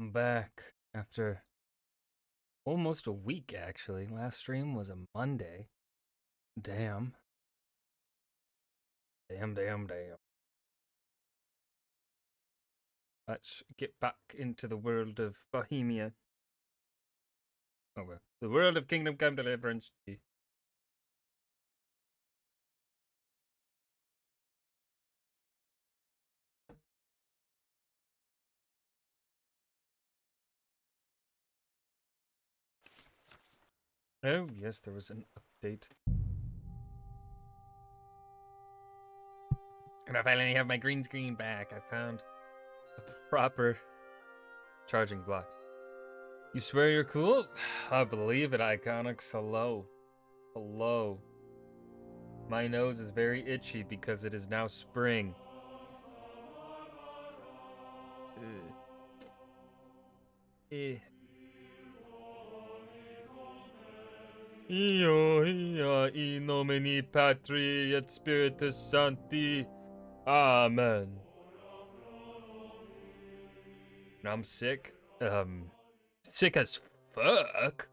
I'm back after almost a week, actually. Last stream was a Monday. Damn. Damn. Let's get back into the world of Bohemia. Oh, well. The world of Kingdom Come Deliverance. Oh, yes, there was an update. And I finally have my green screen back. I found a proper charging block. You swear you're cool? I believe it, Iconics. Hello. Hello. My nose is very itchy because it is now spring. Io, in nomine Patri et Spiritus Sancti. Amen. I'm sick. Sick as fuck.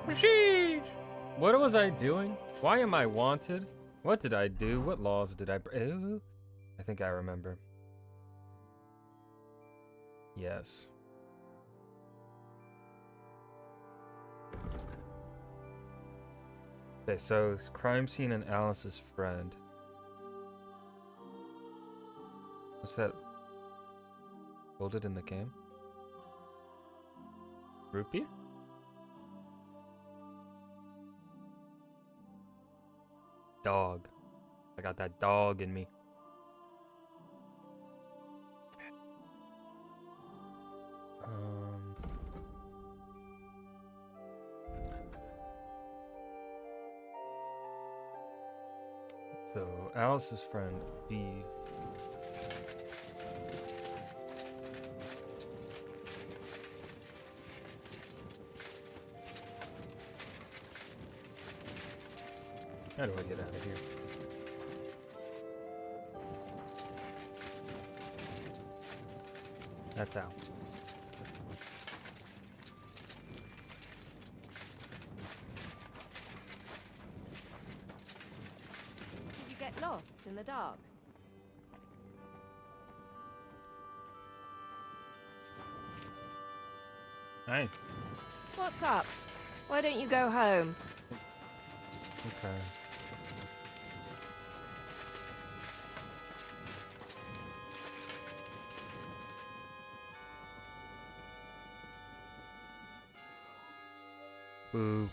Sheesh. What was I doing? Why am I wanted? What did I do? What laws did I break? I think I remember. Yes. Okay, so crime scene and Alice's friend. What's that? Folded in the game? Rupee? Dog. I got that dog in me. So Alice's friend D. How do I get out of here? That's out. Did you get lost in the dark? Hey. What's up? Why don't you go home? Okay. Boo.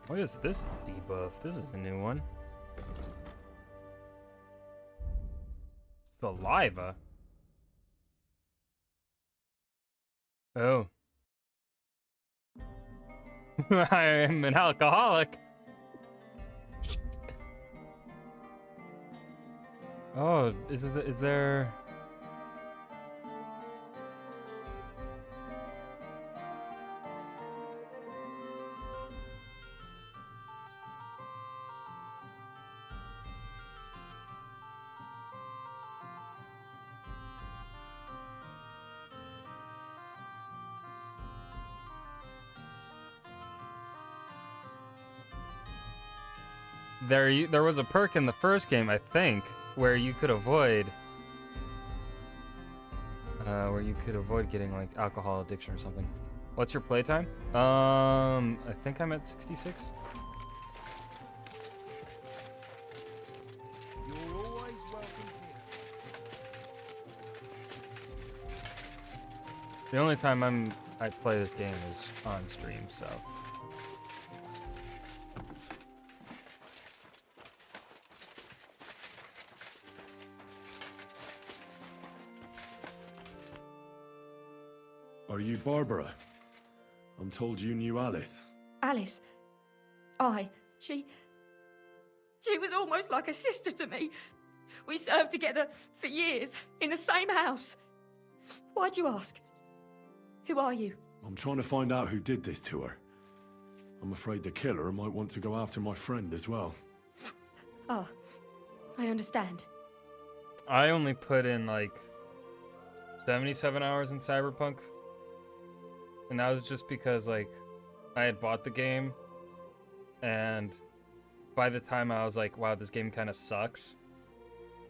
What is this debuff? This is a new one. Saliva. Oh. I am an alcoholic. Oh, is there? There was a perk in the first game, I think, where you could avoid getting like alcohol addiction or something. What's your playtime? I think I'm at 66. You're always welcome here. The only time I play this game is on stream, so. Are you Barbara? I'm told you knew Alice. Alice. She... She was almost like a sister to me. We served together for years, in the same house. Why'd you ask? Who are you? I'm trying to find out who did this to her. I'm afraid the killer might want to go after my friend as well. Ah, I understand. I only put in like 77 hours in Cyberpunk. And that was just because like I had bought the game and by the time I was like, wow, this game kind of sucks,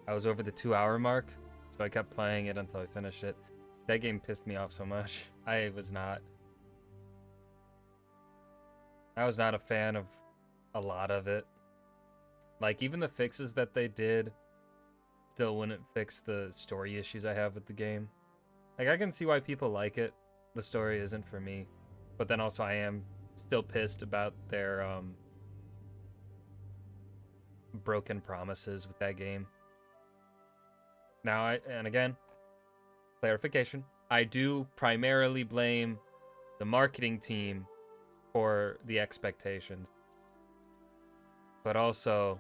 I was over the 2-hour mark. So I kept playing it until I finished it. That game pissed me off so much. I was not a fan of a lot of it. Like, even the fixes that they did still wouldn't fix the story issues I have with the game. Like, I can see why people like it. The story isn't for me. But then also I am still pissed about their broken promises with that game. Now, and again, clarification, I do primarily blame the marketing team for the expectations. But also,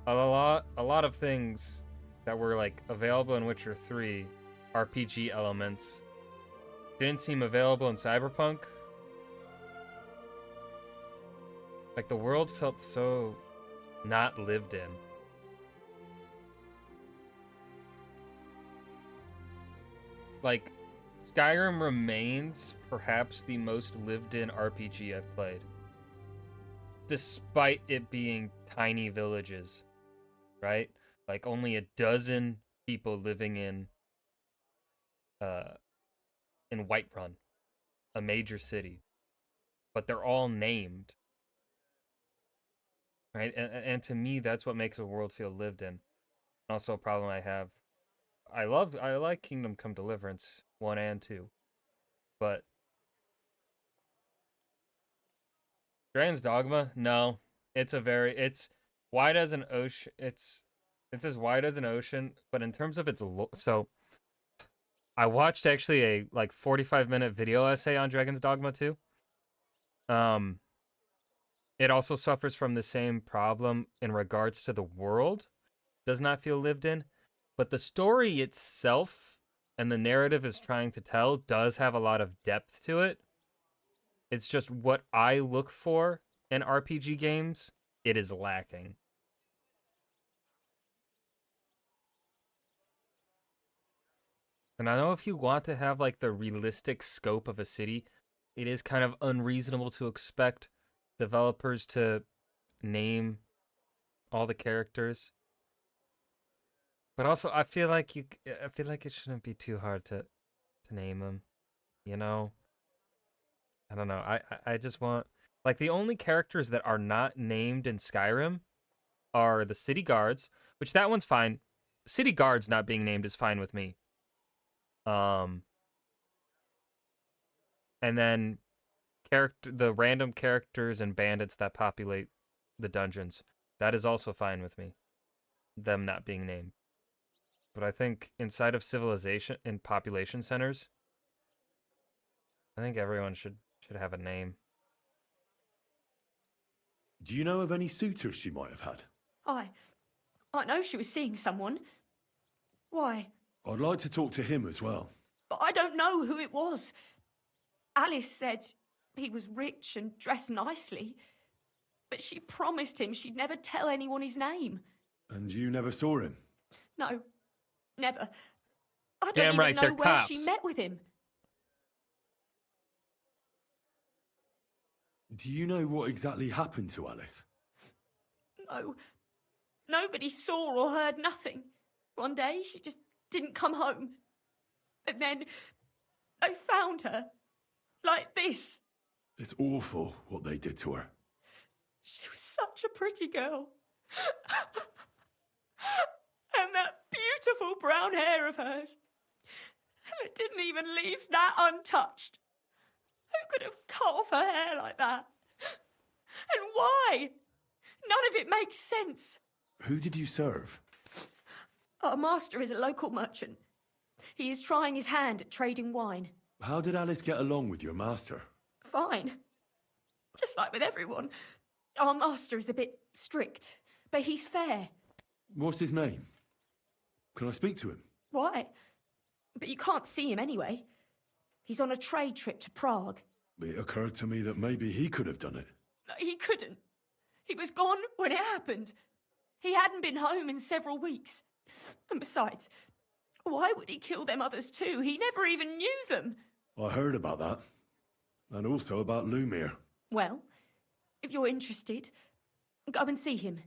a lot of things that were like available in Witcher 3, RPG elements, didn't seem available in Cyberpunk. Like, the world felt so not lived in. Like, Skyrim remains perhaps the most lived in RPG I've played, despite it being tiny villages, right? Like, only a dozen people living in Whiterun, a major city, but they're all named, right? And to me, that's what makes a world feel lived in. Also, a problem I have, I like Kingdom Come Deliverance 1 and 2, but Dragon's Dogma, no. It's wide as an ocean. It's as wide as an ocean, but in terms of its so I watched actually a like 45-minute video essay on Dragon's Dogma 2. It also suffers from the same problem in regards to the world. Does not feel lived in, but the story itself and the narrative is trying to tell does have a lot of depth to it. It's just what I look for in RPG games, it is lacking. And I know if you want to have like the realistic scope of a city, it is kind of unreasonable to expect developers to name all the characters. But also, I feel like it shouldn't be too hard to name them. You know, I don't know. I just want, like, the only characters that are not named in Skyrim are the city guards, which that one's fine. City guards not being named is fine with me. And then the random characters and bandits that populate the dungeons, that is also fine with me. Them not being named. But I think inside of civilization and population centers, I think everyone should have a name. Do you know of any suitors she might have had? I know she was seeing someone. Why? I'd like to talk to him as well. But I don't know who it was. Alice said he was rich and dressed nicely, but she promised him she'd never tell anyone his name. And you never saw him? No, never. I don't Damn even right, know they're where she cops. met with him. Do you know what exactly happened to Alice? No, nobody saw or heard nothing. One day she just didn't come home. And then they found her, like this. It's awful what they did to her. She was such a pretty girl. And that beautiful brown hair of hers. And it didn't even leave that untouched. Who could have cut off her hair like that? And why? None of it makes sense. Who did you serve? Our master is a local merchant. He is trying his hand at trading wine. How did Alice get along with your master? Fine. Just like with everyone. Our master is a bit strict, but he's fair. What's his name? Can I speak to him? Why? But you can't see him anyway. He's on a trade trip to Prague. It occurred to me that maybe he could have done it. He couldn't. He was gone when it happened. He hadn't been home in several weeks. And besides, why would he kill them others too? He never even knew them. I heard about that. And also about Lumir. Well, if you're interested, go and see him.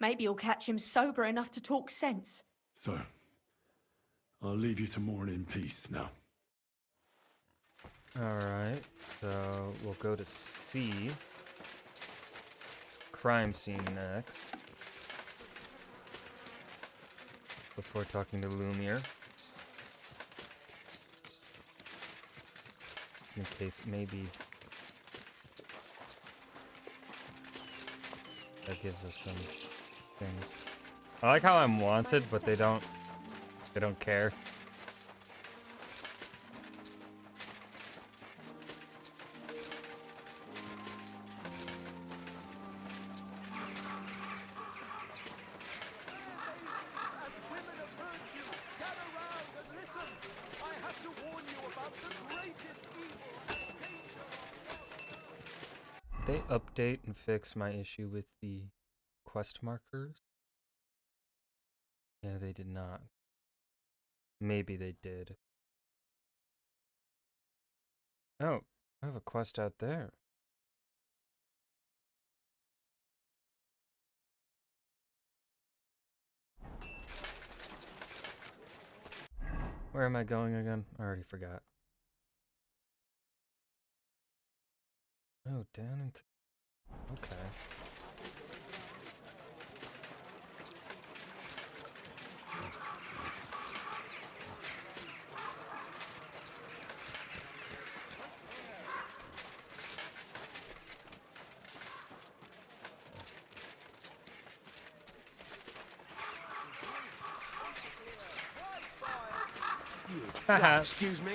Maybe you'll catch him sober enough to talk sense. So, I'll leave you to mourn in peace now. Alright, so we'll go to C. Crime scene next. Before talking to Lumir. In case maybe that gives us some things. I like how I'm wanted, but they don't care. They update and fix my issue with the quest markers? Yeah, they did not. Maybe they did. Oh, I have a quest out there. Where am I going again? I already forgot. Oh, down into... Okay. Haha. Excuse me?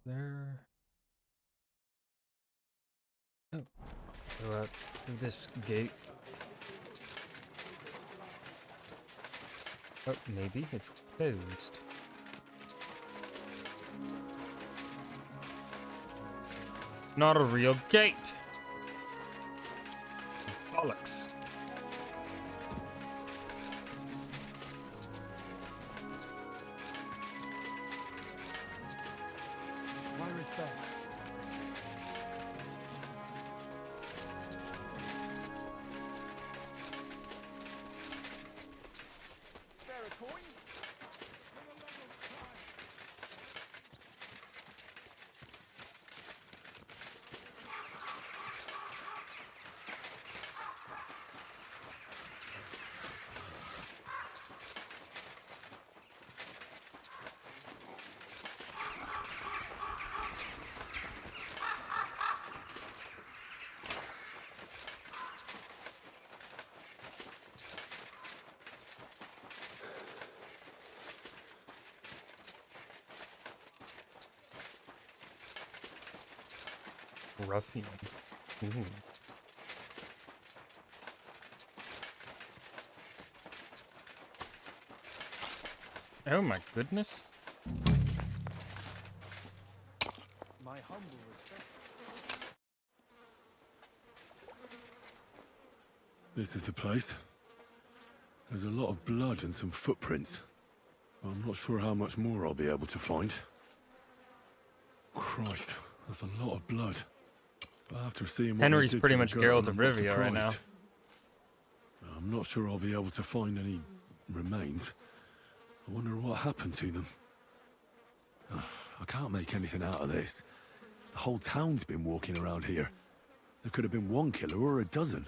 There. Oh. Go out through this gate. Oh, maybe it's closed. Not a real gate. Bollocks. My respects. Spare a coin? Ruffian. Ooh. Oh my goodness. My humble respect. This is the place. There's a lot of blood and some footprints. I'm not sure how much more I'll be able to find. Christ, that's a lot of blood. But after seeing what Henry's they did pretty to the much girl, Geralt of I'm not Rivia right now. surprised. I'm not sure I'll be able to find any remains. I wonder what happened to them. Ugh, I can't make anything out of this. The whole town's been walking around here. There could have been one killer or a dozen.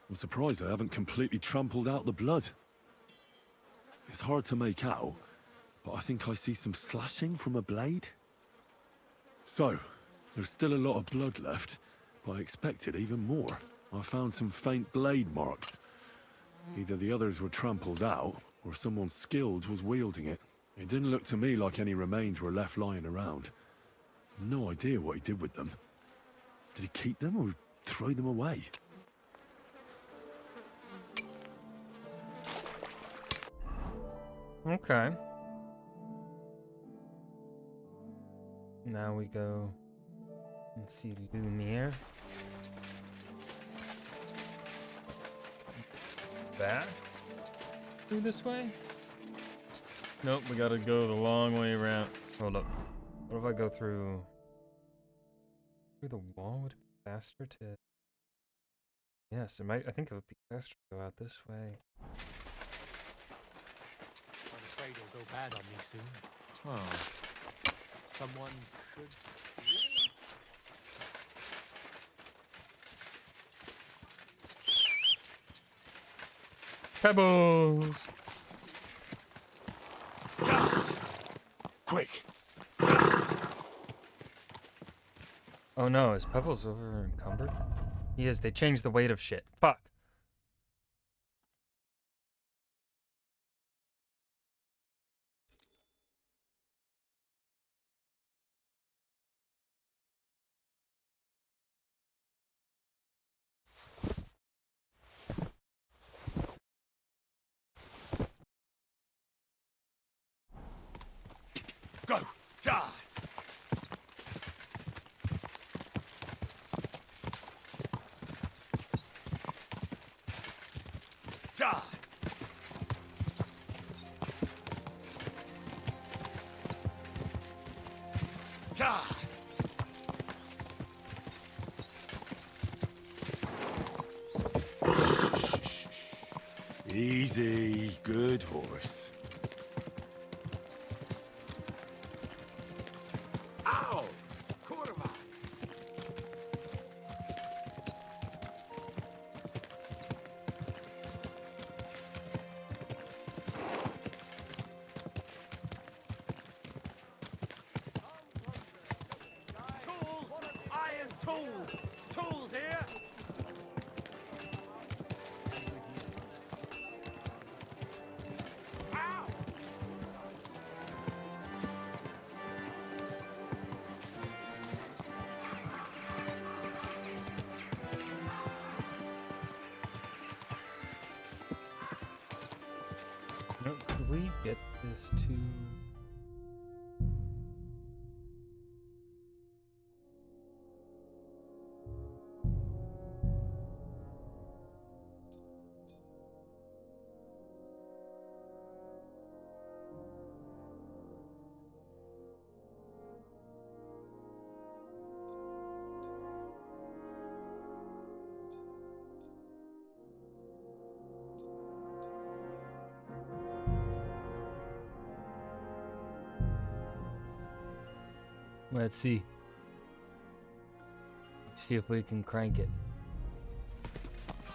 I'm surprised I haven't completely trampled out the blood. It's hard to make out, but I think I see some slashing from a blade. So, there's still a lot of blood left, but I expected even more. I found some faint blade marks. Either the others were trampled out, or someone skilled was wielding it. It didn't look to me like any remains were left lying around. No idea what he did with them. Did he keep them or throw them away? Okay. Now we go and see Lumiere. Back through this way? Nope, we gotta go the long way around. Hold up. What if I go through the wall? Would it be faster to? Yes, it might. I think it would be faster to go out this way. I'm afraid it'll go bad on me soon. Huh. Someone should. Pebbles. Quick! Oh no, is Pebbles over encumbered? He is. They changed the weight of shit. Fuck. Go! Die! Die! Die! Easy, good horse. Ow! Kurwa! Tools! Iron tools! Tools here! Ow! No, could we get this to? Let's see. See if we can crank it.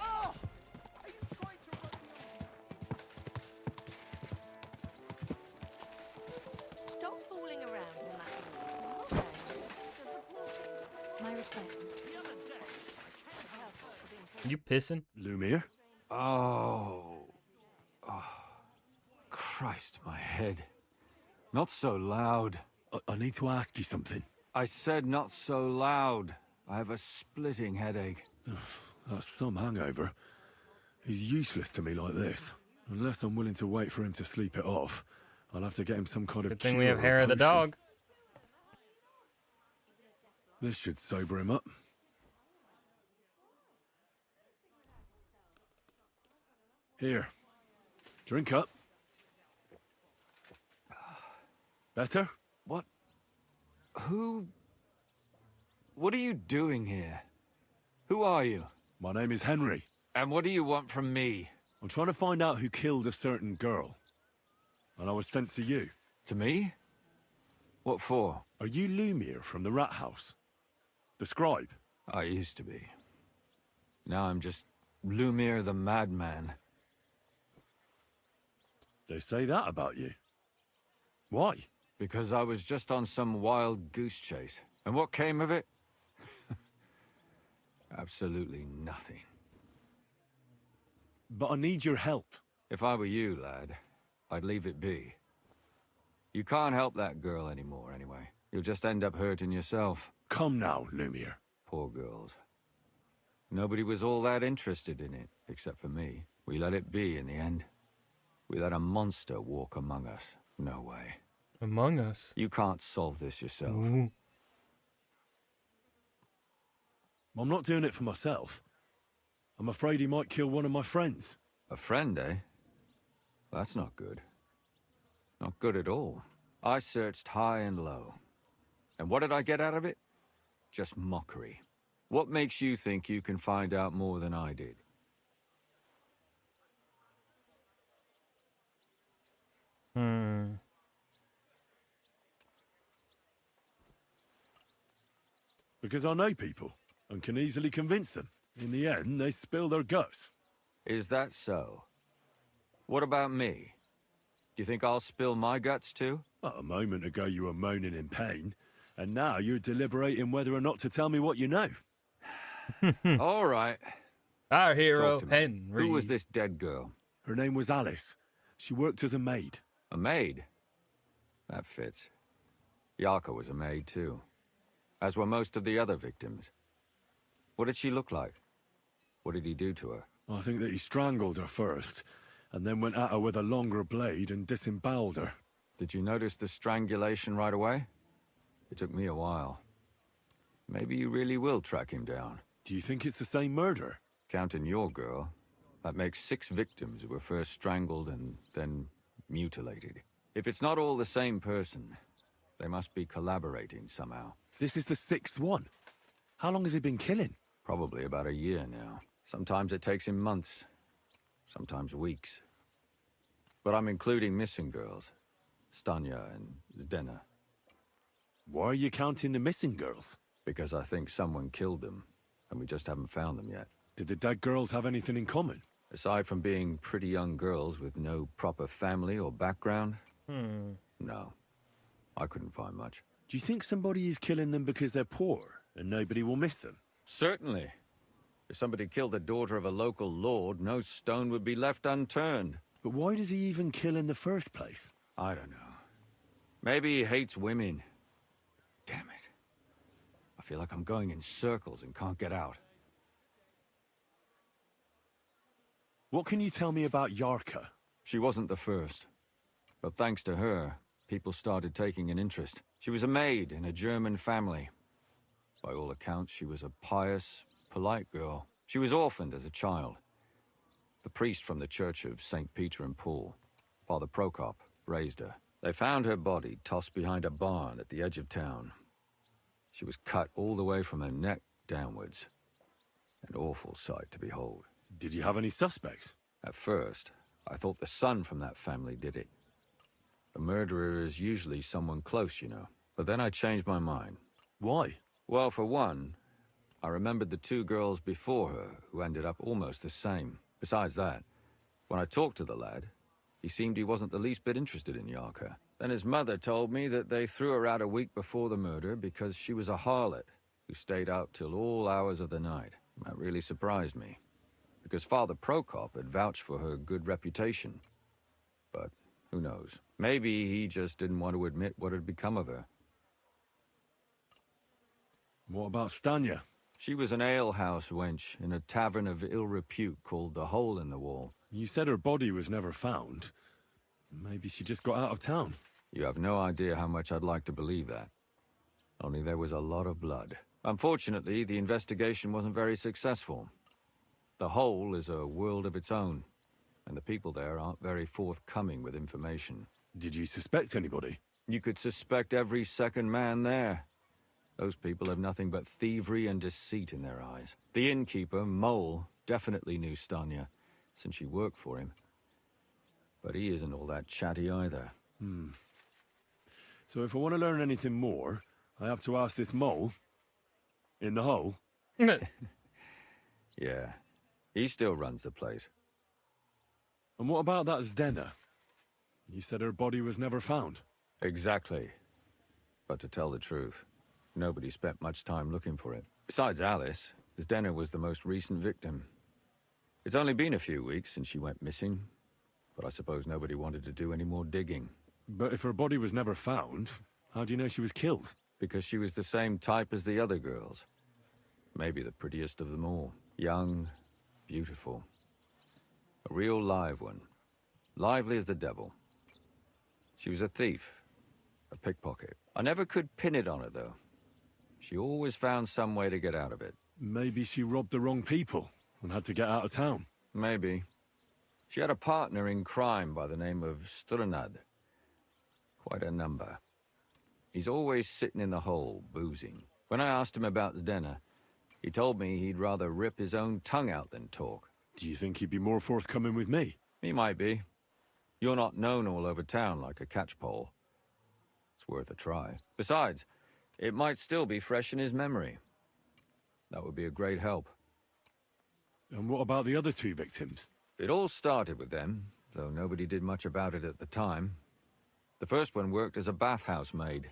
Oh! Are you trying to run me over? Stop fooling around on that wall. My respects. The other day, You pissing? Lumiere? Oh. Christ, my head. Not so loud. I need to ask you something. I said not so loud. I have a splitting headache. That's some hangover. He's useless to me like this. Unless I'm willing to wait for him to sleep it off, I'll have to get him some kind of Good thing we cure have or hair of the potion. dog. This should sober him up. Here. Drink up. Better? What? Who? What are you doing here? Who are you? My name is Henry. And what do you want from me? I'm trying to find out who killed a certain girl. And I was sent to you. To me? What for? Are you Lumiere from the Rat House? The scribe? I used to be. Now I'm just Lumiere the Madman. They say that about you. Why? Because I was just on some wild goose chase. And what came of it? Absolutely nothing. but I need your help. If I were you, lad, I'd leave it be. You can't help that girl anymore, anyway. You'll just end up hurting yourself. Come now, Lumiere. Poor girls. Nobody was all that interested in it, except for me. We let it be in the end. We let a monster walk among us. No way. Among Us. You can't solve this yourself. Ooh. I'm not doing it for myself. I'm afraid he might kill one of my friends. A friend, eh? That's not good. Not good at all. I searched high and low. And what did I get out of it? Just mockery. What makes you think you can find out more than I did? Because I know people, and can easily convince them. In the end, they spill their guts. Is that so? What about me? Do you think I'll spill my guts too? A moment ago you were moaning in pain, and now you're deliberating whether or not to tell me what you know. All right. Our hero, Talk to me. Henry. Who was this dead girl? Her name was Alice. She worked as a maid. A maid? That fits. Yarka was a maid too. As were most of the other victims. What did she look like? What did he do to her? I think that he strangled her first, and then went at her with a longer blade and disemboweled her. Did you notice the strangulation right away? It took me a while. Maybe you really will track him down. Do you think it's the same murderer? Counting your girl, that makes 6 victims who were first strangled and then mutilated. If it's not all the same person, they must be collaborating somehow. This is the 6th one. How long has he been killing? Probably about a year now. Sometimes it takes him months, sometimes weeks. But I'm including missing girls. Stanya and Zdena. Why are you counting the missing girls? Because I think someone killed them, and we just haven't found them yet. Did the dead girls have anything in common? Aside from being pretty young girls with no proper family or background, no. I couldn't find much. Do you think somebody is killing them because they're poor, and nobody will miss them? Certainly. If somebody killed the daughter of a local lord, no stone would be left unturned. But why does he even kill in the first place? I don't know. Maybe he hates women. Damn it. I feel like I'm going in circles and can't get out. What can you tell me about Yarka? She wasn't the first. But thanks to her, people started taking an interest. She was a maid in a German family. By all accounts, she was a pious, polite girl. She was orphaned as a child. The priest from the Church of St. Peter and Paul, Father Prokop, raised her. They found her body tossed behind a barn at the edge of town. She was cut all the way from her neck downwards. An awful sight to behold. Did you have any suspects? At first, I thought the son from that family did it. The murderer is usually someone close, you know. But then I changed my mind. Why? Well, for one, I remembered the 2 girls before her who ended up almost the same. Besides that, when I talked to the lad, he seemed he wasn't the least bit interested in Yarka. Then his mother told me that they threw her out a week before the murder because she was a harlot who stayed out till all hours of the night. That really surprised me, because Father Prokop had vouched for her good reputation. But who knows? Maybe he just didn't want to admit what had become of her. What about Stanya? She was an alehouse wench in a tavern of ill repute called the Hole in the Wall. You said her body was never found. Maybe she just got out of town. You have no idea how much I'd like to believe that. Only there was a lot of blood. Unfortunately, the investigation wasn't very successful. The Hole is a world of its own, and the people there aren't very forthcoming with information. Did you suspect anybody? You could suspect every second man there. Those people have nothing but thievery and deceit in their eyes. The innkeeper, Mole, definitely knew Stanya, since she worked for him. But he isn't all that chatty either. So if I want to learn anything more, I have to ask this mole in the hole. Yeah, he still runs the place. And what about that Zdena? You said her body was never found. Exactly. But to tell the truth, nobody spent much time looking for it. Besides Alice, Zdena was the most recent victim. It's only been a few weeks since she went missing, but I suppose nobody wanted to do any more digging. But if her body was never found, how do you know she was killed? Because she was the same type as the other girls. Maybe the prettiest of them all. Young, beautiful. A real live one. Lively as the devil. She was a thief. A pickpocket. I never could pin it on her, though. She always found some way to get out of it. Maybe she robbed the wrong people and had to get out of town. Maybe. She had a partner in crime by the name of Strunad. Quite a number. He's always sitting in the hole, boozing. When I asked him about Zdena, he told me he'd rather rip his own tongue out than talk. Do you think he'd be more forthcoming with me? He might be. You're not known all over town like a catchpole. It's worth a try. Besides, it might still be fresh in his memory. That would be a great help. And what about the other two victims? It all started with them, though nobody did much about it at the time. The first one worked as a bathhouse maid.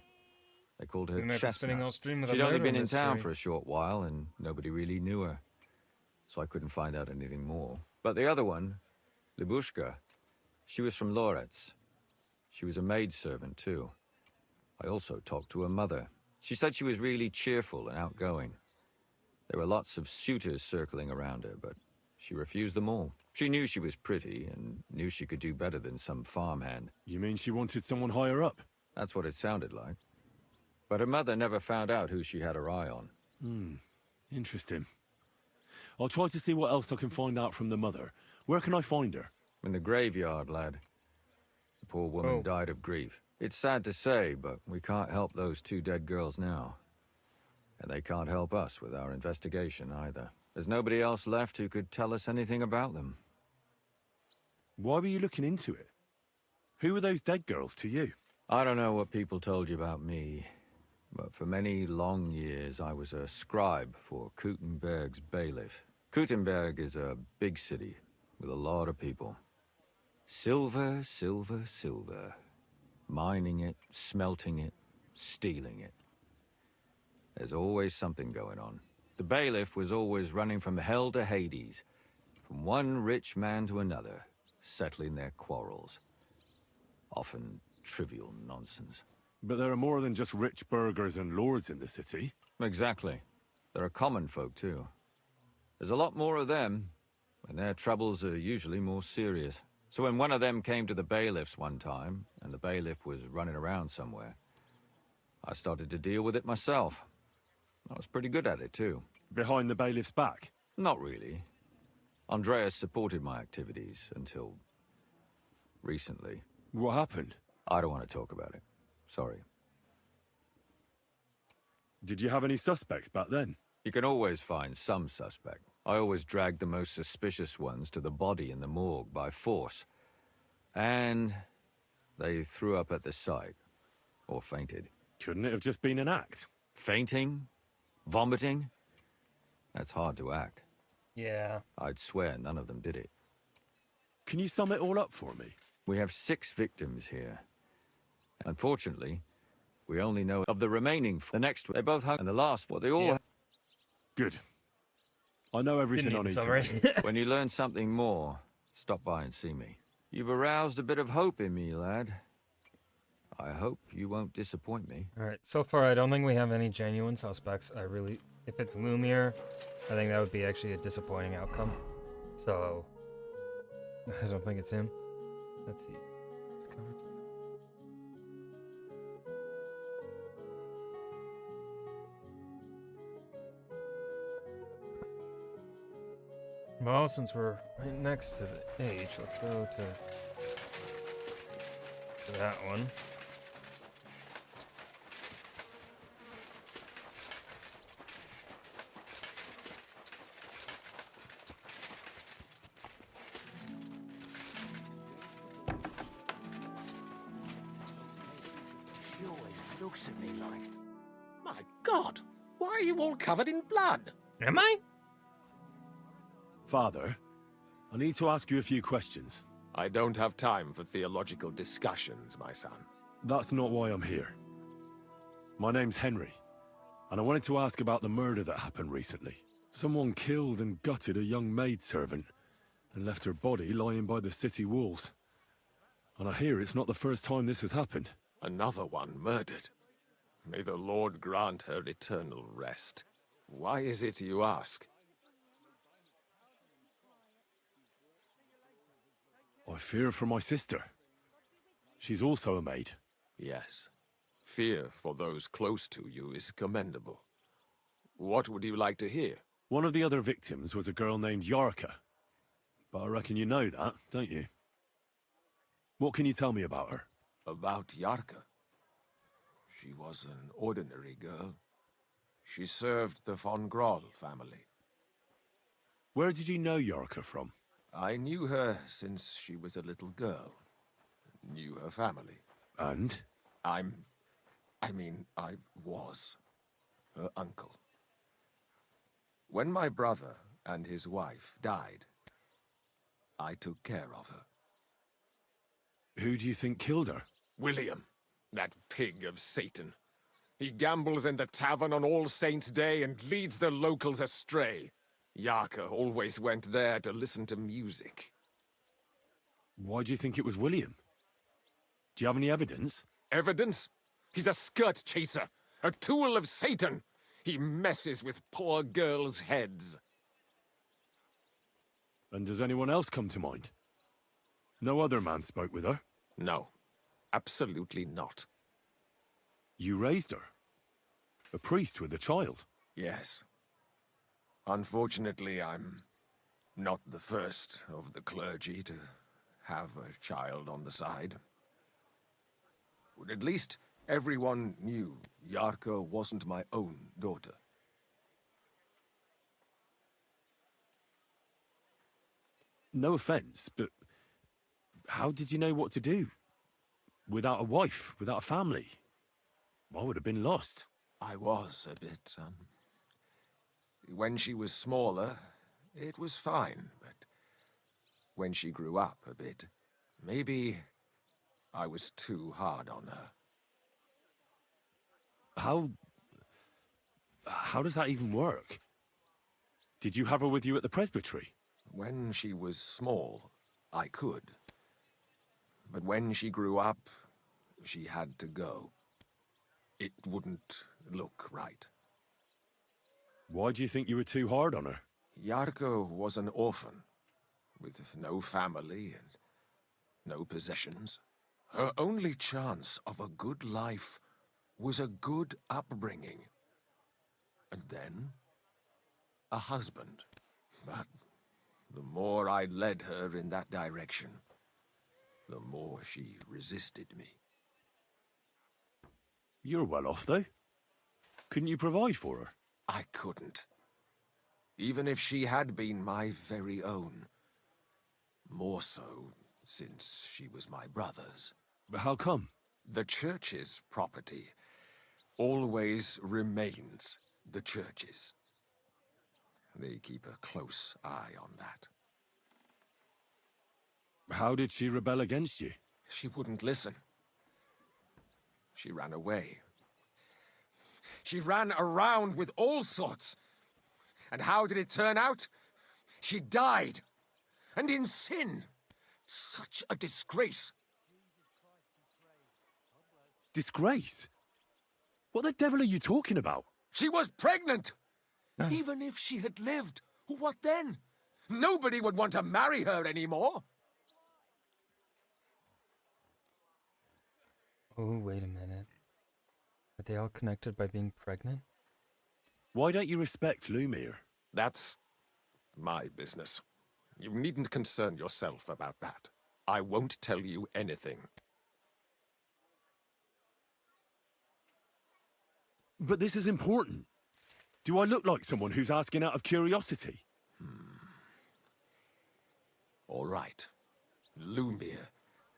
They called her Didn't have to spinning Chestnut. all stream with a She'd only murder been in town mystery. for a short while, and nobody really knew her. So I couldn't find out anything more. But the other one, Libushka, she was from Loretz. She was a maidservant, too. I also talked to her mother. She said she was really cheerful and outgoing. There were lots of suitors circling around her, but she refused them all. She knew she was pretty and knew she could do better than some farmhand. You mean she wanted someone higher up? That's what it sounded like. But her mother never found out who she had her eye on. Interesting. I'll try to see what else I can find out from the mother. Where can I find her? In the graveyard, lad. The poor woman Oh. died of grief. It's sad to say, but we can't help those two dead girls now. And they can't help us with our investigation either. There's nobody else left who could tell us anything about them. Why were you looking into it? Who were those dead girls to you? I don't know what people told you about me, but for many long years I was a scribe for Kuttenberg's bailiff. Kuttenberg is a big city with a lot of people. Silver, silver, silver. Mining it, smelting it, stealing it. There's always something going on. The bailiff was always running from hell to Hades, from one rich man to another, settling their quarrels. Often trivial nonsense. But there are more than just rich burghers and lords in the city. Exactly. There are common folk, too. There's a lot more of them, and their troubles are usually more serious. So when one of them came to the bailiff's one time, and the bailiff was running around somewhere, I started to deal with it myself. I was pretty good at it, too. Behind the bailiff's back. Not really. Andreas supported my activities until recently. What happened? I don't want to talk about it. Sorry. Did you have any suspects back then? You can always find some suspect. I always dragged the most suspicious ones to the body in the morgue by force. And they threw up at the sight. Or fainted. Couldn't it have just been an act? Fainting? Vomiting? That's hard to act. Yeah. I'd swear none of them did it. Can you sum it all up for me? We have 6 victims here. Unfortunately, we only know of the remaining. The next, they both hung, and the last, well, they all. Yeah. Good. I know everything Didn't I need need summary. to know. When you learn something more, stop by and see me. You've aroused a bit of hope in me, lad. I hope you won't disappoint me. All right. So far, I don't think we have any genuine suspects. If it's Lumiere, I think that would be actually a disappointing outcome. So, I don't think it's him. Let's see. It's covered. Well, since we're right next to the H, let's go to that one. She always looks at me like... My God, why are you all covered in blood? Am I? Father, I need to ask you a few questions. I don't have time for theological discussions, my son. That's not why I'm here. My name's Henry, and I wanted to ask about the murder that happened recently. Someone killed and gutted a young maidservant and left her body lying by the city walls. And I hear it's not the first time this has happened. Another one murdered. May the Lord grant her eternal rest. Why is it you ask? I fear for my sister. She's also a maid. Yes. Fear for those close to you is commendable. What would you like to hear? One of the other victims was a girl named Yarka. But I reckon you know that, don't you? What can you tell me about her? About Yarka. She was an ordinary girl. She served the von Groll family. Where did you know Yarka from? I knew her since she was a little girl. Knew her family. And? I was her uncle. When my brother and his wife died, I took care of her. Who do you think killed her? William, that pig of Satan. He gambles in the tavern on All Saints' Day and leads the locals astray. Yarka always went there to listen to music. Why do you think it was William? Do you have any evidence? Evidence? He's a skirt chaser, a tool of Satan. He messes with poor girls' heads. And does anyone else come to mind? No other man spoke with her? No, absolutely not. You raised her? A priest with a child? Yes. Unfortunately, I'm not the first of the clergy to have a child on the side. But at least everyone knew Yarka wasn't my own daughter. No offense, but how did you know what to do? Without a wife, without a family? I would have been lost. I was a bit, son. When she was smaller, it was fine, but when she grew up a bit, maybe I was too hard on her. How does that even work? Did you have her with you at the presbytery? When she was small, I could. But when she grew up, she had to go. It wouldn't look right. Why do you think you were too hard on her? Yarka was an orphan, with no family and no possessions. Her only chance of a good life was a good upbringing. And then, a husband. But the more I led her in that direction, the more she resisted me. You're well off, though. Couldn't you provide for her? I couldn't. Even if she had been my very own. More so, since she was my brother's. But how come? The church's property always remains the church's. They keep a close eye on that. How did she rebel against you? She wouldn't listen. She ran away. She ran around with all sorts. And how did it turn out? She died. And in sin. Such a disgrace. Disgrace? What the devil are you talking about? She was pregnant! Even if she had lived, what then? Nobody would want to marry her anymore. Oh, wait a minute. Are they all connected by being pregnant? Why don't you respect Lumir? That's my business. You needn't concern yourself about that. I won't tell you anything. But this is important. Do I look like someone who's asking out of curiosity? All right. Lumir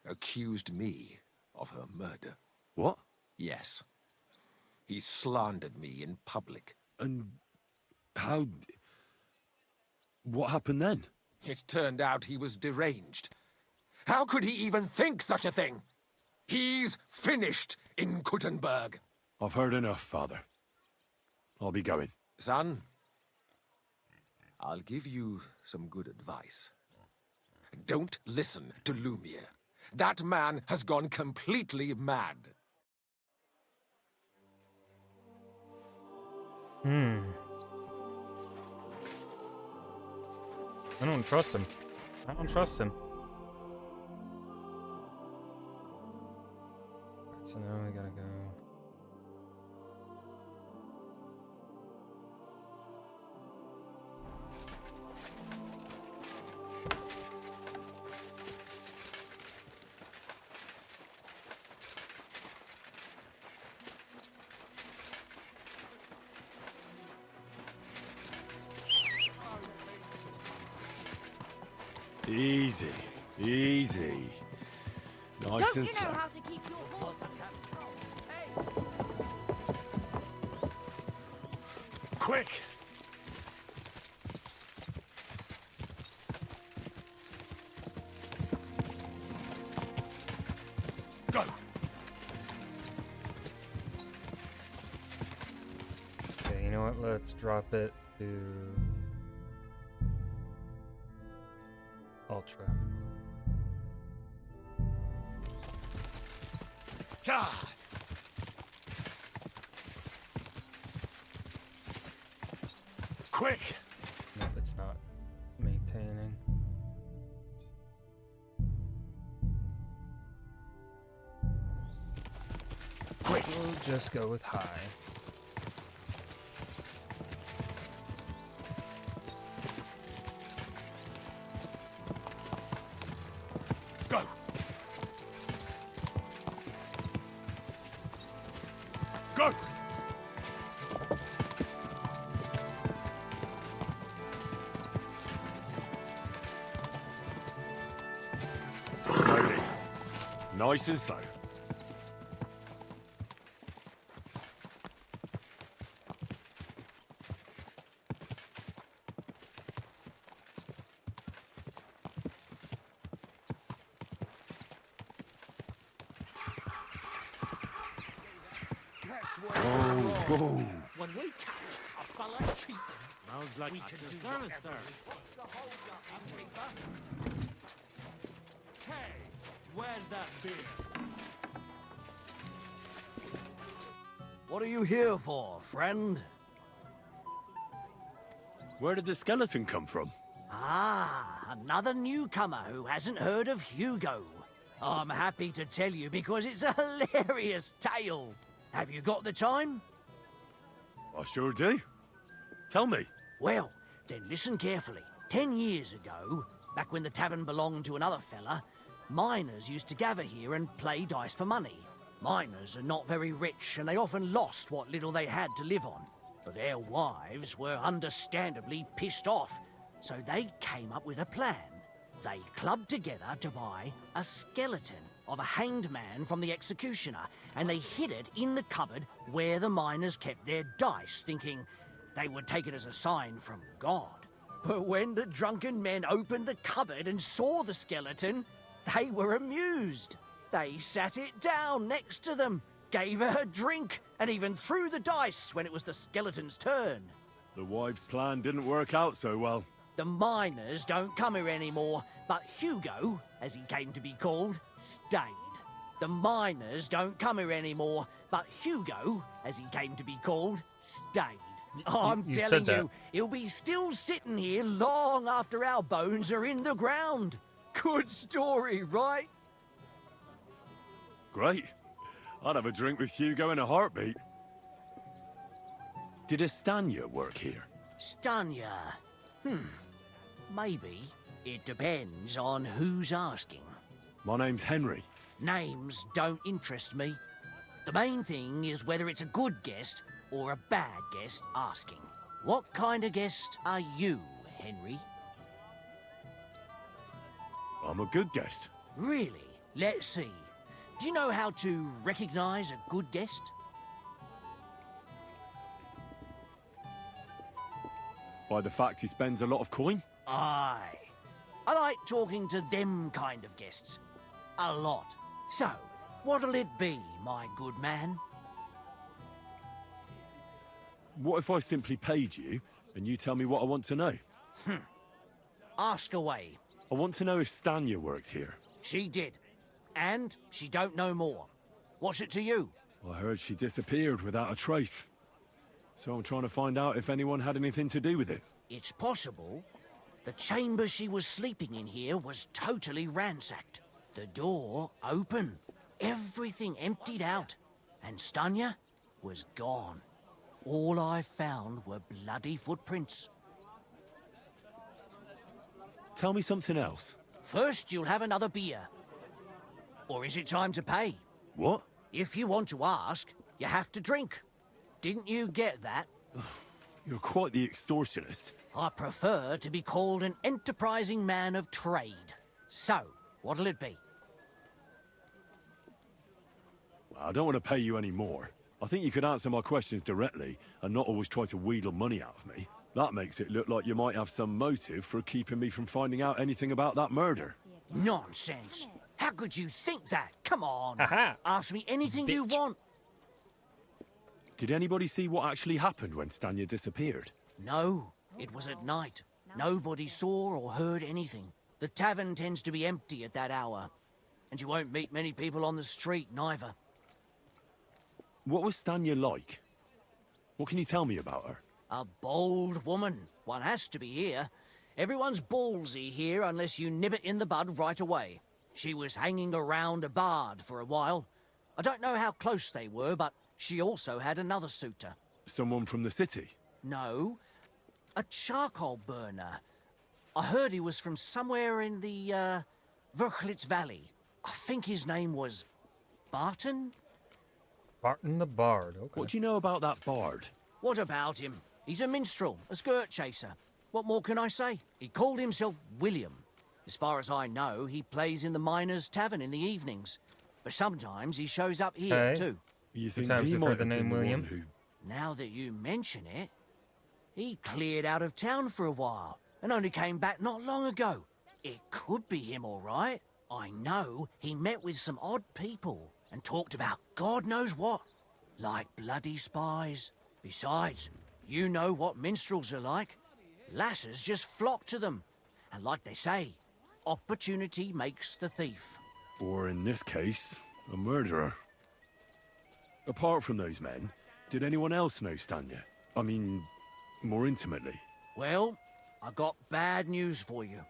accused me of her murder. What? Yes. He slandered me in public. And how... What happened then? It turned out he was deranged. How could he even think such a thing? He's finished in Kuttenberg. I've heard enough, Father. I'll be going. Son, I'll give you some good advice. Don't listen to Lumiere. That man has gone completely mad. I don't trust him. I don't trust him. Alright, so now we gotta go. Easy, easy. Nice Don't and you know slow. how to keep your horse under control? Hey! Quick! Go! Okay, you know what? Let's drop it to Ultra. God! Quick! Nope, it's not maintaining. Quick! We'll just go with high. Go! Go! Slowly. Nice and slow. Oh, boom. When we catch a fella cheating, Sounds like we a can do service, whatever. sir. What's the hold up, Reaper? Hey, where's that beer? What are you here for, friend? Where did the skeleton come from? Ah, another newcomer who hasn't heard of Hugo. I'm happy to tell you because it's a hilarious tale. Have you got the time? I sure do. Tell me. Well, then listen carefully. 10 years ago, back when the tavern belonged to another fella, miners used to gather here and play dice for money. Miners are not very rich and they often lost what little they had to live on. But their wives were understandably pissed off, so they came up with a plan. They clubbed together to buy a skeleton of a hanged man from the executioner, and they hid it in the cupboard where the miners kept their dice, thinking they would take it as a sign from God. But when the drunken men opened the cupboard and saw the skeleton, they were amused. They sat it down next to them, gave her a drink, and even threw the dice when it was the skeleton's turn. The wives' plan didn't work out so well. The miners don't come here anymore, but Hugo, as he came to be called, stayed. The miners don't come here anymore, but Hugo, as he came to be called, stayed. I'm you telling said that. you, he'll be still sitting here long after our bones are in the ground. Good story, right? Great. I'd have a drink with Hugo in a heartbeat. Did Estania work here? Stanya. Maybe. It depends on who's asking. My name's Henry. Names don't interest me. The main thing is whether it's a good guest or a bad guest asking. What kind of guest are you, Henry? I'm a good guest. Really? Let's see. Do you know how to recognize a good guest? By the fact he spends a lot of coin? Aye. I like talking to them kind of guests. A lot. So, what'll it be, my good man? What if I simply paid you and you tell me what I want to know? Ask away. I want to know if Stanya worked here. She did. And she don't know more. What's it to you? I heard she disappeared without a trace. So I'm trying to find out if anyone had anything to do with it. It's possible. The chamber she was sleeping in here was totally ransacked. The door open. Everything emptied out. And Stanya was gone. All I found were bloody footprints. Tell me something else. First, you'll have another beer. Or is it time to pay? What? If you want to ask, you have to drink. Didn't you get that? You're quite the extortionist. I prefer to be called an enterprising man of trade. So, what'll it be? Well, I don't want to pay you any more. I think you could answer my questions directly and not always try to wheedle money out of me. That makes it look like you might have some motive for keeping me from finding out anything about that murder. Nonsense. How could you think that? Come on. Aha. Ask me anything you Bitch. want. Did anybody see what actually happened when Stanya disappeared? No, it was at night. Nobody saw or heard anything. The tavern tends to be empty at that hour. And you won't meet many people on the street, neither. What was Stanya like? What can you tell me about her? A bold woman. One has to be here. Everyone's ballsy here unless you nib it in the bud right away. She was hanging around a bard for a while. I don't know how close they were, but she also had another suitor. Someone from the city? No, a charcoal burner. I heard he was from somewhere in the, Verchlitz Valley. I think his name was Barton? Barton the Bard. Okay. What do you know about that bard? What about him? He's a minstrel, a skirt chaser. What more can I say? He called himself William. As far as I know, he plays in the Miners' Tavern in the evenings. But sometimes he shows up here, Hey. too. You think times he you've might heard the have name been the William? one who... Now that you mention it, he cleared out of town for a while and only came back not long ago. It could be him, all right. I know he met with some odd people and talked about God knows what, like bloody spies. Besides, you know what minstrels are like. Lasses just flock to them. And like they say, opportunity makes the thief. Or in this case, a murderer. Apart from those men, did anyone else know Stanya? I mean, more intimately. Well, I got bad news for you.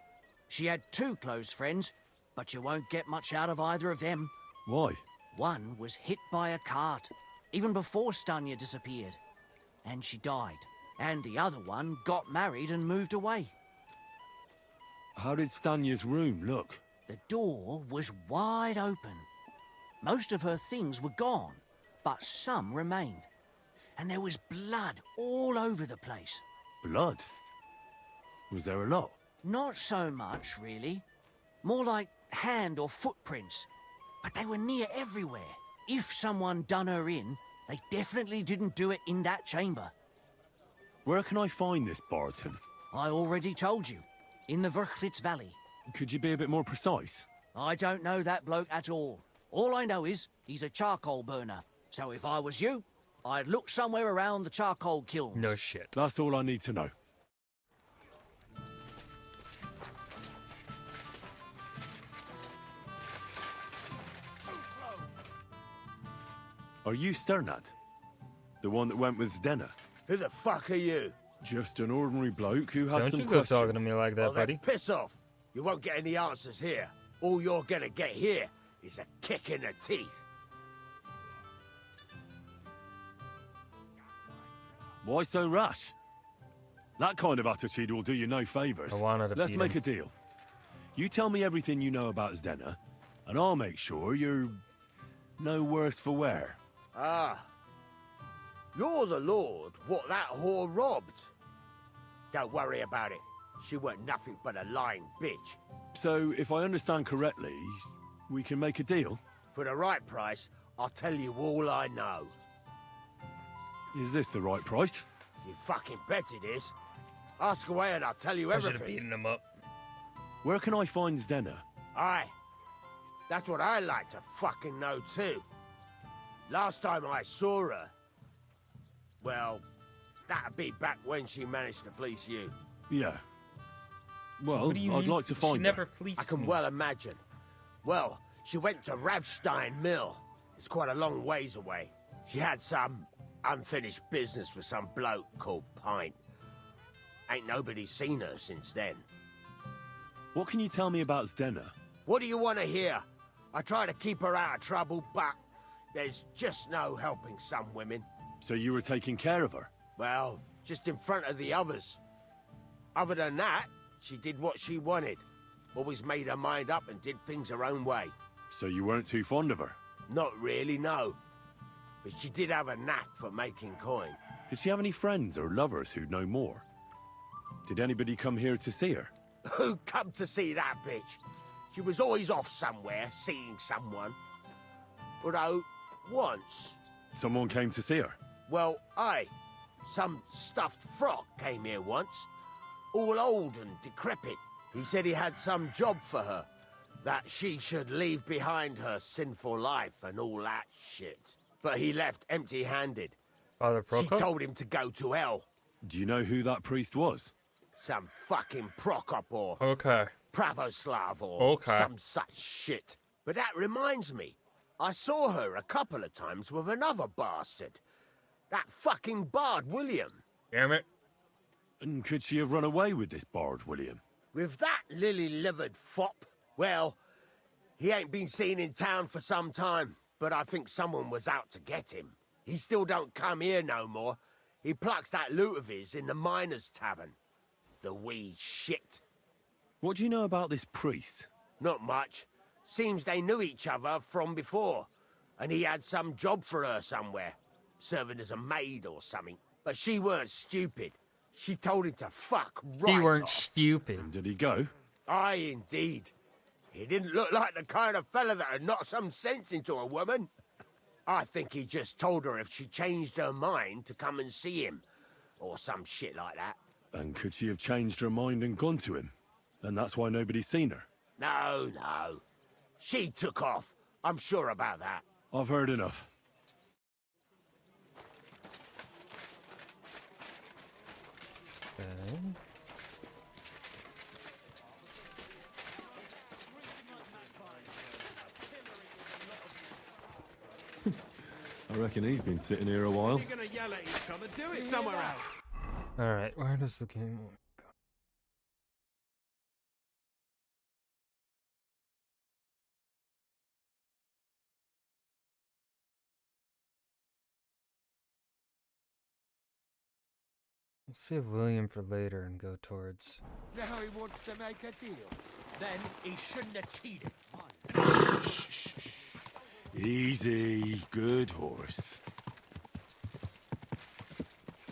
She had two close friends, but you won't get much out of either of them. Why? One was hit by a cart, even before Stanya disappeared. And she died. And the other one got married and moved away. How did Stanya's room look? The door was wide open. Most of her things were gone, but some remained. And there was blood all over the place. Blood? Was there a lot? Not so much, really. More like hand or footprints. But they were near everywhere. If someone done her in, they definitely didn't do it in that chamber. Where can I find this Barton? I already told you. In the Verchlitz Valley. Could you be a bit more precise? I don't know that bloke at all. All I know is he's a charcoal burner. So if I was you, I'd look somewhere around the charcoal kilns. No shit. That's all I need to know. Are you Sternad? The one that went with Zdena? Who the fuck are you? Just an ordinary bloke who has Don't some you go questions. talking to me like that, Well, then buddy. piss off. You won't get any answers here. All you're gonna get here is a kick in the teeth. Why so rash? That kind of attitude will do you no favours. I wanted to Let's beat make him. a deal. You tell me everything you know about Zdena, and I'll make sure you're no worse for wear. Ah. You're the lord what that whore robbed. Don't worry about it. She weren't nothing but a lying bitch. So, if I understand correctly, we can make a deal? For the right price, I'll tell you all I know. Is this the right price? You fucking bet it is. Ask away and I'll tell you I should have everything. beaten him up. Where can I find Zdena? Aye. That's what I like to fucking know too. Last time I saw her... Well, that'd be back when she managed to fleece you. Yeah. Well, What do you I'd mean? like to find She her. never fleeced I can me. well imagine. Well, she went to Rabstein Mill. It's quite a long ways away. She had some unfinished business with some bloke called Pint. Ain't nobody seen her since then. What can you tell me about Zdenna? What do you want to hear? I try to keep her out of trouble, but there's just no helping some women. So you were taking care of her? Well, just in front of the others. Other than that, she did what she wanted. Always made her mind up and did things her own way. So you weren't too fond of her? Not really, no. But she did have a knack for making coin. Did she have any friends or lovers who'd know more? Did anybody come here to see her? Who come to see that bitch? She was always off somewhere, seeing someone. Although, once... Someone came to see her? Well, aye. Some stuffed frog came here once. All old and decrepit. He said he had some job for her. That she should leave behind her sinful life and all that shit. But he left empty-handed. Father She Prokop? told him to go to hell. Do you know who that priest was? Some fucking Prokop or Okay. Pravoslav or Okay. some such shit. But that reminds me, I saw her a couple of times with another bastard. That fucking bard, William. Damn it. And could she have run away with this bard, William? With that lily-livered fop? Well, he ain't been seen in town for some time, but I think someone was out to get him. He still don't come here no more. He plucks that loot of his in the miners' tavern. The wee shit. What do you know about this priest? Not much. Seems they knew each other from before, and he had some job for her somewhere, serving as a maid or something. But she weren't stupid. She told him to fuck right He weren't off. stupid. And did he go? Aye, indeed. He didn't look like the kind of fella that'd knock some sense into a woman. I think he just told her if she changed her mind to come and see him, or some shit like that. And could she have changed her mind and gone to him? And that's why nobody's seen her? No, no. She took off. I'm sure about that. I've heard enough. Okay. I reckon he's been sitting here a while. You're gonna yell at each other, do it somewhere else. Alright, where does the game go? We'll save William for later and go towards. Now he wants to make a deal. Then he shouldn't have cheated. Easy, good horse.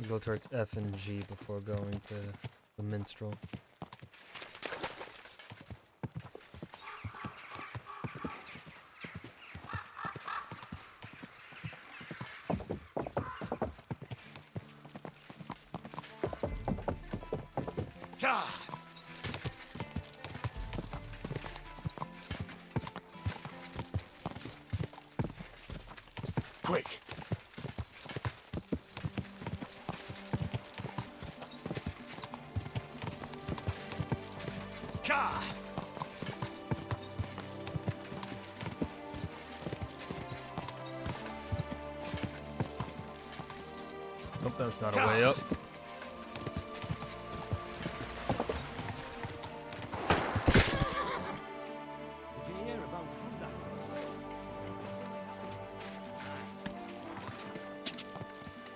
Go towards F and G before going to the minstrel. Quick. Nope, that's not a way up. Did you hear about thunder?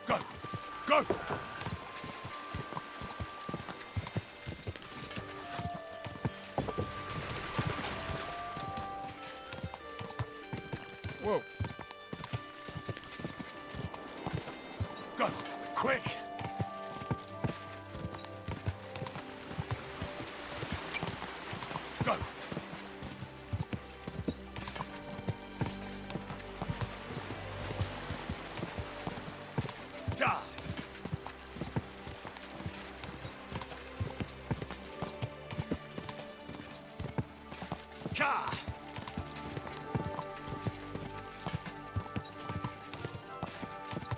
Go! Go! Whoa. Go! Quick! Go! Ja! Ka!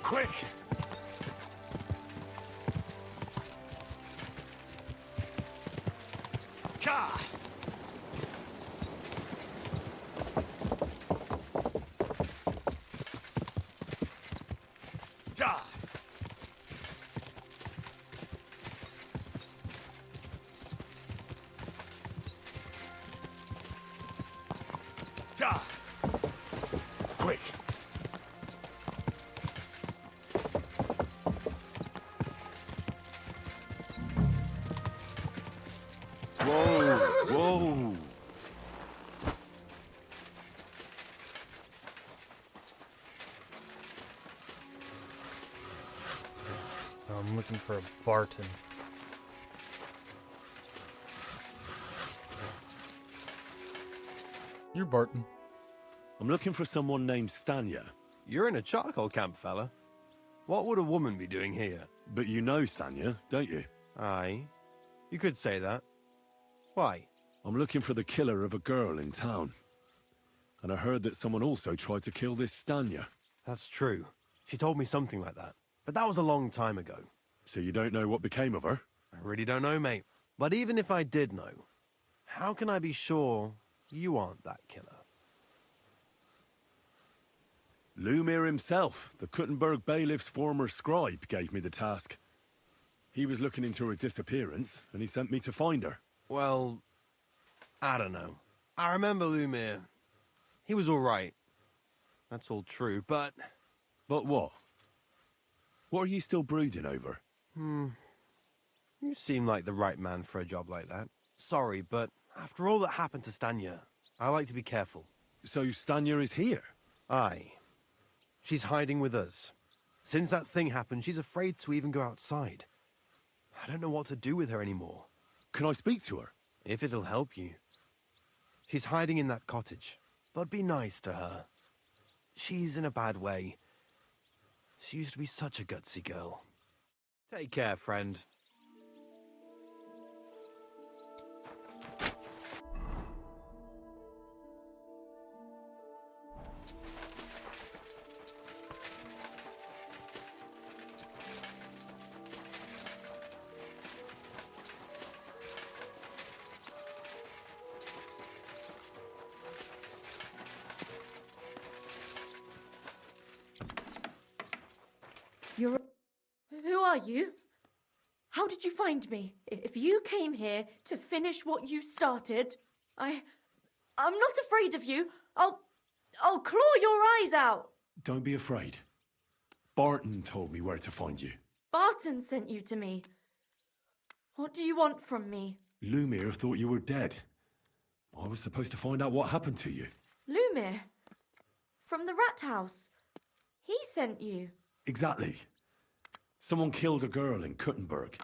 Quick! Gah! Quick! Whoa! Whoa! I'm looking for a Barton. You're Barton. I'm looking for someone named Stanya. You're in a charcoal camp, fella. What would a woman be doing here? But you know Stanya, don't you? Aye. You could say that. Why? I'm looking for the killer of a girl in town. And I heard that someone also tried to kill this Stanya. That's true. She told me something like that. But that was a long time ago. So you don't know what became of her? I really don't know, mate. But even if I did know, how can I be sure you aren't that killer? Lumir himself, the Kuttenberg bailiff's former scribe, gave me the task. He was looking into her disappearance, and he sent me to find her. Well, I don't know. I remember Lumir. He was all right. That's all true, but... But what? What are you still brooding over? You seem like the right man for a job like that. Sorry, but after all that happened to Stanya, I like to be careful. So Stanya is here? Aye. She's hiding with us. Since that thing happened, she's afraid to even go outside. I don't know what to do with her anymore. Can I speak to her? If it'll help you. She's hiding in that cottage, but be nice to her. She's in a bad way. She used to be such a gutsy girl. Take care, friend. You're... Who are you? How did you find me? If you came here to finish what you started, I'm not afraid of you. I'll claw your eyes out. Don't be afraid. Barton told me where to find you. Barton sent you to me. What do you want from me? Lumir thought you were dead. I was supposed to find out what happened to you. Lumir? From the rat house. He sent you. Exactly. Someone killed a girl in Kuttenberg.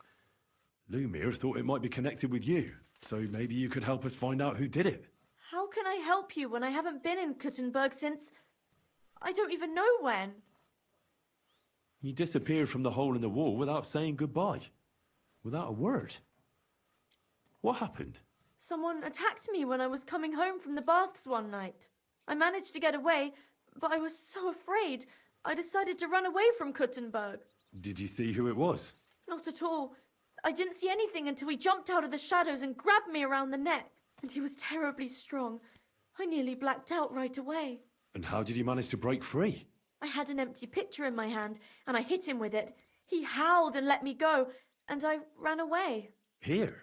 Lumir thought it might be connected with you, so maybe you could help us find out who did it. How can I help you when I haven't been in Kuttenberg since... I don't even know when. You disappeared from the hole in the wall without saying goodbye. Without a word. What happened? Someone attacked me when I was coming home from the baths one night. I managed to get away, but I was so afraid. I decided to run away from Kuttenberg. Did you see who it was? Not at all. I didn't see anything until he jumped out of the shadows and grabbed me around the neck. And he was terribly strong. I nearly blacked out right away. And how did you manage to break free? I had an empty pitcher in my hand, and I hit him with it. He howled and let me go, and I ran away. Here?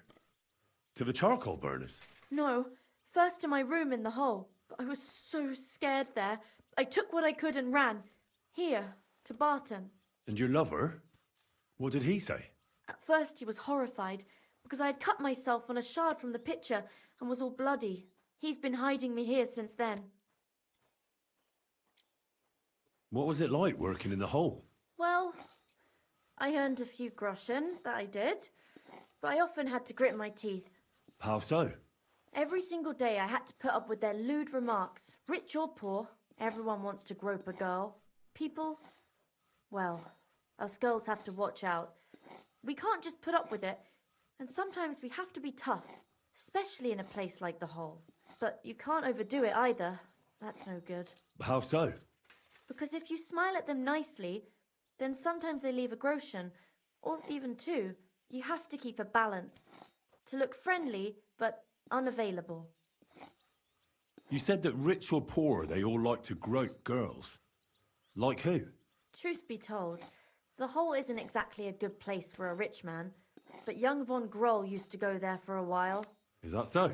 To the charcoal burners? No, first to my room in the hole. But I was so scared there. I took what I could and ran. Here, to Barton. And your lover? What did he say? At first he was horrified, because I had cut myself on a shard from the pitcher and was all bloody. He's been hiding me here since then. What was it like working in the hole? Well, I earned a few groschen, that I did, but I often had to grit my teeth. How so? Every single day I had to put up with their lewd remarks. Rich or poor, everyone wants to grope a girl. People, well, us girls have to watch out. We can't just put up with it, and sometimes we have to be tough, especially in a place like the hole. But you can't overdo it either. That's no good. How so? Because if you smile at them nicely, then sometimes they leave a groschen, or even two. You have to keep a balance. To look friendly, but unavailable. You said that rich or poor, they all like to grope girls. Like who? Truth be told, the hole isn't exactly a good place for a rich man, but young von Groll used to go there for a while. Is that so?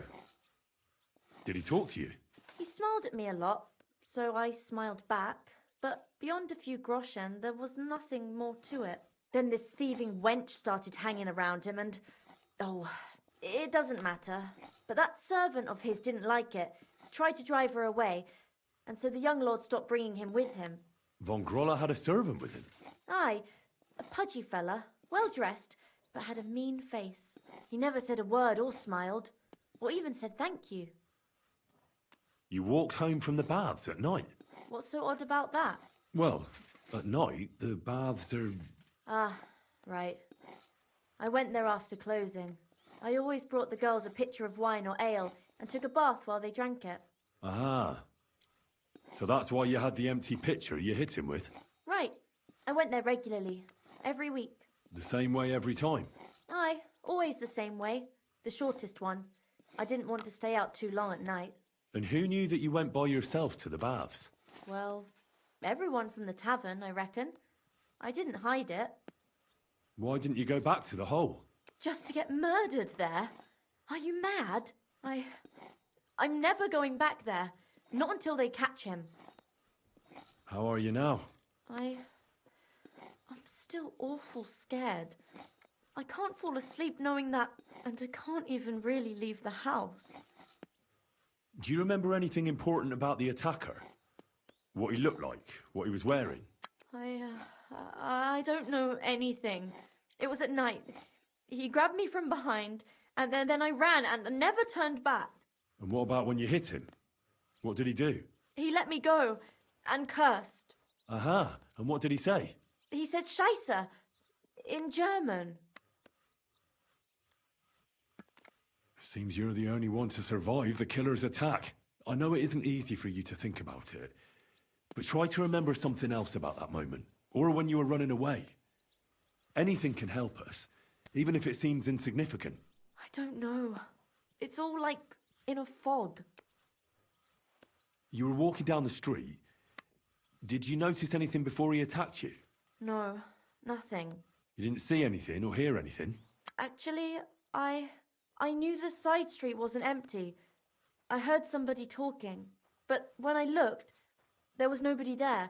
Did he talk to you? He smiled at me a lot, so I smiled back. But beyond a few groschen, there was nothing more to it. Then this thieving wench started hanging around him and... Oh, it doesn't matter. But that servant of his didn't like it, tried to drive her away, and so the young lord stopped bringing him with him. Von Grolla had a servant with him? Aye, a pudgy fella, well-dressed, but had a mean face. He never said a word or smiled, or even said thank you. You walked home from the baths at night? What's so odd about that? Well, at night, the baths are... Ah, right. I went there after closing. I always brought the girls a pitcher of wine or ale and took a bath while they drank it. Ah. So that's why you had the empty pitcher you hit him with? Right. I went there regularly, every week. The same way every time? Aye, always the same way. The shortest one. I didn't want to stay out too long at night. And who knew that you went by yourself to the baths? Well, everyone from the tavern, I reckon. I didn't hide it. Why didn't you go back to the hole? Just to get murdered there? Are you mad? I'm never going back there. Not until they catch him. How are you now? I'm still awful scared. I can't fall asleep knowing that, and I can't even really leave the house. Do you remember anything important about the attacker? What he looked like? What he was wearing? I don't know anything. It was at night. He grabbed me from behind, and then I ran and never turned back. And what about when you hit him? What did he do? He let me go and cursed. Aha, and what did he say? He said Scheisse in German. Seems you're the only one to survive the killer's attack. I know it isn't easy for you to think about it, but try to remember something else about that moment, or when you were running away. Anything can help us, even if it seems insignificant. I don't know. It's all like in a fog. You were walking down the street. Did you notice anything before he attacked you? No, nothing. You didn't see anything or hear anything? Actually, I knew the side street wasn't empty. I heard somebody talking, but when I looked, there was nobody there.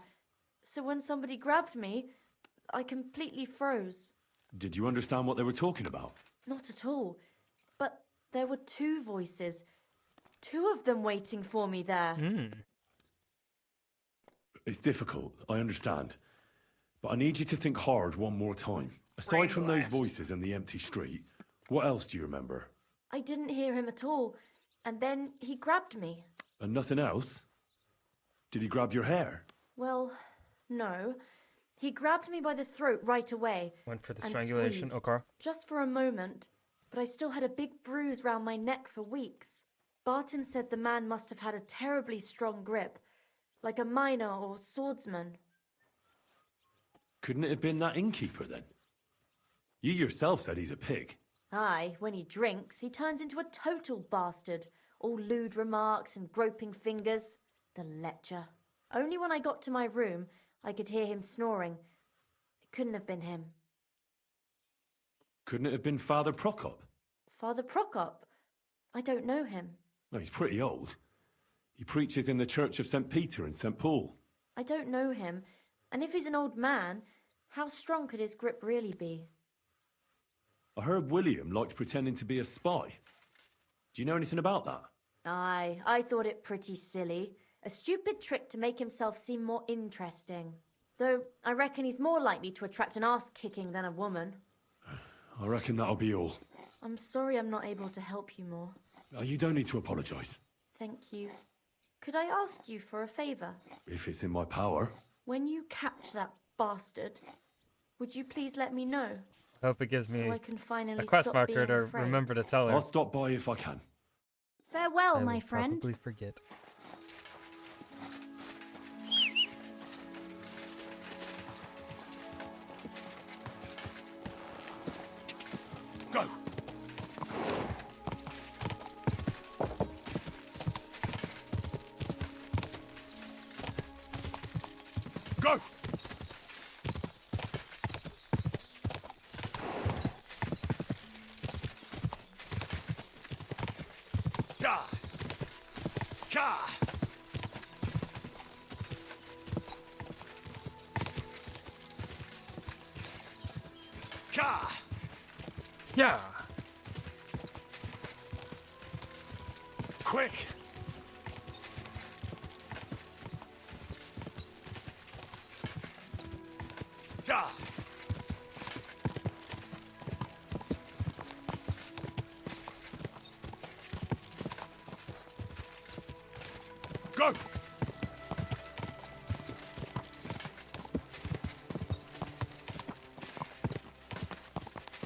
So when somebody grabbed me, I completely froze. Did you understand what they were talking about? Not at all. But there were two voices. Two of them waiting for me there. It's difficult, I understand. But I need you to think hard one more time. Aside from those voices and the empty street, what else do you remember? I didn't hear him at all. And then he grabbed me. And nothing else? Did he grab your hair? Well, no. He grabbed me by the throat right away. Went for the and strangulation, squeezed, okay. just for a moment. But I still had a big bruise round my neck for weeks. Barton said the man must have had a terribly strong grip, like a miner or swordsman. Couldn't it have been that innkeeper then? You yourself said he's a pig. Aye, when he drinks, he turns into a total bastard. All lewd remarks and groping fingers. The lecher. Only when I got to my room, I could hear him snoring. It couldn't have been him. Couldn't it have been Father Prokop? Father Prokop? I don't know him. Well, he's pretty old. He preaches in the Church of St. Peter and St. Paul. I don't know him. And if he's an old man, how strong could his grip really be? I heard William liked pretending to be a spy. Do you know anything about that? Aye, I thought it pretty silly. A stupid trick to make himself seem more interesting. Though I reckon he's more likely to attract an ass-kicking than a woman. I reckon that'll be all. I'm sorry I'm not able to help you more. You don't need to apologise. Thank you. Could I ask you for a favour? If it's in my power. When you catch that bastard, would you please let me know? I hope it gives me so I can finally a quest stop marker being to afraid. remember to tell her. I'll stop by if I can. Farewell, I my will friend. probably forget. Go! Go! Ka! Ka! Ka! Yeah. Quick! Ja! Go!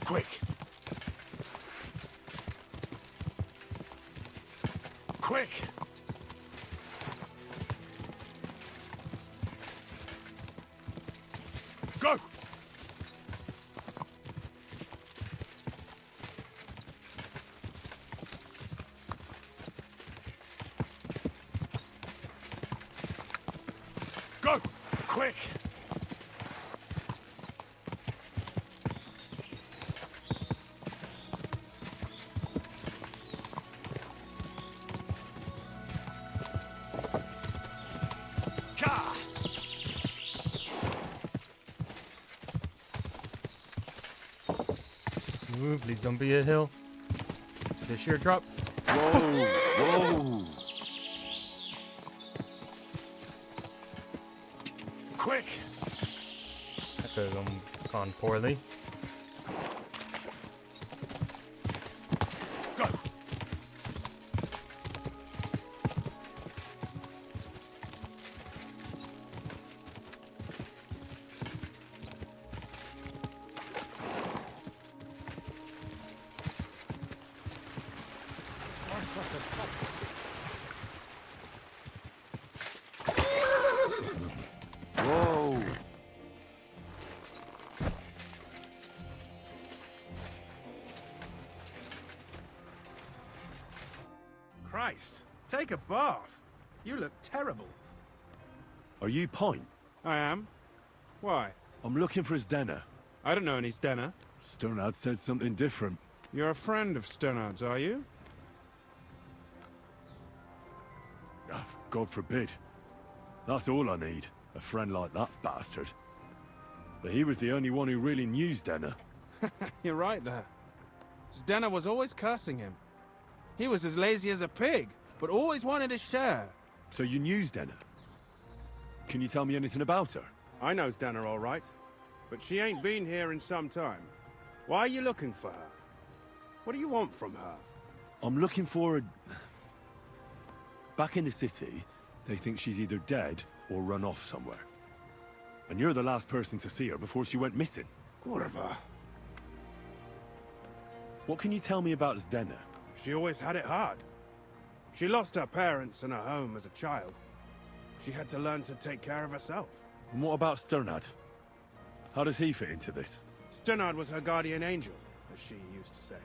Quick! Quick! Go! Go! Quick! Ka! Ooh, please don't be a hill. This sheer drop. Whoa! Whoa! Quick! That could have gone poorly. Go! Whoa! Christ, take a bath. You look terrible. Are you Pint? I am. Why? I'm looking for his dinner. I don't know any Stenner. Sternad said something different. You're a friend of Sternard's, are you? Ah, God forbid. That's all I need. A friend like that bastard. But he was the only one who really knew Stenner. You're right there. Stenner was always cursing him. He was as lazy as a pig, but always wanted his share. So you knew Stenner? Can you tell me anything about her? I know Stenner all right, but she ain't been here in some time. Why are you looking for her? What do you want from her? I'm looking for a... Back in the city, they think she's either dead or run off somewhere. And you're the last person to see her before she went missing. Kurva. What can you tell me about Zdenna? She always had it hard. She lost her parents and her home as a child. She had to learn to take care of herself. And what about Sternad? How does he fit into this? Sternard was her guardian angel, as she used to say.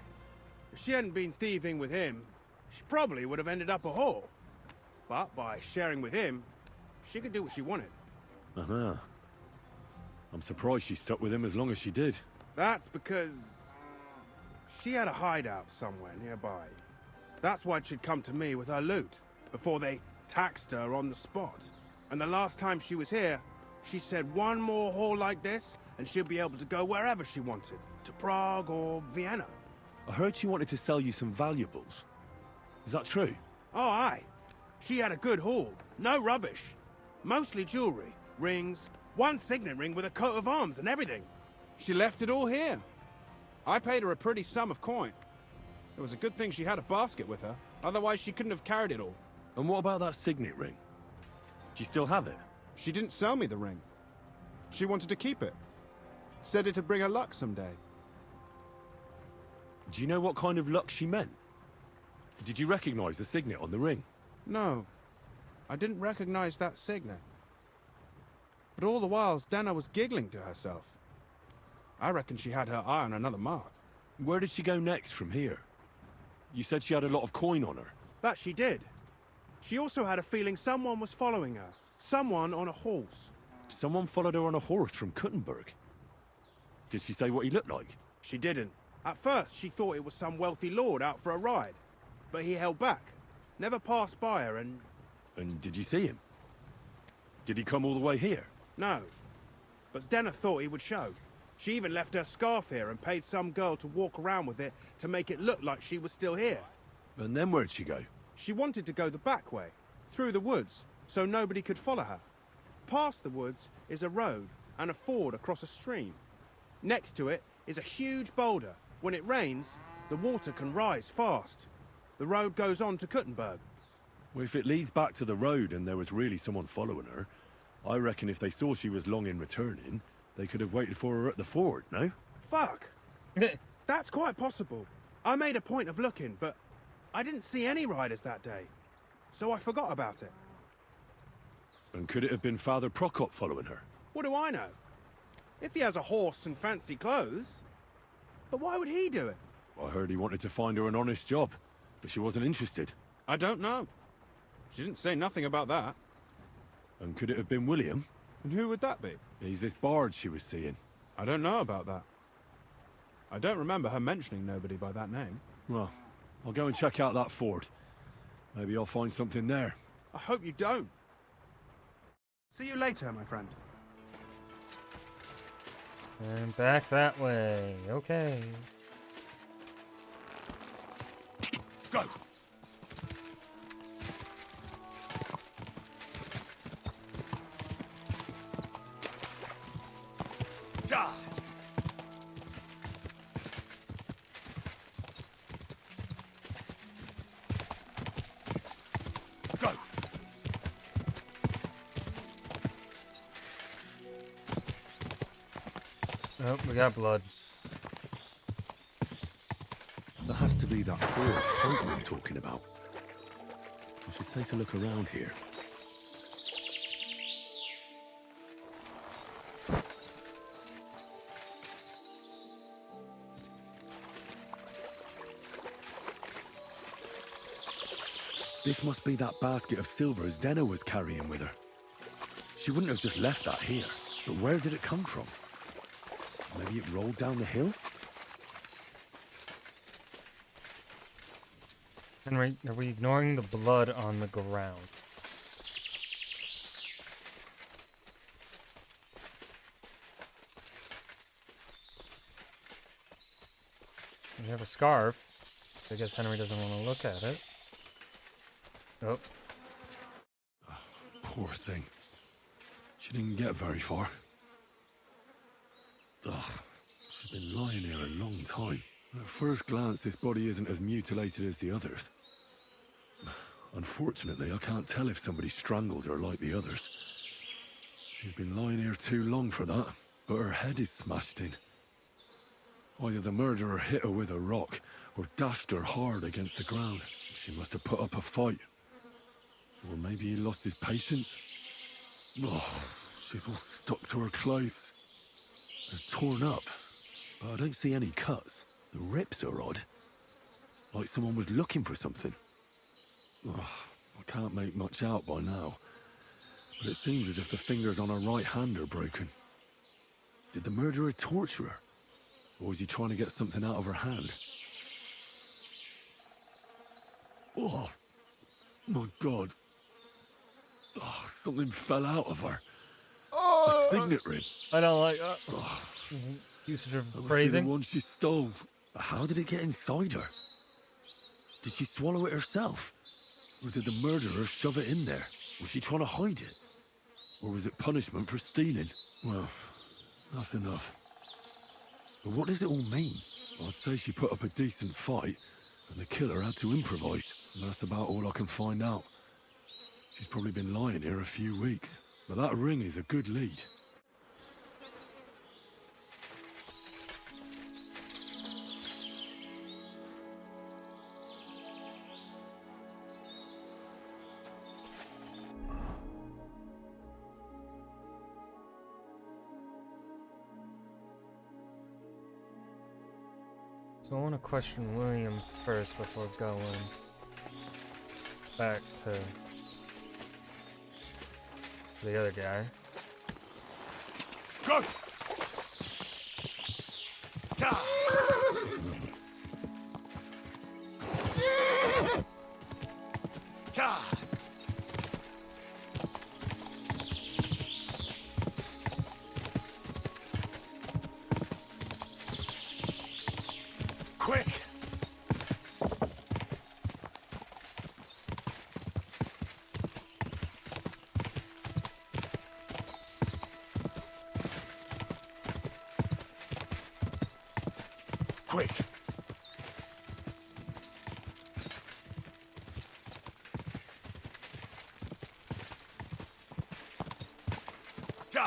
If she hadn't been thieving with him, she probably would have ended up a whore. But by sharing with him, she could do what she wanted. Uh-huh. I'm surprised she stuck with him as long as she did. That's because she had a hideout somewhere nearby. That's why she'd come to me with her loot, before they taxed her on the spot. And the last time she was here, she said one more haul like this, and she'll be able to go wherever she wanted. To Prague or Vienna. I heard she wanted to sell you some valuables. Is that true? Oh, aye. She had a good haul. No rubbish. Mostly jewelry, rings, one signet ring with a coat of arms and everything. She left it all here. I paid her a pretty sum of coin. It was a good thing she had a basket with her. Otherwise, she couldn't have carried it all. And what about that signet ring? Do you still have it? She didn't sell me the ring. She wanted to keep it. Said it'd bring her luck someday. Do you know what kind of luck she meant? Did you recognize the signet on the ring? No. I didn't recognize that signet. But all the while, Dana was giggling to herself. I reckon she had her eye on another mark. Where did she go next from here? You said she had a lot of coin on her. That she did. She also had a feeling someone was following her. Someone on a horse. Someone followed her on a horse from Kuttenberg. Did she say what he looked like? She didn't. At first, she thought it was some wealthy lord out for a ride. But he held back. Never passed by her and... And did you see him? Did he come all the way here? No. But Zdenna thought he would show. She even left her scarf here and paid some girl to walk around with it to make it look like she was still here. And then where'd she go? She wanted to go the back way, through the woods, so nobody could follow her. Past the woods is a road and a ford across a stream. Next to it is a huge boulder. When it rains, the water can rise fast. The road goes on to Kuttenberg. Well, if it leads back to the road and there was really someone following her, I reckon if they saw she was long in returning, they could have waited for her at the ford, no? Fuck! That's quite possible. I made a point of looking, but I didn't see any riders that day, so I forgot about it. And could it have been Father Prokop following her? What do I know? If he has a horse and fancy clothes. But why would he do it? I heard he wanted to find her an honest job, but she wasn't interested. I don't know. She didn't say nothing about that. And could it have been William? And who would that be? He's this bard she was seeing. I don't know about that. I don't remember her mentioning nobody by that name. Well, I'll go and check out that ford. Maybe I'll find something there. I hope you don't. See you later, my friend. And back that way. Okay. Go! Ja! Go! Oh, we got blood. That has to be that ford Frank was talking about. I should take a look around here. This must be that basket of silver Zdena was carrying with her. She wouldn't have just left that here, but where did it come from? Maybe it rolled down the hill? Henry, are we ignoring the blood on the ground? We have a scarf. I guess Henry doesn't want to look at it. Oh. Poor thing. She didn't get very far. Ugh, she's been lying here a long time. At first glance, this body isn't as mutilated as the others. Unfortunately, I can't tell if somebody strangled her like the others. She's been lying here too long for that, but her head is smashed in. Either the murderer hit her with a rock, or dashed her hard against the ground. She must have put up a fight. Or maybe he lost his patience. Oh, she's all stuck to her clothes. They're torn up, but I don't see any cuts. The rips are odd. Like someone was looking for something. Oh, I can't make much out by now. But it seems as if the fingers on her right hand are broken. Did the murderer torture her? Or was he trying to get something out of her hand? Oh, my God. Oh, something fell out of her. Oh, a signet ring. I don't like that. Usage of phrasing. The one she stole. How did it get inside her? Did she swallow it herself? Or did the murderer shove it in there? Was she trying to hide it? Or was it punishment for stealing? Well, that's enough. But what does it all mean? I'd say she put up a decent fight, and the killer had to improvise. And that's about all I can find out. She's probably been lying here a few weeks. But that ring is a good lead. So I want to question William first before going back to the other guy. Go! quick. Ja!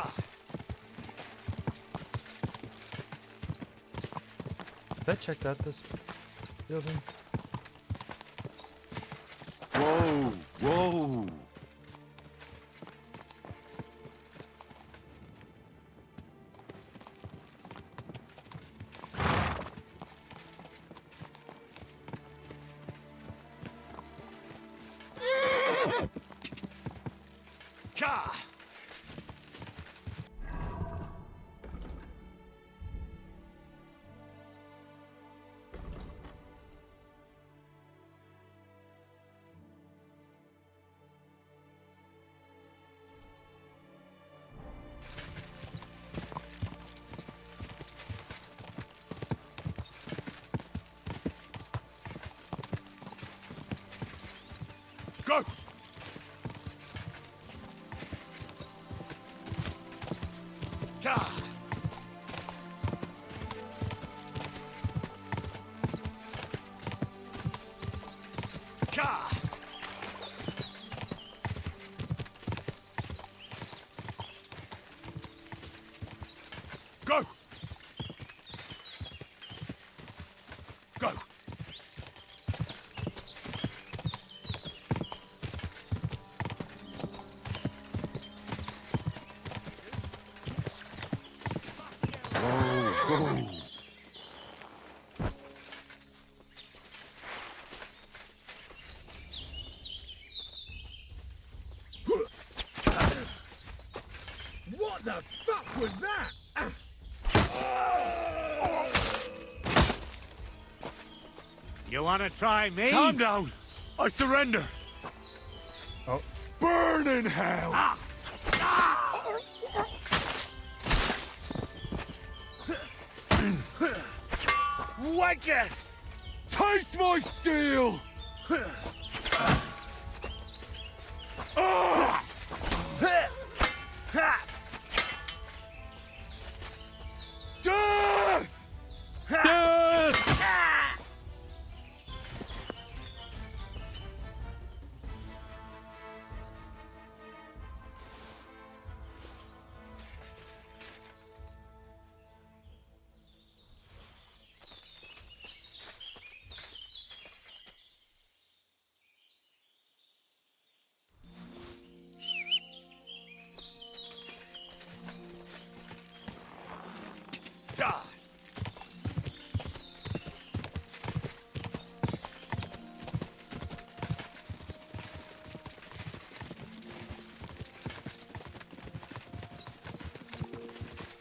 Have I checked out this building? Whoa, whoa. Ja! Go! Ja! Ja! Go! Go! What the fuck was that? You want to try me? Calm down. I surrender. Oh. Burn in hell. Wager! Taste my steel. Death! Ja!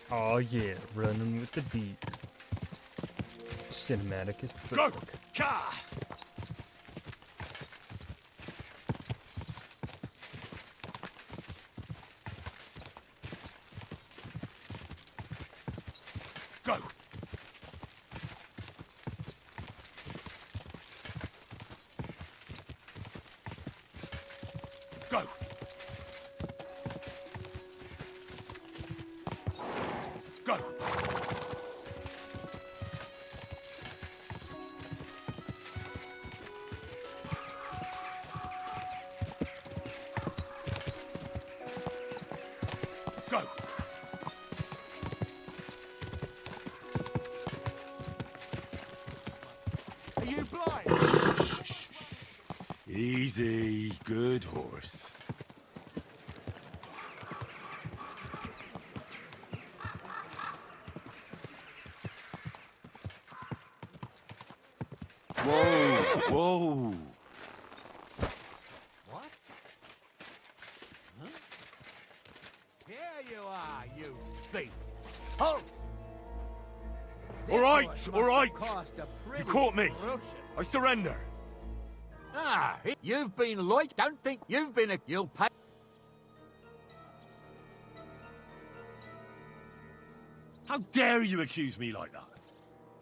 Oh yeah, running with the beat. Cinematic is Go! perfect. Ja! Go! Go! Go! Go! Are you blind? Easy, good horse. Whoa, whoa. What? Huh? Here you are, you thief! Halt! All right, This all must right. have cost a You pretty caught me. rush. I surrender. Ah, you've been like, don't think you've been a, you'll pay. How dare you accuse me like that?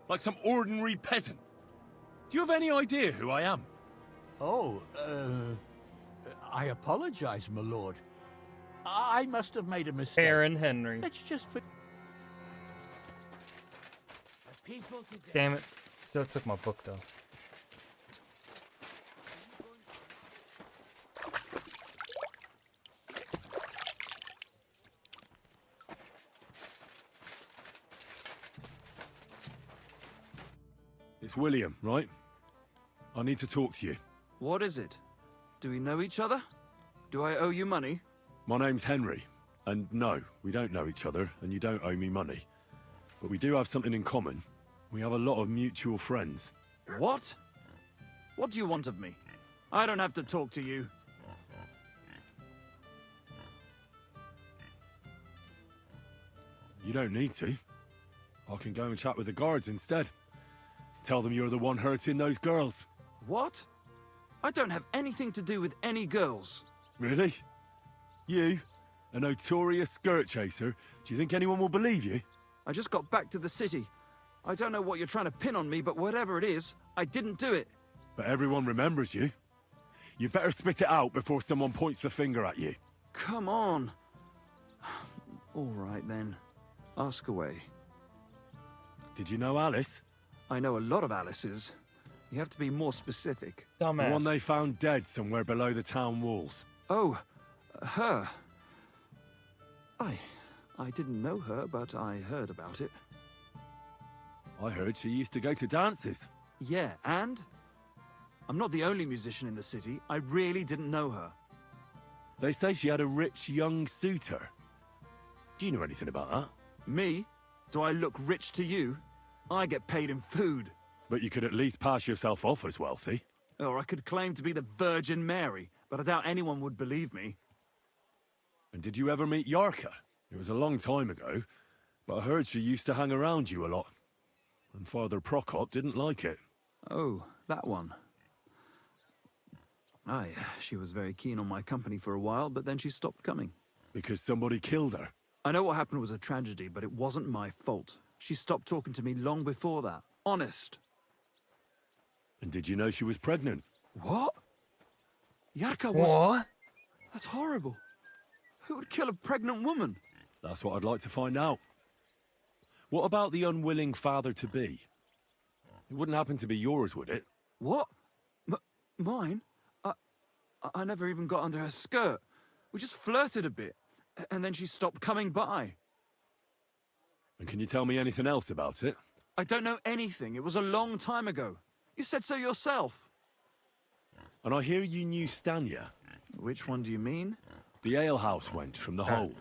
Like some ordinary peasant. Do you have any idea who I am? Oh, I apologize, my lord. I must have made a mistake. Aaron Henry. Let's just... people to death. Damn it. Still took my book, though. It's William, right? I need to talk to you. What is it? Do we know each other? Do I owe you money? My name's Henry, and no, we don't know each other, and you don't owe me money. But we do have something in common. We have a lot of mutual friends. What? What do you want of me? I don't have to talk to you. You don't need to. I can go and chat with the guards instead. Tell them you're the one hurting those girls. What? I don't have anything to do with any girls. Really? You? A notorious skirt chaser? Do you think anyone will believe you? I just got back to the city. I don't know what you're trying to pin on me, but whatever it is, I didn't do it. But everyone remembers you. You better spit it out before someone points the finger at you. Come on. All right, then. Ask away. Did you know Alice? I know a lot of Alice's. You have to be more specific. Dumbass. The one they found dead somewhere below the town walls. Oh, her. I didn't know her, but I heard about it. I heard she used to go to dances. Yeah, and? I'm not the only musician in the city. I really didn't know her. They say she had a rich young suitor. Do you know anything about that? Me? Do I look rich to you? I get paid in food. But you could at least pass yourself off as wealthy. Or I could claim to be the Virgin Mary, but I doubt anyone would believe me. And did you ever meet Yarka? It was a long time ago, but I heard she used to hang around you a lot. And Father Prokop didn't like it. Oh, that one. Aye, she was very keen on my company for a while, but then she stopped coming. Because somebody killed her. I know what happened was a tragedy, but it wasn't my fault. She stopped talking to me long before that. Honest. And did you know she was pregnant? What? Yarka was... What? That's horrible. Who would kill a pregnant woman? That's what I'd like to find out. What about the unwilling father-to-be? It wouldn't happen to be yours, would it? What? Mine? I never even got under her skirt. We just flirted a bit, and then she stopped coming by. And can you tell me anything else about it? I don't know anything. It was a long time ago. You said so yourself. And I hear you knew Stanya. Which one do you mean? The alehouse wench from the hole.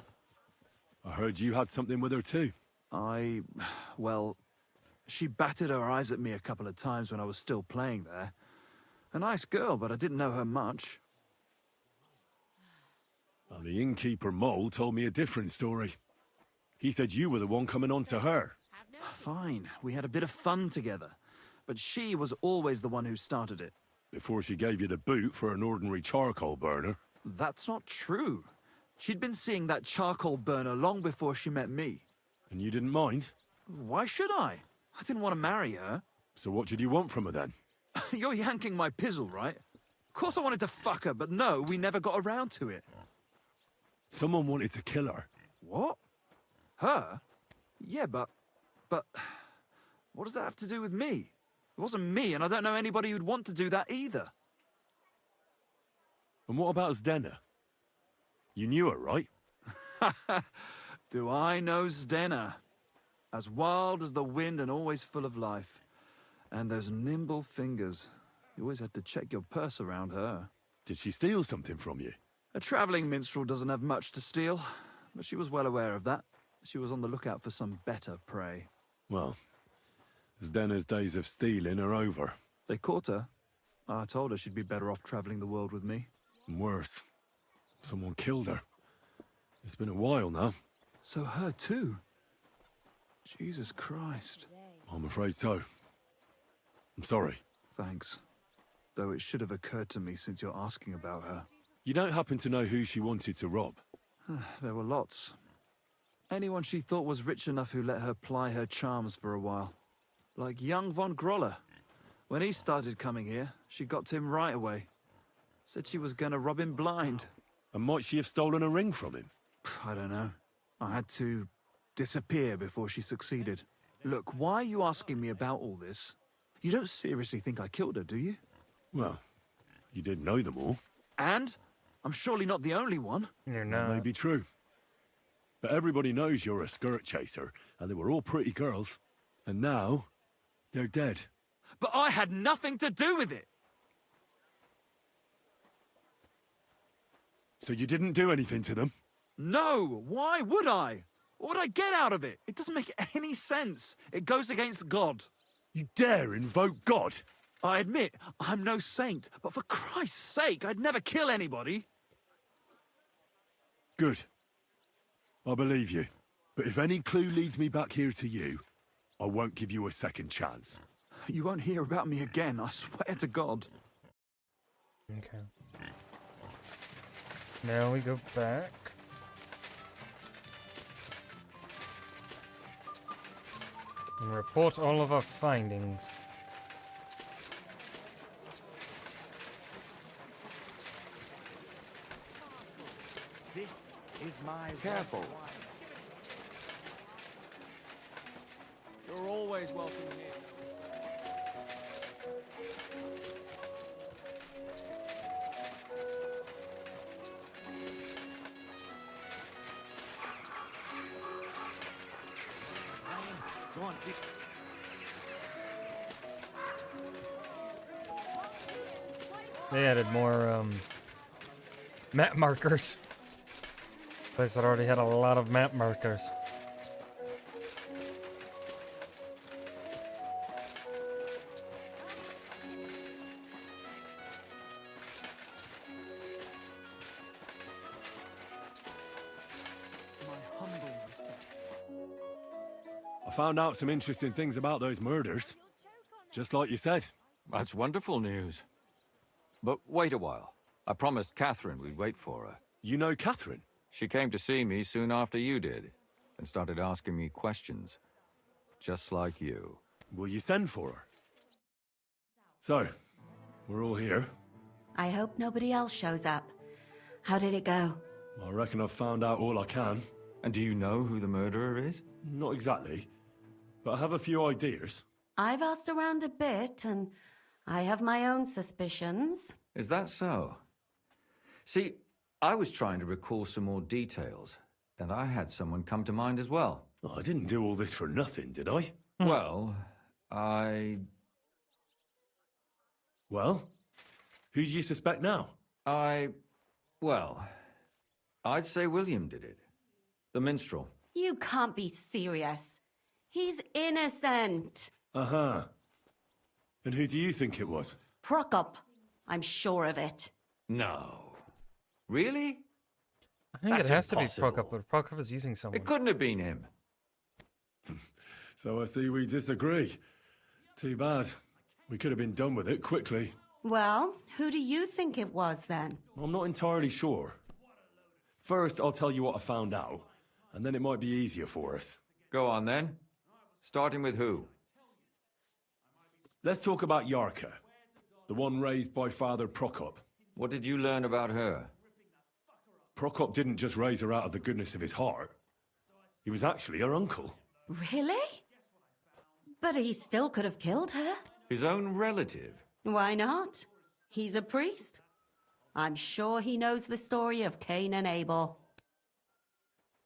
I heard you had something with her too. Well, she batted her eyes at me a couple of times when I was still playing there. A nice girl, but I didn't know her much. Well, the innkeeper Mole told me a different story. He said you were the one coming on to her. Fine, we had a bit of fun together. But she was always the one who started it. Before she gave you the boot for an ordinary charcoal burner. That's not true. She'd been seeing that charcoal burner long before she met me. And you didn't mind? Why should I? I didn't want to marry her. So what did you want from her then? You're yanking my pizzle, right? Of course I wanted to fuck her, but no, we never got around to it. Someone wanted to kill her. What? Her? Yeah, but... What does that have to do with me? It wasn't me, and I don't know anybody who'd want to do that either. And what about Zdena? You knew her, right? Do I know Zdena? As wild as the wind and always full of life. And those nimble fingers. You always had to check your purse around her. Did she steal something from you? A travelling minstrel doesn't have much to steal, but she was well aware of that. She was on the lookout for some better prey. Well, Zdena's days of stealing are over. They caught her. I told her she'd be better off travelling the world with me. And worse, someone killed her. It's been a while now. So her too? Jesus Christ. I'm afraid so. I'm sorry. Thanks. Though it should have occurred to me since you're asking about her. You don't happen to know who she wanted to rob? There were lots. Anyone she thought was rich enough who let her ply her charms for a while. Like young von Groller. When he started coming here, she got to him right away. Said she was gonna rob him blind. And might she have stolen a ring from him? I don't know. I had to disappear before she succeeded. Look, why are you asking me about all this? You don't seriously think I killed her, do you? Well, you did know them all. And? I'm surely not the only one. You're That may not. be true. But everybody knows you're a skirt chaser, and they were all pretty girls. And now, they're dead. But I had nothing to do with it! So you didn't do anything to them? No! Why would I? What would I get out of it? It doesn't make any sense. It goes against God. You dare invoke God? I admit, I'm no saint, but for Christ's sake, I'd never kill anybody. Good. I believe you. But if any clue leads me back here to you, I won't give you a second chance. You won't hear about me again, I swear to God. Okay. Now we go back. And report all of our findings. This is my Careful. You're always welcome here. Go on, see. They added more map markers. Place that already had a lot of map markers. I found out some interesting things about those murders. Just like you said. That's wonderful news. But wait a while. I promised Catherine we'd wait for her. You know Catherine? She came to see me soon after you did, and started asking me questions. Just like you. Will you send for her? So, we're all here. I hope nobody else shows up. How did it go? I reckon I've found out all I can. And do you know who the murderer is? Not exactly, but I have a few ideas. I've asked around a bit, and I have my own suspicions. Is that so? See, I was trying to recall some more details, and I had someone come to mind as well. Oh, I didn't do all this for nothing, did I? Well, Well? Who do you suspect now? Well, I'd say William did it. The minstrel. You can't be serious. He's innocent. Uh-huh. And who do you think it was? Prokop. I'm sure of it. No. Really? I think That's it has impossible. to be Prokop, but Prokop is using someone. It couldn't have been him. So I see we disagree. Too bad. We could have been done with it quickly. Well, who do you think it was then? I'm not entirely sure. First, I'll tell you what I found out, and then it might be easier for us. Go on then. Starting with who? Let's talk about Yarka, the one raised by Father Prokop. What did you learn about her? Prokop didn't just raise her out of the goodness of his heart. He was actually her uncle. Really? But he still could have killed her. His own relative? Why not? He's a priest. I'm sure he knows the story of Cain and Abel.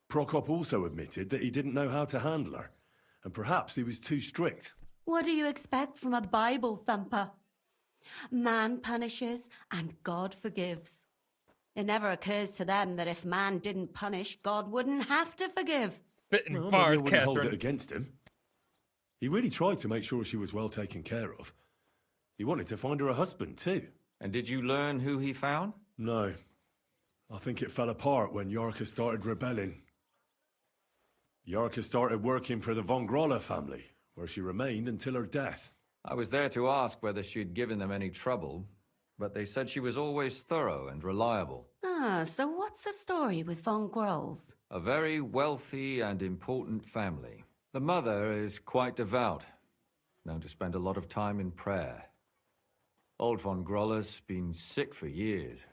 Prokop also admitted that he didn't know how to handle her, and perhaps he was too strict. What do you expect from a Bible thumper? Man punishes and God forgives. It never occurs to them that if man didn't punish, God wouldn't have to forgive. Spitting Well, maybe bars, I wouldn't hold it Catherine. against him. He really tried to make sure she was well taken care of. He wanted to find her a husband, too. And did you learn who he found? No. I think it fell apart when Yarka started rebelling. Yarka started working for the von Grolla family, where she remained until her death. I was there to ask whether she'd given them any trouble, but they said she was always thorough and reliable. Ah, so what's the story with von Grolls? A very wealthy and important family. The mother is quite devout, known to spend a lot of time in prayer. Old von Grolla's been sick for years.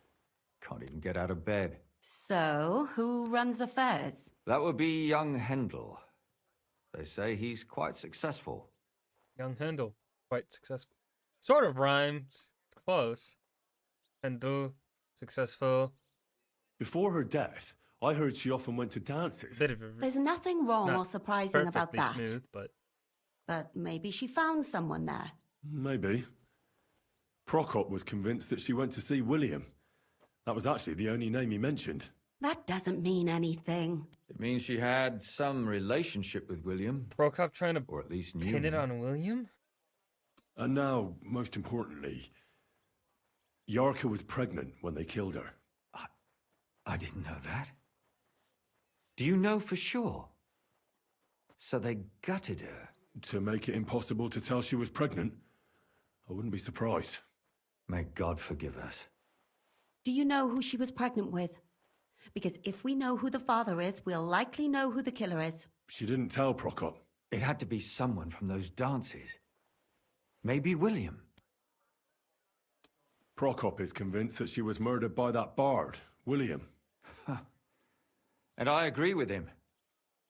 Can't even get out of bed. So, who runs affairs? That would be young Hendel. They say he's quite successful. Young Handel, quite successful. Sort of rhymes. It's close. Handel, successful. Before her death, I heard she often went to dances. There's nothing wrong Not or surprising about perfectly that. smooth, but But maybe she found someone there. Maybe. Prokop was convinced that she went to see William. That was actually the only name he mentioned. That doesn't mean anything. It means she had some relationship with William. Prokop trying to or at least knew pin it him. on William? And now, most importantly, Yarka was pregnant when they killed her. I didn't know that. Do you know for sure? So they gutted her. To make it impossible to tell she was pregnant? I wouldn't be surprised. May God forgive us. Do you know who she was pregnant with? Because if we know who the father is, we'll likely know who the killer is. She didn't tell Prokop. It had to be someone from those dances. Maybe William. Prokop is convinced that she was murdered by that bard, William. And I agree with him.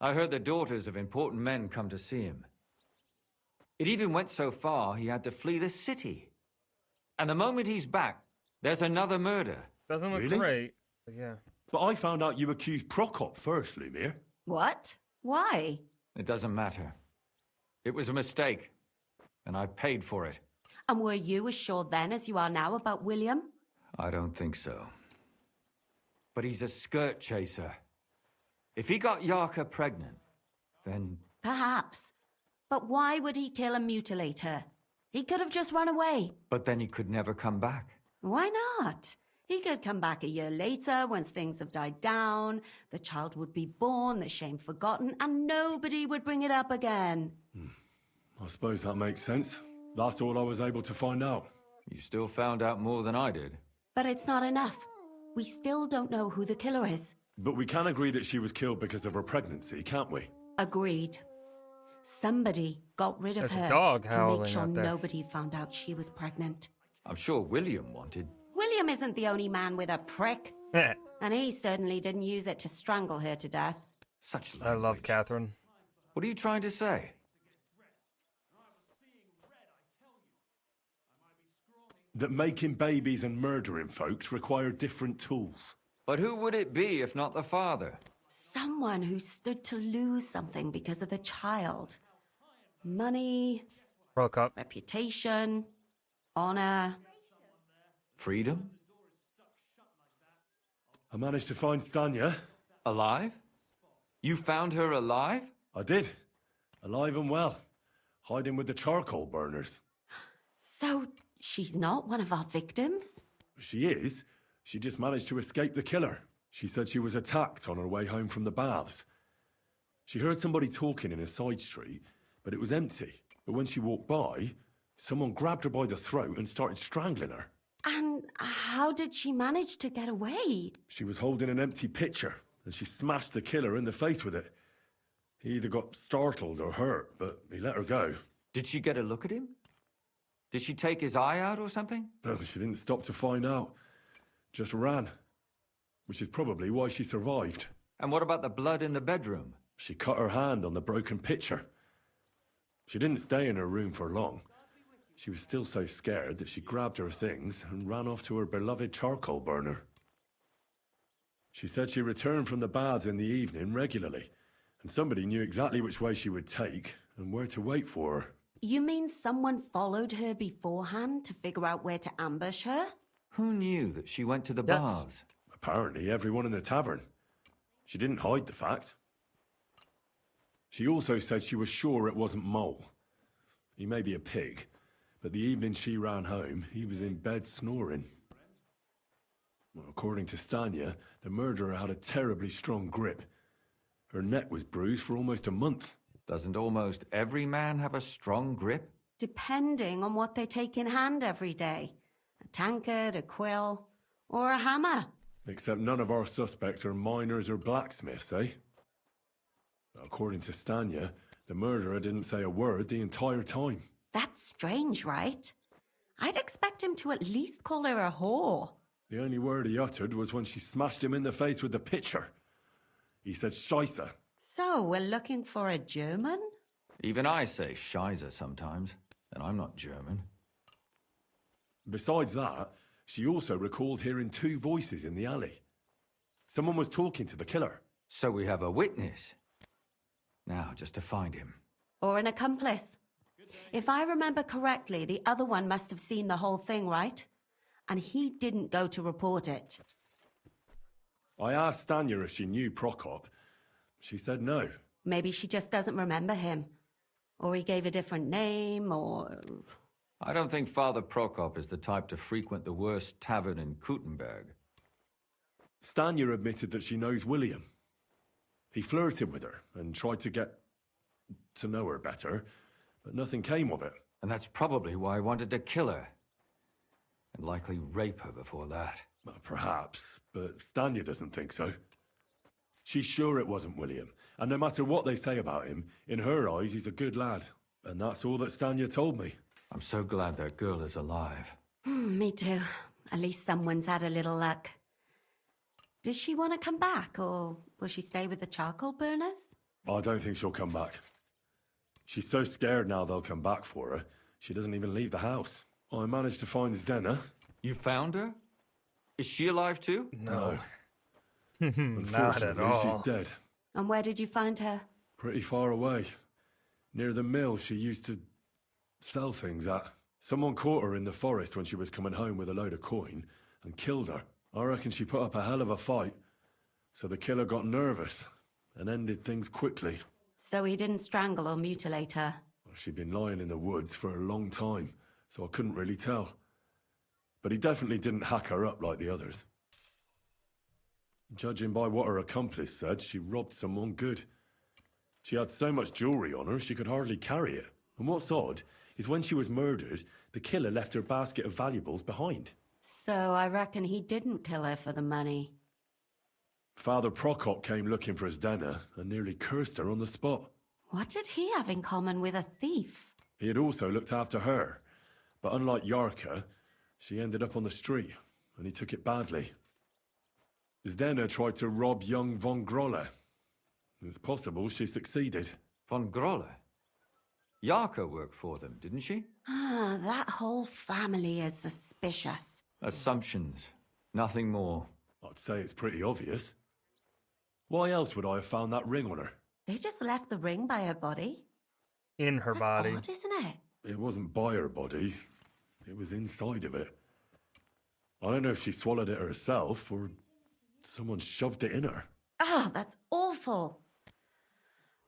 I heard the daughters of important men come to see him. It even went so far he had to flee the city. And the moment he's back, there's another murder. Doesn't look Really? great, but yeah. But I found out you accused Prokop first, Lumir. What? Why? It doesn't matter. It was a mistake, and I paid for it. And were you as sure then as you are now about William? I don't think so. But he's a skirt chaser. If he got Yarka pregnant, then... Perhaps. But why would he kill and mutilate her? He could have just run away. But then he could never come back. Why not? He could come back a year later once things have died down, the child would be born, the shame forgotten, and nobody would bring it up again. I suppose that makes sense. That's all I was able to find out. You still found out more than I did. But it's not enough. We still don't know who the killer is. But we can agree that she was killed because of her pregnancy, can't we? Agreed. Somebody got rid of There's a her dog to make howling sure out there. nobody found out she was pregnant. I'm sure William wanted. William isn't the only man with a prick. And he certainly didn't use it to strangle her to death. Such I love Catherine. What are you trying to say? That making babies and murdering folks require different tools. But who would it be if not the father? Someone who stood to lose something because of the child. Money, Prokop. reputation, honor. Freedom? I managed to find Stanya. Alive? You found her alive? I did. Alive and well. Hiding with the charcoal burners. So she's not one of our victims? She is. She just managed to escape the killer. She said she was attacked on her way home from the baths. She heard somebody talking in a side street, but it was empty. But when she walked by, someone grabbed her by the throat and started strangling her. And how did she manage to get away? She was holding an empty pitcher, and she smashed the killer in the face with it. He either got startled or hurt, but he let her go. Did she get a look at him? Did she take his eye out or something? No, she didn't stop to find out. Just ran. Which is probably why she survived. And what about the blood in the bedroom? She cut her hand on the broken pitcher. She didn't stay in her room for long. She was still so scared that she grabbed her things and ran off to her beloved charcoal burner. She said she returned from the baths in the evening regularly, and somebody knew exactly which way she would take and where to wait for her. You mean someone followed her beforehand to figure out where to ambush her? Who knew that she went to the Yes. baths? Apparently everyone in the tavern. She didn't hide the fact. She also said she was sure it wasn't Mole. He may be a pig, but the evening she ran home, he was in bed snoring. Well, according to Stanya, the murderer had a terribly strong grip. Her neck was bruised for almost a month. Doesn't almost every man have a strong grip? Depending on what they take in hand every day. A tankard, a quill, or a hammer. Except none of our suspects are miners or blacksmiths, eh? According to Stanya, the murderer didn't say a word the entire time. That's strange, right? I'd expect him to at least call her a whore. The only word he uttered was when she smashed him in the face with the pitcher. He said Scheisse. So, we're looking for a German? Even I say Scheiße sometimes, and I'm not German. Besides that, she also recalled hearing 2 voices in the alley. Someone was talking to the killer. So we have a witness. Now, just to find him. Or an accomplice. If I remember correctly, the other one must have seen the whole thing, right? And he didn't go to report it. I asked Stanya if she knew Prokop. She said no. Maybe she just doesn't remember him. Or he gave a different name, or... I don't think Father Prokop is the type to frequent the worst tavern in Kuttenberg. Stanya admitted that she knows William. He flirted with her and tried to get to know her better, but nothing came of it. And that's probably why I wanted to kill her. And likely rape her before that. Well, perhaps, but Stanya doesn't think so. She's sure it wasn't William, and no matter what they say about him, in her eyes he's a good lad. And that's all that Stanya told me. I'm so glad that girl is alive. Me too. At least someone's had a little luck. Does she want to come back, or will she stay with the charcoal burners? I don't think she'll come back. She's so scared now they'll come back for her, she doesn't even leave the house. I managed to find Zdena. You found her? Is she alive too? No. Not at Unfortunately, all. she's dead. And where did you find her? Pretty far away. Near the mill she used to sell things at. Someone caught her in the forest when she was coming home with a load of coin and killed her. I reckon she put up a hell of a fight. So the killer got nervous and ended things quickly. So he didn't strangle or mutilate her? She'd been lying in the woods for a long time, so I couldn't really tell. But he definitely didn't hack her up like the others. Judging by what her accomplice said, she robbed someone good. She had so much jewelry on her, she could hardly carry it. And what's odd is when she was murdered, the killer left her basket of valuables behind. So I reckon he didn't kill her for the money. Father Prokop came looking for Zdena and nearly cursed her on the spot. What did he have in common with a thief? He had also looked after her, but unlike Yarka, she ended up on the street, and he took it badly. Zdena tried to rob young von Grolle. It's possible she succeeded. Von Grolle? Yarka worked for them, didn't she? Ah, that whole family is suspicious. Assumptions. Nothing more. I'd say it's pretty obvious. Why else would I have found that ring on her? They just left the ring by her body. In her That's body. odd, isn't it? It wasn't by her body. It was inside of it. I don't know if she swallowed it herself or someone shoved it in her. Ah, that's awful.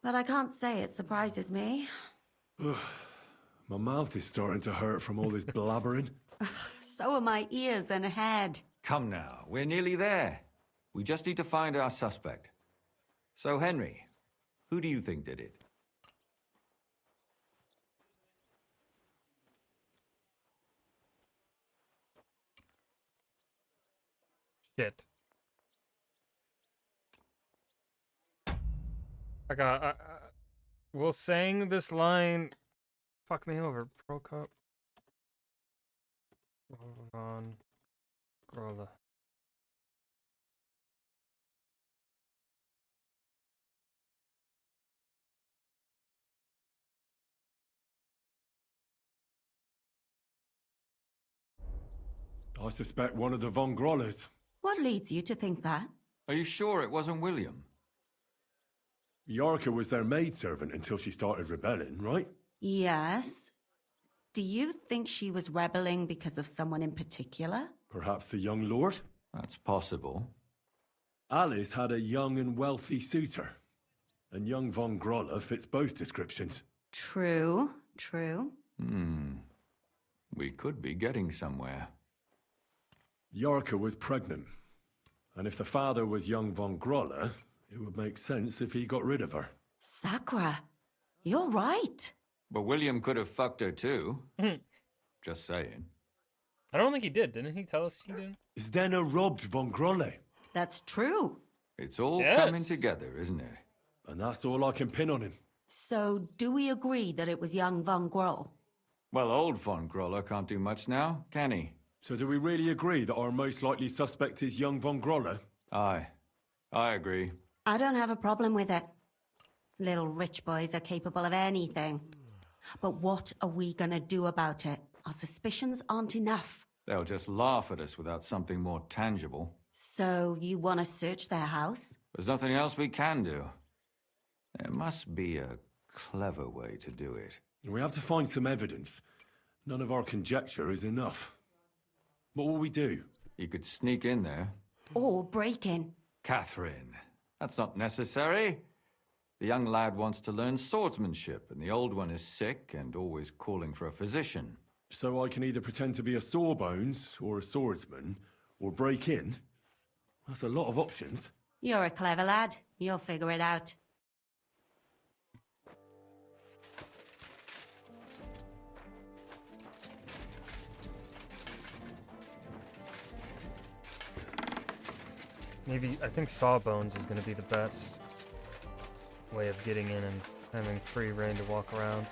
But I can't say it surprises me. My mouth is starting to hurt from all this blabbering. So are my ears and head. Come now, we're nearly there. We just need to find our suspect. So, Henry, who do you think did it? Shit. Will saying this line fuck me over, Prokop? Von Grolle. I suspect one of the von Grolles. What leads you to think that? Are you sure it wasn't William? Yarka was their maidservant until she started rebelling, right? Yes. Do you think she was rebelling because of someone in particular? Perhaps the young lord? That's possible. Alice had a young and wealthy suitor. And young von Grolle fits both descriptions. True, true. We could be getting somewhere. Yarka was pregnant. And if the father was young von Grolle, it would make sense if he got rid of her. Sakura, you're right. But William could have fucked her too. Just saying. I don't think he did. Didn't he tell us he did? Zdena robbed von Grolle. That's true. It's all Yes. coming together, isn't it? And that's all I can pin on him. So, do we agree that it was young Von Groll? Well, old von Grolle can't do much now, can he? So do we really agree that our most likely suspect is young von Grolle? Aye. I agree. I don't have a problem with it. Little rich boys are capable of anything. But what are we gonna do about it? Our suspicions aren't enough. They'll just laugh at us without something more tangible. So you want to search their house? There's nothing else we can do. There must be a clever way to do it. We have to find some evidence. None of our conjecture is enough. What will we do? You could sneak in there. Or break in. Catherine, that's not necessary. The young lad wants to learn swordsmanship, and the old one is sick and always calling for a physician. So I can either pretend to be a sawbones or a swordsman, or break in? That's a lot of options. You're a clever lad. You'll figure it out. Maybe, I think Sawbones is going to be the best way of getting in and having free reign to walk around.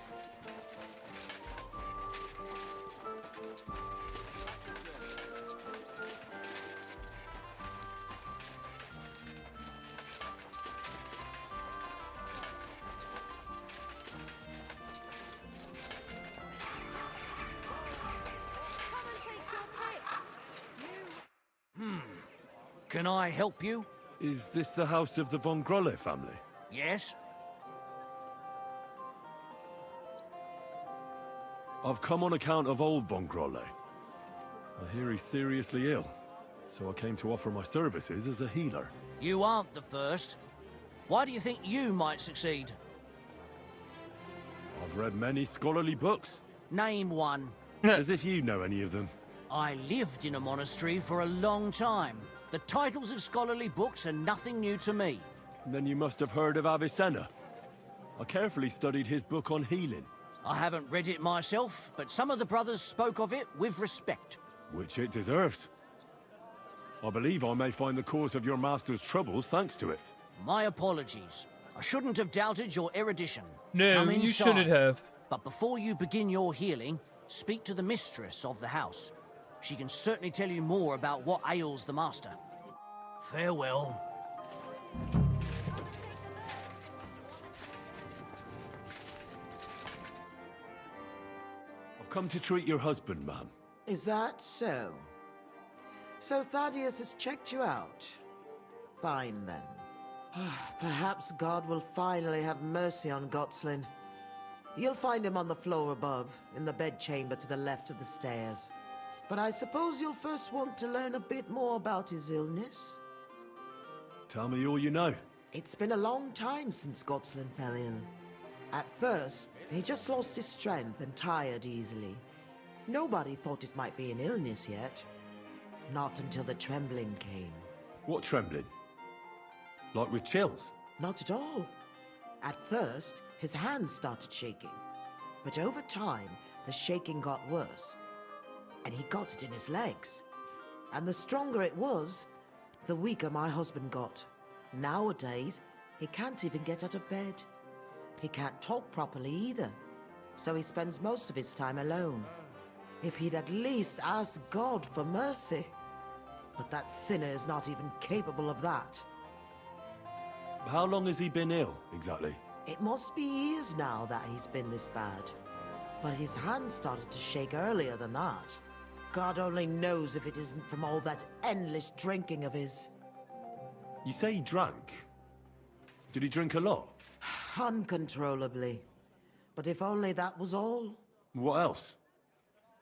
Can I help you? Is this the house of the Von Grolle family? Yes? I've come on account of old Von Grolle. I hear he's seriously ill, so I came to offer my services as a healer. You aren't the first. Why do you think you might succeed? I've read many scholarly books. Name one. As if you know any of them. I lived in a monastery for a long time. The titles of scholarly books are nothing new to me. Then you must have heard of Avicenna. I carefully studied his book on healing. I haven't read it myself, but some of the brothers spoke of it with respect. Which it deserves. I believe I may find the cause of your master's troubles thanks to it. My apologies. I shouldn't have doubted your erudition. No, Come you inside. shouldn't have. But before you begin your healing, speak to the mistress of the house. She can certainly tell you more about what ails the master. Farewell. I've come to treat your husband, ma'am. Is that so? So Thaddeus has checked you out? Fine, then. Perhaps God will finally have mercy on Gotslin. You'll find him on the floor above, in the bedchamber to the left of the stairs. But I suppose you'll first want to learn a bit more about his illness? Tell me all you know. It's been a long time since Gotslin fell ill. At first, he just lost his strength and tired easily. Nobody thought it might be an illness yet. Not until the trembling came. What trembling? Like with chills? Not at all. At first, his hands started shaking. But over time, the shaking got worse. And he got it in his legs. And the stronger it was, the weaker my husband got. Nowadays, he can't even get out of bed. He can't talk properly either. So he spends most of his time alone. If he'd at least ask God for mercy. But that sinner is not even capable of that. How long has he been ill, exactly? It must be years now that he's been this bad. But his hands started to shake earlier than that. God only knows if it isn't from all that endless drinking of his. You say he drank? Did he drink a lot? Uncontrollably. But if only that was all. What else?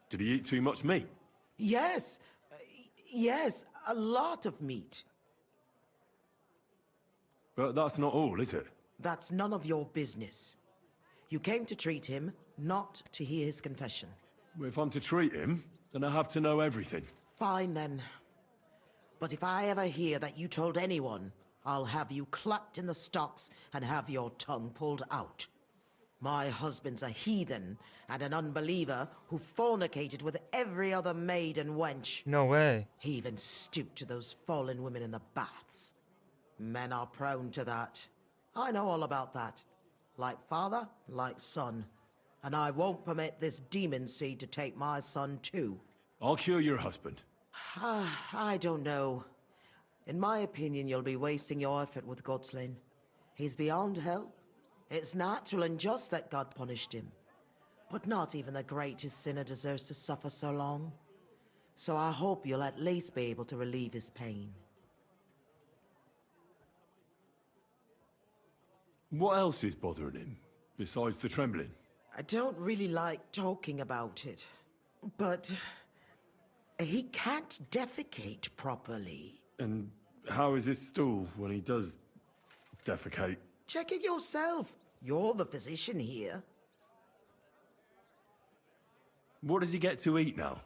Did he eat too much meat? Yes. Yes, a lot of meat. But that's not all, is it? That's none of your business. You came to treat him, not to hear his confession. If I'm to treat him, then I have to know everything. Fine, then. But if I ever hear that you told anyone, I'll have you clapped in the stocks and have your tongue pulled out. My husband's a heathen and an unbeliever who fornicated with every other maid and wench. No way. He even stooped to those fallen women in the baths. Men are prone to that. I know all about that. Like father, like son. And I won't permit this demon seed to take my son too. I'll cure your husband. I don't know. In my opinion, you'll be wasting your effort with Gotslin. He's beyond help. It's natural and just that God punished him. But not even the greatest sinner deserves to suffer so long. So I hope you'll at least be able to relieve his pain. What else is bothering him, besides the trembling? I don't really like talking about it, but he can't defecate properly. And how is his stool when he does defecate? Check it yourself. You're the physician here. What does he get to eat now?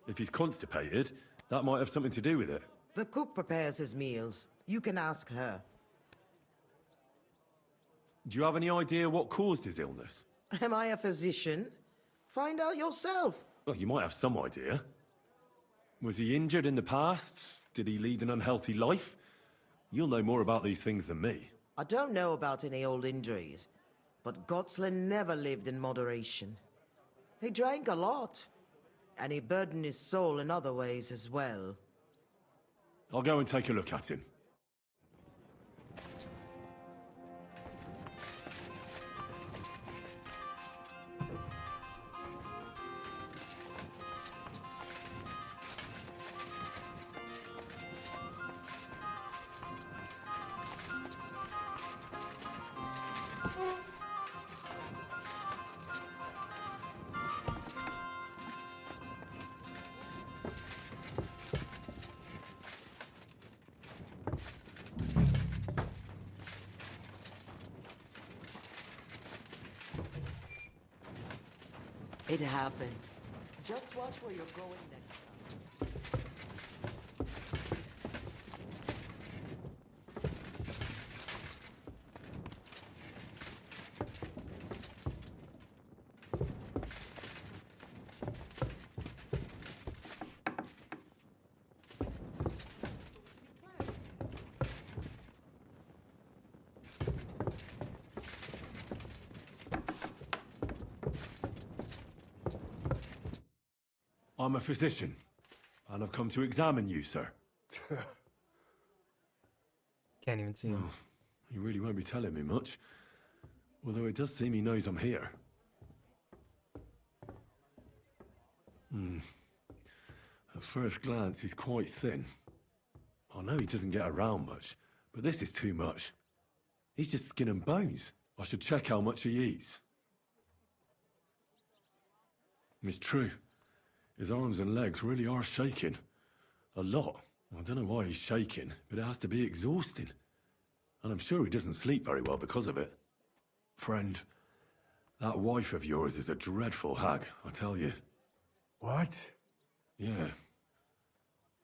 If he's constipated, that might have something to do with it. The cook prepares his meals. You can ask her. Do you have any idea what caused his illness? Am I a physician? Find out yourself. Well, you might have some idea. Was he injured in the past? Did he lead an unhealthy life? You'll know more about these things than me. I don't know about any old injuries, but Gotslin never lived in moderation. He drank a lot, and he burdened his soul in other ways as well. I'll go and take a look at him. It happens. Just watch where you're going next time. I'm a physician, and I've come to examine you, sir. Can't even see him. Well, he really won't be telling me much. Although it does seem he knows I'm here. At first glance, he's quite thin. I know he doesn't get around much, but this is too much. He's just skin and bones. I should check how much he eats. It's true. His arms and legs really are shaking. A lot. I don't know why he's shaking, but it has to be exhausting. And I'm sure he doesn't sleep very well because of it. Friend, that wife of yours is a dreadful hag, I tell you. What? Yeah.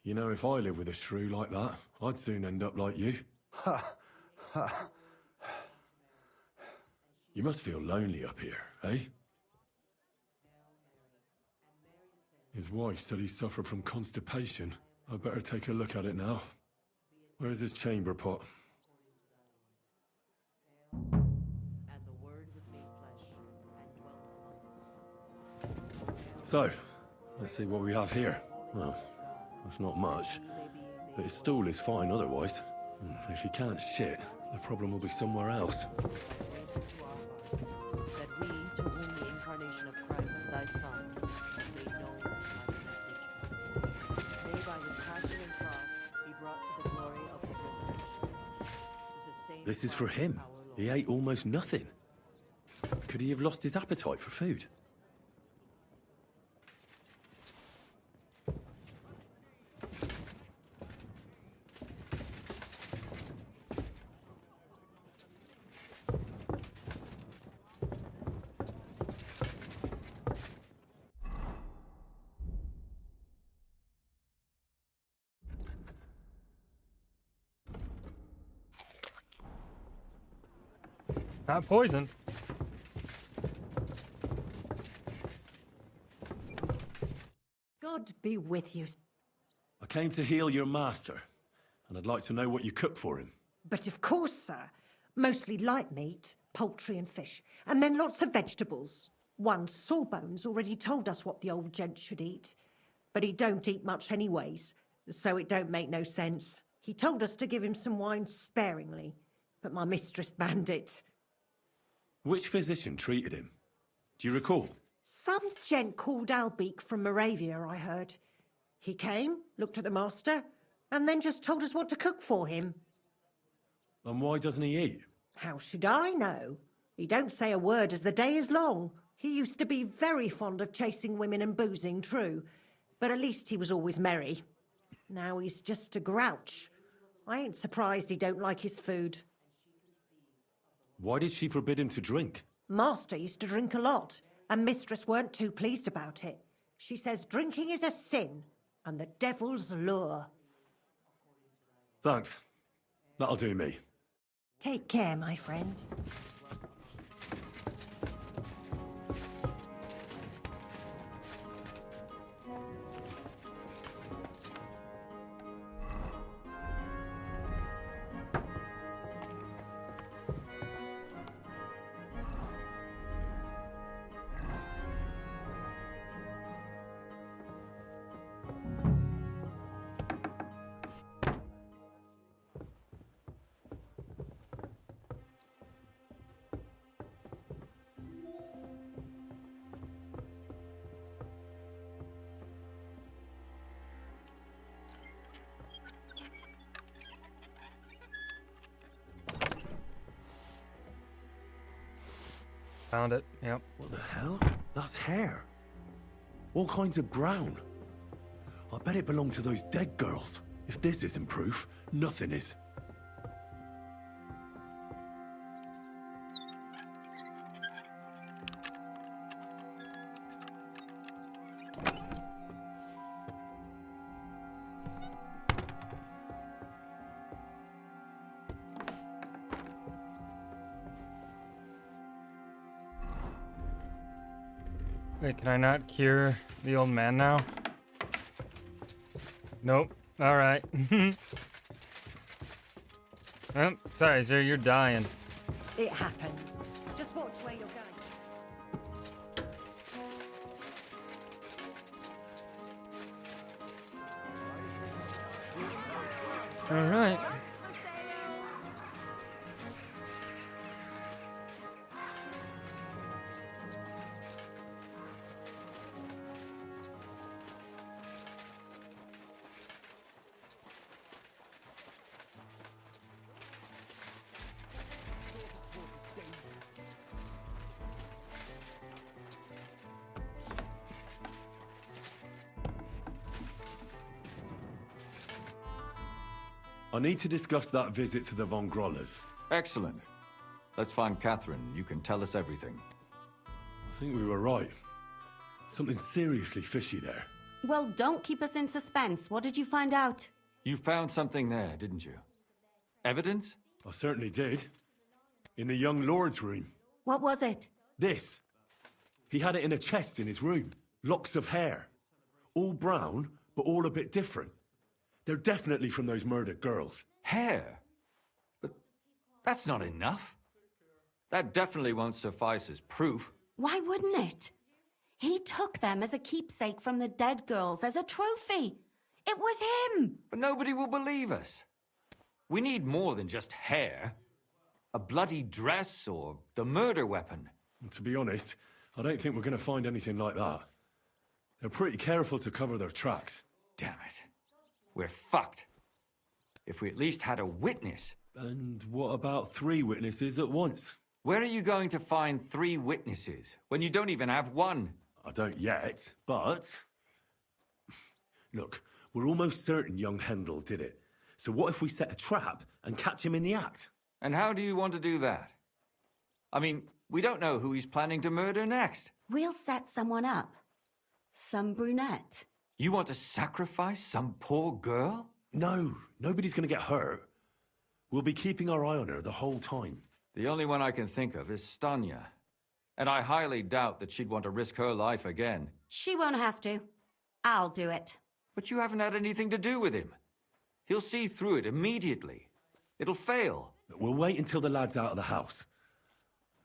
You know, if I lived with a shrew like that, I'd soon end up like you. You must feel lonely up here, eh? His wife said he suffered from constipation. I'd better take a look at it now. Where's his chamber pot? And the Word was made flesh and dwelt among us. So, let's see what we have here. Well, that's not much. But his stool is fine otherwise. If he can't shit, the problem will be somewhere else. That we, to whom the incarnation of Christ, thy Son, has made known thy message, may by his passion and cross be brought to the glory of his resurrection. The same This is for Christ, him. our Lord. He ate almost nothing. Could he have lost his appetite for food? Not poison. God be with you. I came to heal your master, and I'd like to know what you cooked for him. But of course, sir. Mostly light meat, poultry and fish, and then lots of vegetables. One Sawbones already told us what the old gent should eat, but he don't eat much anyways, so it don't make no sense. He told us to give him some wine sparingly, but my mistress banned it. Which physician treated him? Do you recall? Some gent called Albeek from Moravia, I heard. He came, looked at the master, and then just told us what to cook for him. And why doesn't he eat? How should I know? He don't say a word as the day is long. He used to be very fond of chasing women and boozing, true, but at least he was always merry. Now he's just a grouch. I ain't surprised he don't like his food. Why did she forbid him to drink? Master used to drink a lot, and Mistress weren't too pleased about it. She says drinking is a sin, and the devil's lure. Thanks. That'll do me. Take care, my friend. Found it, yep. What the hell? That's hair. All kinds of brown. I bet it belonged to those dead girls. If this isn't proof, nothing is. Wait, can I not cure the old man now? Nope. Alright. Oh, sorry, sir, you're dying. It happens. Just watch where you're going. Alright. I need to discuss that visit to the Von Grollers. Excellent. Let's find Catherine. You can tell us everything. I think we were right. Something seriously fishy there. Well, don't keep us in suspense. What did you find out? You found something there, didn't you? Evidence? I certainly did. In the young lord's room. What was it? This. He had it in a chest in his room. Locks of hair. All brown, but all a bit different. They're definitely from those murdered girls. Hair? But that's not enough. That definitely won't suffice as proof. Why wouldn't it? He took them as a keepsake from the dead girls, as a trophy. It was him! But nobody will believe us. We need more than just hair. A bloody dress or the murder weapon. To be honest, I don't think we're going to find anything like that. They're pretty careful to cover their tracks. Damn it. We're fucked. If we at least had a witness. And what about 3 witnesses at once? Where are you going to find 3 witnesses when you don't even have one? I don't yet, but... Look, we're almost certain young Hendel did it. So what if we set a trap and catch him in the act? And how do you want to do that? I mean, we don't know who he's planning to murder next. We'll set someone up. Some brunette. You want to sacrifice some poor girl? No, nobody's going to get hurt. We'll be keeping our eye on her the whole time. The only one I can think of is Stanya. And I highly doubt that she'd want to risk her life again. She won't have to. I'll do it. But you haven't had anything to do with him. He'll see through it immediately. It'll fail. We'll wait until the lad's out of the house.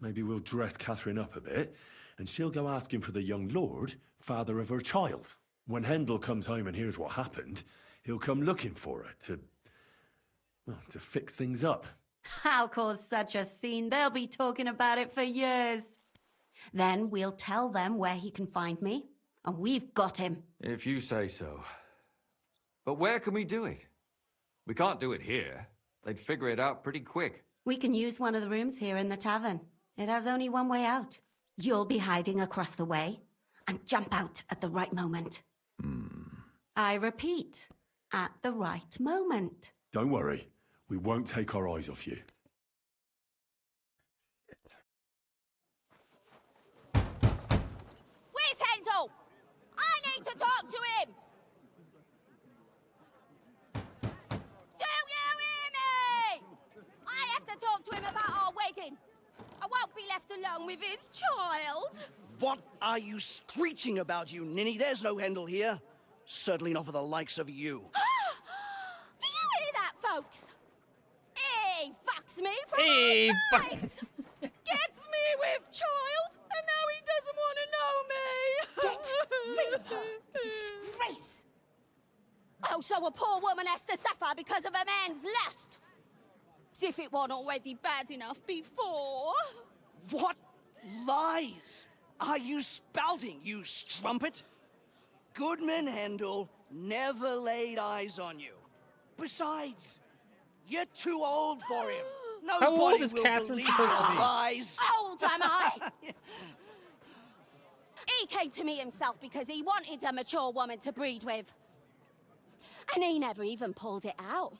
Maybe we'll dress Catherine up a bit, and she'll go asking for the young lord, father of her child. When Hendel comes home and hears what happened, he'll come looking for her to fix things up. I'll cause such a scene, they'll be talking about it for years. Then we'll tell them where he can find me, and we've got him. If you say so. But where can we do it? We can't do it here. They'd figure it out pretty quick. We can use one of the rooms here in the tavern. It has only one way out. You'll be hiding across the way, and jump out at the right moment. I repeat, at the right moment. Don't worry. We won't take our eyes off you. Where's Handel? I need to talk to him! Do you hear me? I have to talk to him about our wedding. I won't be left alone with his child. What are you screeching about, you ninny? There's no Handel here. Certainly not for the likes of you. Do you hear that, folks? He fucks me from Hey, all sides. Gets me with child, and now he doesn't want to know me. Get rid of her. Disgrace. Oh, so a poor woman has to suffer because of a man's lust. As if it wasn't already bad enough before. What lies are you spouting, you strumpet? Goodman Handel never laid eyes on you. Besides, you're too old for him. Nobody How old is will Catherine believe supposed to your be? lies. Old am I? He came to me himself because he wanted a mature woman to breed with. And he never even pulled it out.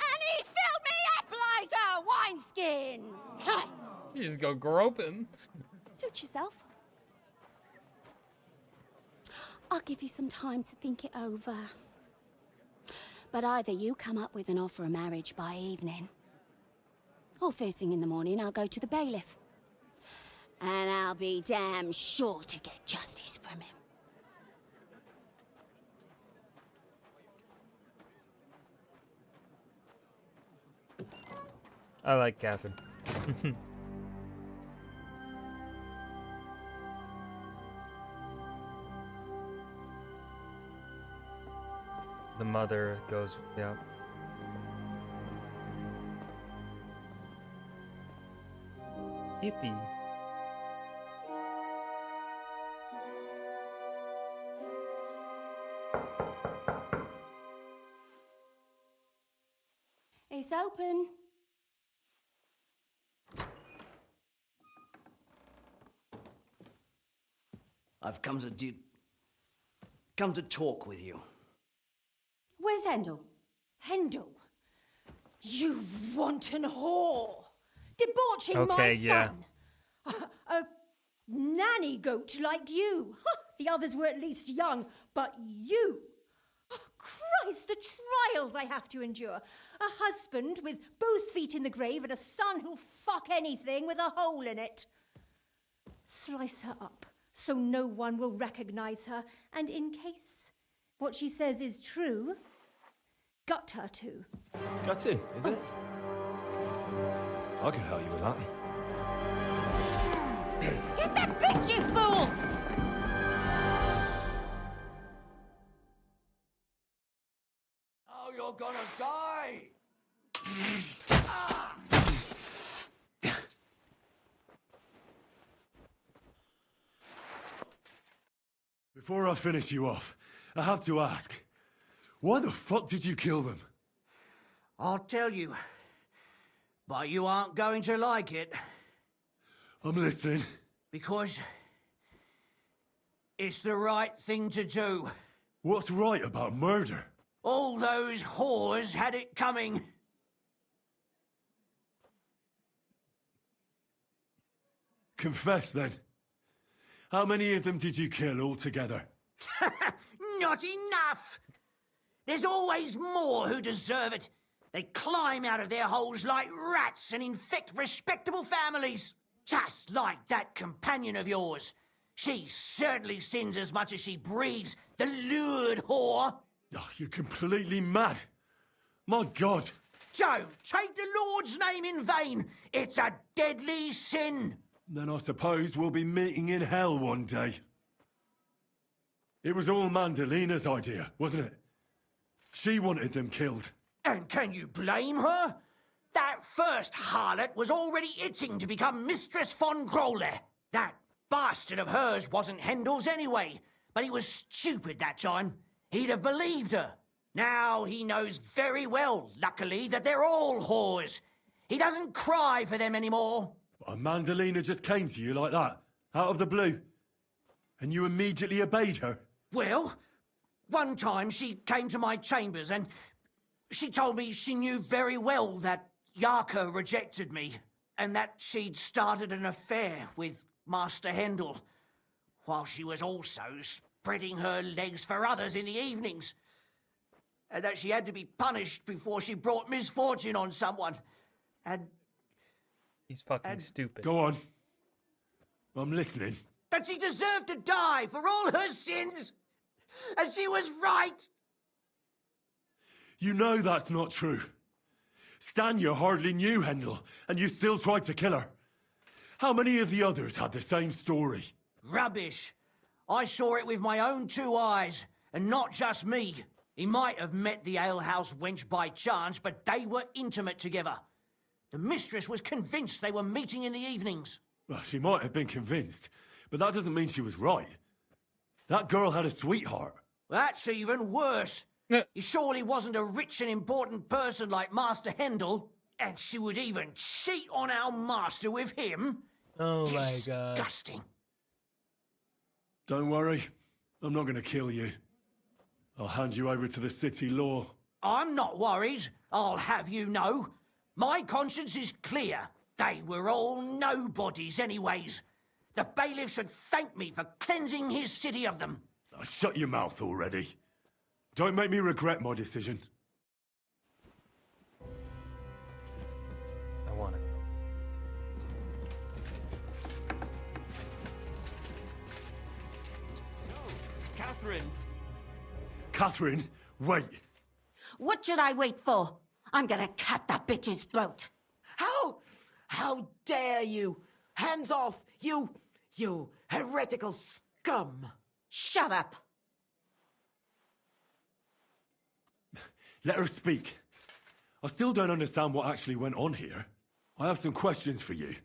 And he filled me up like a wineskin. You just go grope him. Suit yourself. I'll give you some time to think it over. But either you come up with an offer of marriage by evening, or first thing in the morning I'll go to the bailiff. And I'll be damn sure to get justice from him. I like Catherine. The mother goes, yeah. Kitty. It's open. I've come to talk with you. Where's Handel? Handel, you wanton whore! Debauching my Okay, yeah. son! A nanny goat like you! The others were at least young, but you! Christ, the trials I have to endure! A husband with both feet in the grave and a son who'll fuck anything with a hole in it. Slice her up so no one will recognize her, and in case what she says is true, gut her too. Gutting, is it? I can help you with that. Get that bitch, you fool! Oh, you're gonna die! Before I finish you off, I have to ask, why the fuck did you kill them? I'll tell you, but you aren't going to like it. I'm listening. Because it's the right thing to do. What's right about murder? All those whores had it coming. Confess then. How many of them did you kill altogether? Not enough! There's always more who deserve it. They climb out of their holes like rats and infect respectable families. Just like that companion of yours. She certainly sins as much as she breeds, the lured whore. Oh, you're completely mad. My God. Don't take the Lord's name in vain. It's a deadly sin. Then I suppose we'll be meeting in hell one day. It was all Mandalina's idea, wasn't it? She wanted them killed. And can you blame her? That first harlot was already itching to become Mistress von Grole. That bastard of hers wasn't Hendel's anyway, but he was stupid that time. He'd have believed her. Now he knows very well, luckily, that they're all whores. He doesn't cry for them anymore. And Mandalina just came to you like that, out of the blue. And you immediately obeyed her? Well, one time she came to my chambers and she told me she knew very well that Yarka rejected me and that she'd started an affair with Master Hendel, while she was also spreading her legs for others in the evenings. And that she had to be punished before she brought misfortune on someone. And... He's fucking stupid. Go on. I'm listening. That she deserved to die for all her sins. And she was right. You know that's not true. Stanya hardly knew Hendel, and you still tried to kill her. How many of the others had the same story? Rubbish. I saw it with my own 2 eyes, and not just me. He might have met the alehouse wench by chance, but they were intimate together. The mistress was convinced they were meeting in the evenings. Well, she might have been convinced, but that doesn't mean she was right. That girl had a sweetheart. That's even worse. He surely wasn't a rich and important person like Master Hendel, and she would even cheat on our master with him. Oh my god. Disgusting. Don't worry, I'm not going to kill you. I'll hand you over to the city law. I'm not worried, I'll have you know. My conscience is clear. They were all nobodies anyways. The bailiff should thank me for cleansing his city of them. Oh, shut your mouth already. Don't make me regret my decision. I want it. Catherine! Catherine, wait! What should I wait for? I'm gonna cut that bitch's throat. How dare you? Hands off, you heretical scum! Shut up! Let her speak. I still don't understand what actually went on here. I have some questions for you.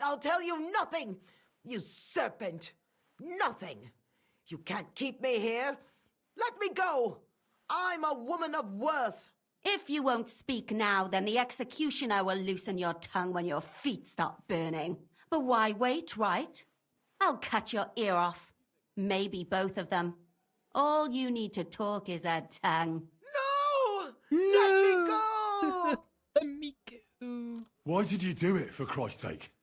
I'll tell you nothing, you serpent! Nothing! You can't keep me here! Let me go! I'm a woman of worth! If you won't speak now, then the executioner will loosen your tongue when your feet start burning. But why wait, right? I'll cut your ear off. Maybe both of them. All you need to talk is a tongue. No! Let me go! Miku. Why did you do it, for Christ's sake?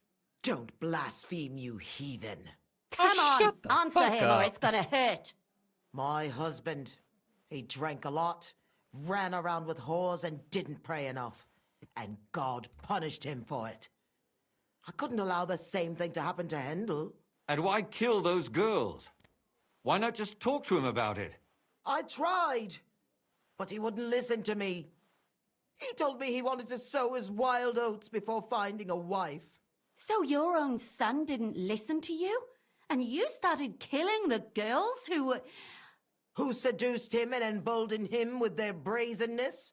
Don't blaspheme, you heathen. Come on, shut the answer fuck him up. or it's gonna hurt. My husband, he drank a lot, ran around with whores and didn't pray enough. And God punished him for it. I couldn't allow the same thing to happen to Hendel. And why kill those girls? Why not just talk to him about it? I tried, but he wouldn't listen to me. He told me he wanted to sow his wild oats before finding a wife. So your own son didn't listen to you? And you started killing the girls who were... Who seduced him and emboldened him with their brazenness?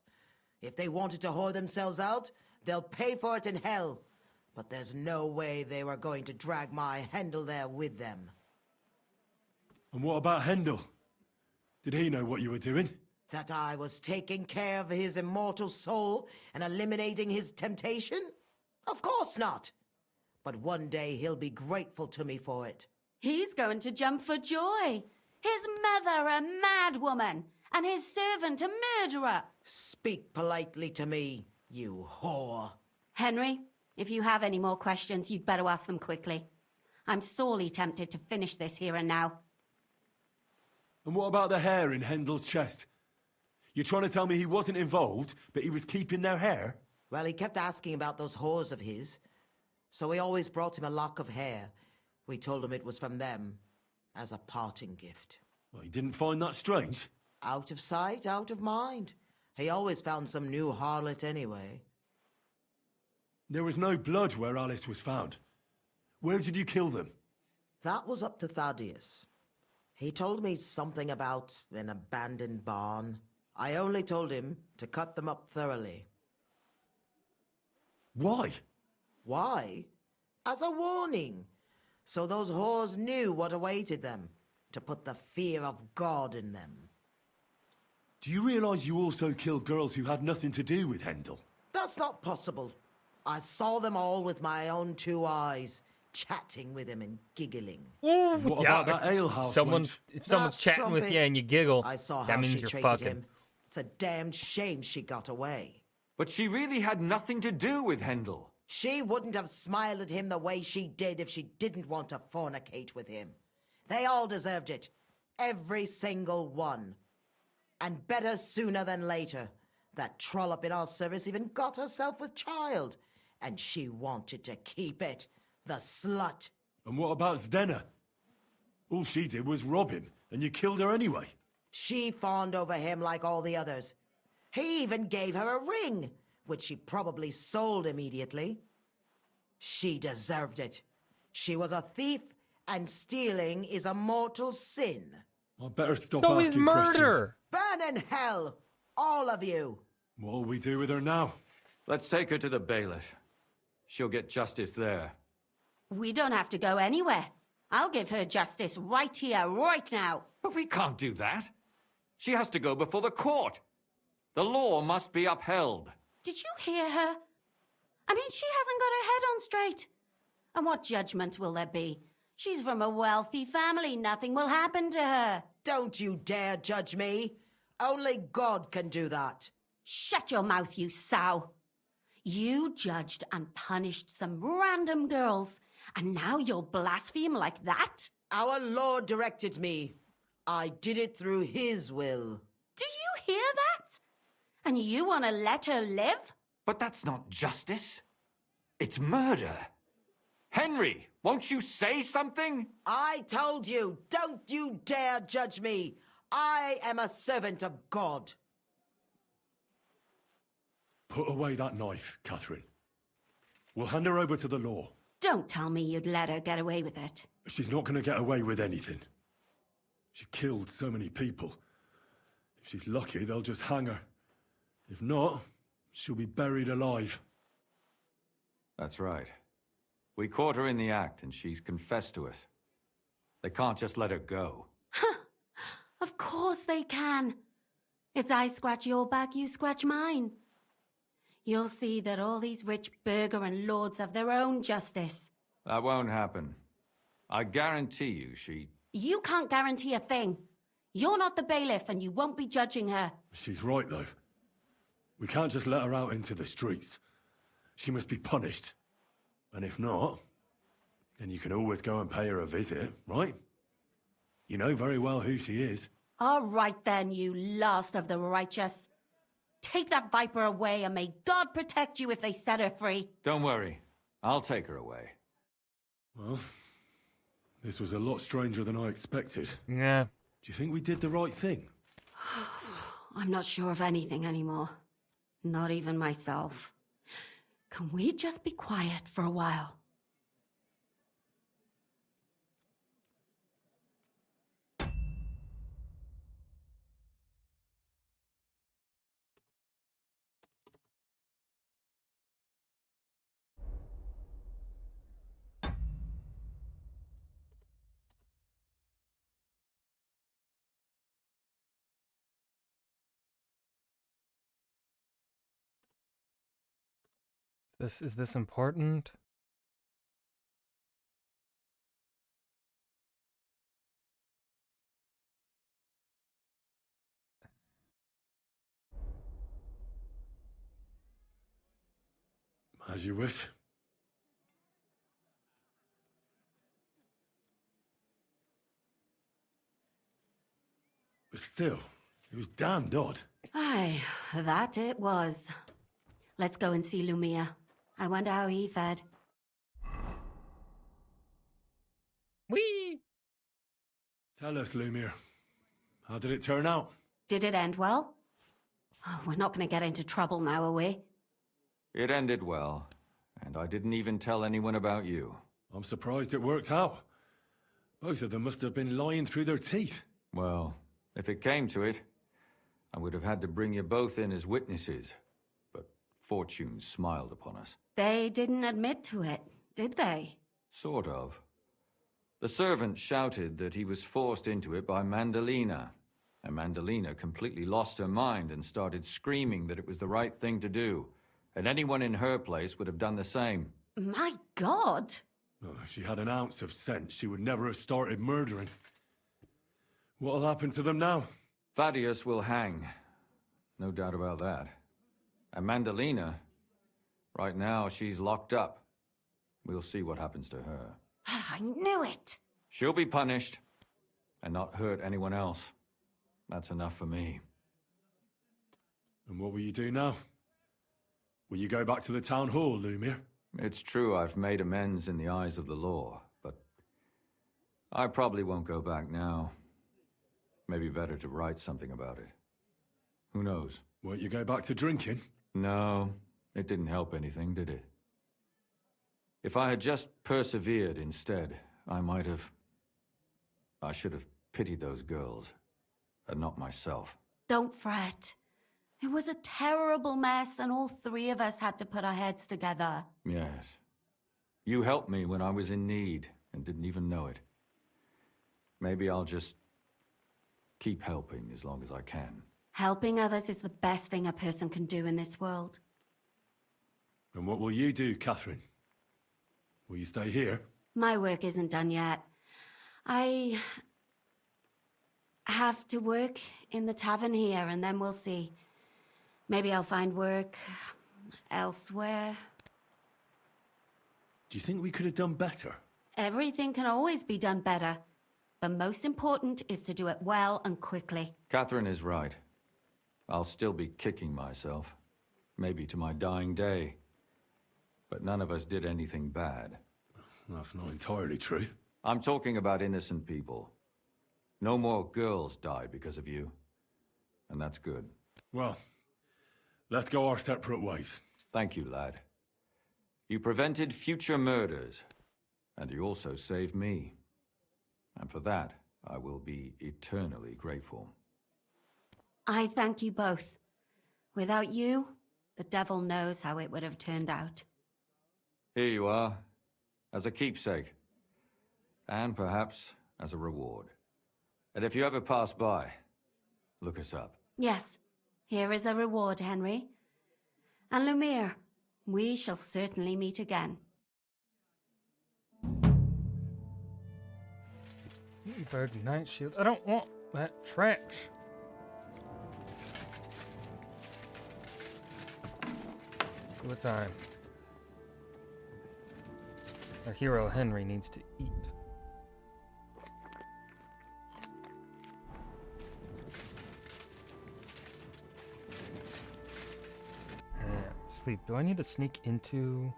If they wanted to whore themselves out, they'll pay for it in hell. But there's no way they were going to drag my Hendel there with them. And what about Hendel? Did he know what you were doing? That I was taking care of his immortal soul and eliminating his temptation? Of course not. But one day he'll be grateful to me for it. He's going to jump for joy. His mother a mad woman, and his servant a murderer. Speak politely to me, you whore. Henry, if you have any more questions, you'd better ask them quickly. I'm sorely tempted to finish this here and now. And what about the hair in Hendel's chest? You're trying to tell me he wasn't involved, but he was keeping their hair? Well, he kept asking about those whores of his. So we always brought him a lock of hair. We told him it was from them, as a parting gift. Well, he didn't find that strange? Out of sight, out of mind. He always found some new harlot anyway. There was no blood where Alice was found. Where did you kill them? That was up to Thaddeus. He told me something about an abandoned barn. I only told him to cut them up thoroughly. Why? Why? As a warning. So those whores knew what awaited them. To put the fear of God in them. Do you realize you also killed girls who had nothing to do with Hendel? That's not possible. I saw them all with my own 2 eyes, chatting with him and giggling. What Yeah, about that alehouse wench? if someone's That chatting with you strumpet. and you giggle, I saw that how means she you're treated fucking. him. It's a damned shame she got away. But she really had nothing to do with Hendel. She wouldn't have smiled at him the way she did if she didn't want to fornicate with him. They all deserved it. Every single one. And better sooner than later. That trollop in our service even got herself with child. And she wanted to keep it. The slut. And what about Zdenna? All she did was rob him, and you killed her anyway. She fawned over him like all the others. He even gave her a ring, which she probably sold immediately. She deserved it. She was a thief, and stealing is a mortal sin. I better stop No, it's asking murder. Burn in hell, all of you. questions. What'll we do with her now? Let's take her to the bailiff. She'll get justice there. We don't have to go anywhere. I'll give her justice right here, right now. But we can't do that. She has to go before the court. The law must be upheld. Did you hear her? I mean, she hasn't got her head on straight. And what judgment will there be? She's from a wealthy family. Nothing will happen to her. Don't you dare judge me. Only God can do that. Shut your mouth, you sow. You judged and punished some random girls, and now you'll blaspheme like that? Our Lord directed me. I did it through His will. Do you hear that? And you want to let her live? But that's not justice. It's murder. Henry, won't you say something? I told you, don't you dare judge me. I am a servant of God. Put away that knife, Catherine. We'll hand her over to the law. Don't tell me you'd let her get away with it. She's not going to get away with anything. She killed so many people. If she's lucky, they'll just hang her. If not, she'll be buried alive. That's right. We caught her in the act, and she's confessed to us. They can't just let her go. Of course they can. It's I scratch your back, you scratch mine. You'll see that all these rich burgher and lords have their own justice. That won't happen. I guarantee you she... You can't guarantee a thing. You're not the bailiff and you won't be judging her. She's right, though. We can't just let her out into the streets. She must be punished. And if not, then you can always go and pay her a visit, right? You know very well who she is. All right then, you last of the righteous. Take that viper away and may God protect you if they set her free. Don't worry. I'll take her away. Well, this was a lot stranger than I expected. Yeah. Do you think we did the right thing? I'm not sure of anything anymore. Not even myself. Can we just be quiet for a while? Is this important? As you wish. But still, it was damned odd. Aye, that it was. Let's go and see Lumia. I wonder how he fared. Whee! Tell us, Lumir. How did it turn out? Did it end well? Oh, we're not going to get into trouble now, are we? It ended well, and I didn't even tell anyone about you. I'm surprised it worked out. Both of them must have been lying through their teeth. Well, if it came to it, I would have had to bring you both in as witnesses. But fortune smiled upon us. They didn't admit to it, did they? Sort of. The servant shouted that he was forced into it by Mandalina. And Mandalina completely lost her mind and started screaming that it was the right thing to do. And anyone in her place would have done the same. My God! Oh, if she had an ounce of sense, she would never have started murdering. What'll happen to them now? Thaddeus will hang. No doubt about that. And Mandalina, right now she's locked up. We'll see what happens to her. I knew it! She'll be punished, and not hurt anyone else. That's enough for me. And what will you do now? Will you go back to the town hall, Lumir? It's true I've made amends in the eyes of the law, but I probably won't go back now. Maybe better to write something about it. Who knows? Won't you go back to drinking? No, it didn't help anything, did it? If I had just persevered instead, I should have pitied those girls, and not myself. Don't fret. It was a terrible mess, and all three of us had to put our heads together. Yes. You helped me when I was in need, and didn't even know it. Maybe I'll just keep helping as long as I can. Helping others is the best thing a person can do in this world. And what will you do, Catherine? Will you stay here? My work isn't done yet. I have to work in the tavern here, and then we'll see. Maybe I'll find work elsewhere. Do you think we could have done better? Everything can always be done better. The most important is to do it well and quickly. Catherine is right. I'll still be kicking myself. Maybe to my dying day. But none of us did anything bad. That's not entirely true. I'm talking about innocent people. No more girls died because of you. And that's good. Well, let's go our separate ways. Thank you, lad. You prevented future murders. And you also saved me. And for that, I will be eternally grateful. I thank you both. Without you, the devil knows how it would have turned out. Here you are, as a keepsake. And perhaps as a reward. And if you ever pass by, look us up. Yes, here is a reward, Henry. And Lumiere, we shall certainly meet again. Bird Night Shield. I don't want that trash. What time? Our hero Henry needs to eat. Sleep. Do I need to sneak into...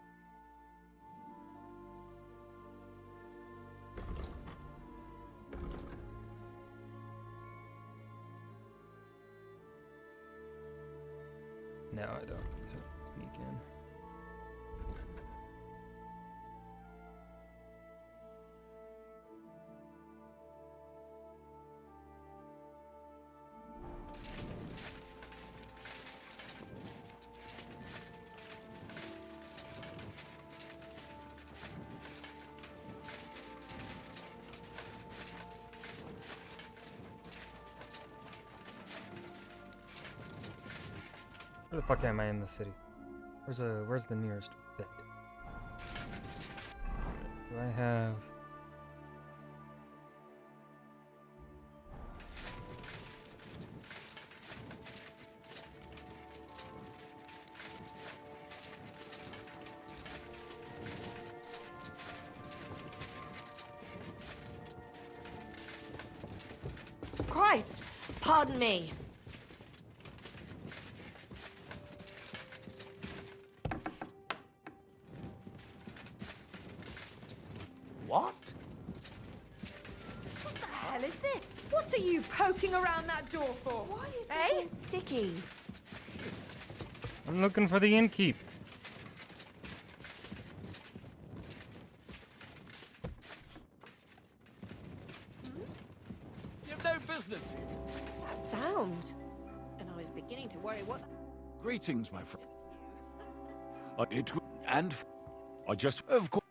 No, I don't need to sneak in. Where the fuck am I in the city? Where's the nearest bed? Do I have... Christ! Pardon me. What? What the hell is this? What are you poking around that door for? Why is this Eh? all sticky? I'm looking for the innkeep. You've no business here. That sound. And I was beginning to worry what... Greetings, my friend. And I just... Of course.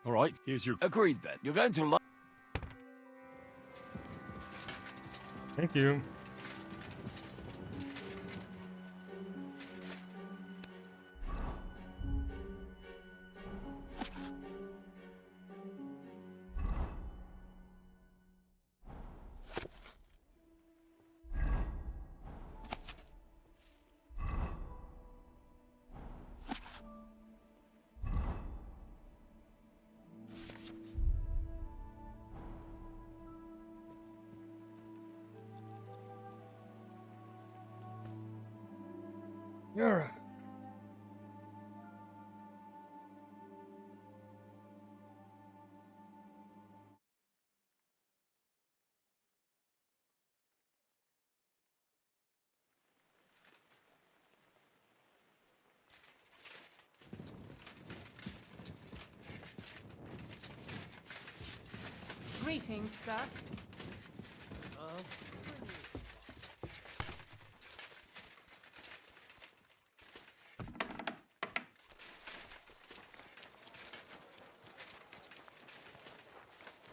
All right, here's your... Agreed, then. You're going to like... Thank you. You're right. Greetings, sir.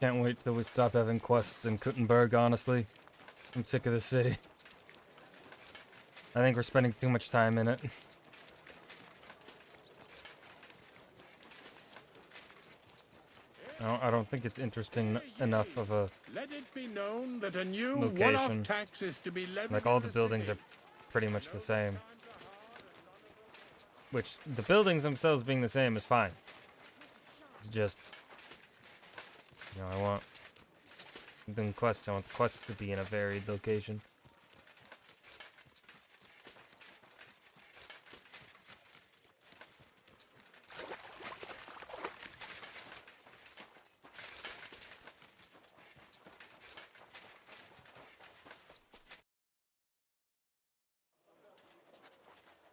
Can't wait till we stop having quests in Kuttenberg, honestly. I'm sick of this city. I think we're spending too much time in it. I don't think it's interesting enough of a Let it be known that a new location. one-off tax is to be levied. Like, all the buildings are pretty much the same. Which, the buildings themselves being the same is fine. It's just... You know, I want... doing quests, I want the quests to be in a varied location.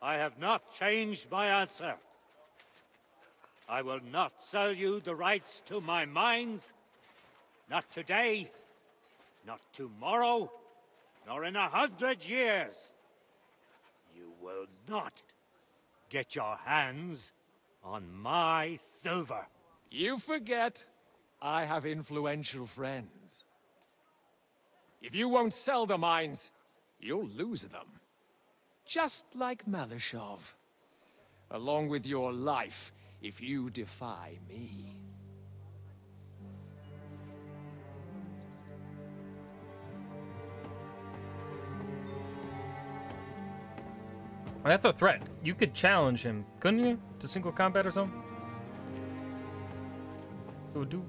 I have not changed my answer. I will not sell you the rights to my mines. Not today, not tomorrow, nor in 100 years. You will not get your hands on my silver. You forget I have influential friends. If you won't sell the mines, you'll lose them. Just like Malishov. Along with your life, if you defy me. That's a threat. You could challenge him, couldn't you? To single combat or something? It would do.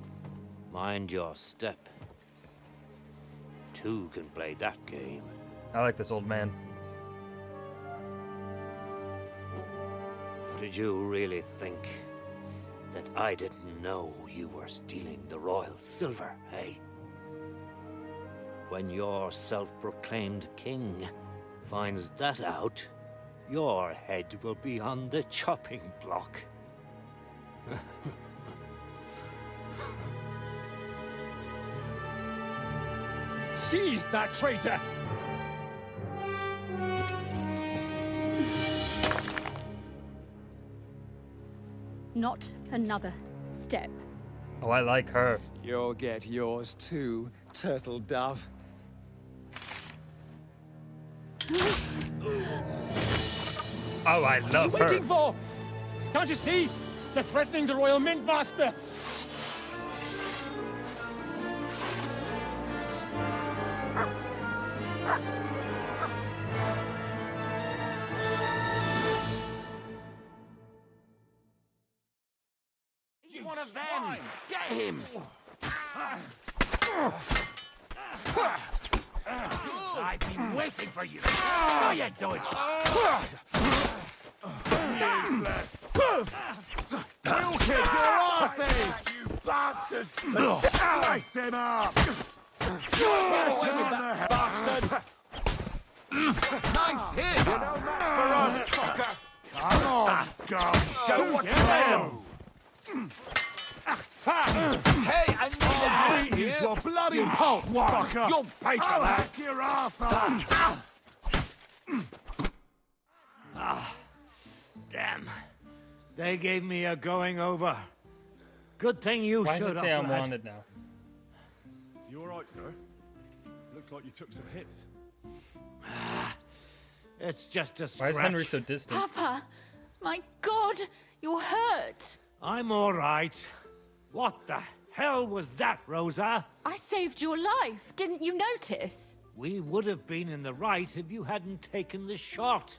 Mind your step. Two can play that game. I like this old man. Did you really think that I didn't know you were stealing the royal silver, eh? When your self-proclaimed king finds that out, your head will be on the chopping block. Seize that traitor! Not another step. Oh, I like her. You'll get yours too, turtle dove. Oh, I What love are you her. waiting for? Can't you see? They're threatening the Royal Mint Master. He's one of them! Get him! I've been waiting for you! How you doing? You kick your asses, you bastard! Slice him up! Bastard! Nice hit! For us, fucker! Come on, scum! Show what you know! Hey, I need I'll beat you that! to a bloody pulp, fucker! You'll pay for I'll that! hack your ass off! Damn. They gave me a going over. Good thing you Why does showed it say up, I'm lad. wanted now? You alright, sir? Looks like you took some hits. It's just a scratch. Why is Henry so distant? Papa! My God! You're hurt! I'm all right. What the hell was that, Rosa? I saved your life. Didn't you notice? We would have been in the right if you hadn't taken the shot.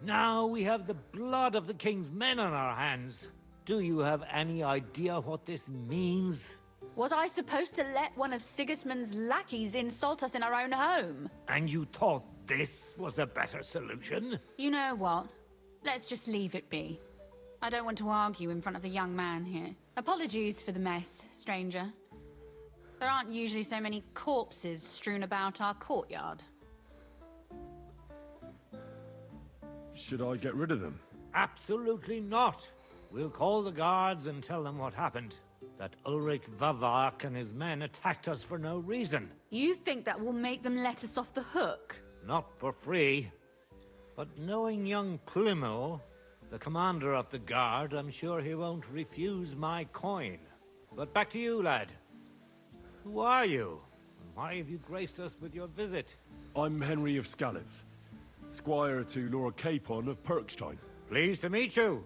Now we have the blood of the king's men on our hands. Do you have any idea what this means? Was I supposed to let one of Sigismund's lackeys insult us in our own home? And you thought this was a better solution? You know what? Let's just leave it be. I don't want to argue in front of the young man here. Apologies for the mess, stranger. There aren't usually so many corpses strewn about our courtyard. Should I get rid of them? Absolutely not. We'll call the guards and tell them what happened. That Ulrich Vavak and his men attacked us for no reason. You think that will make them let us off the hook? Not for free. But knowing young Plymouth, the commander of the guard, I'm sure he won't refuse my coin. But back to you, lad. Who are you? And why have you graced us with your visit? I'm Henry of Skalitz, squire to Lord Capon of Perkstein. Pleased to meet you.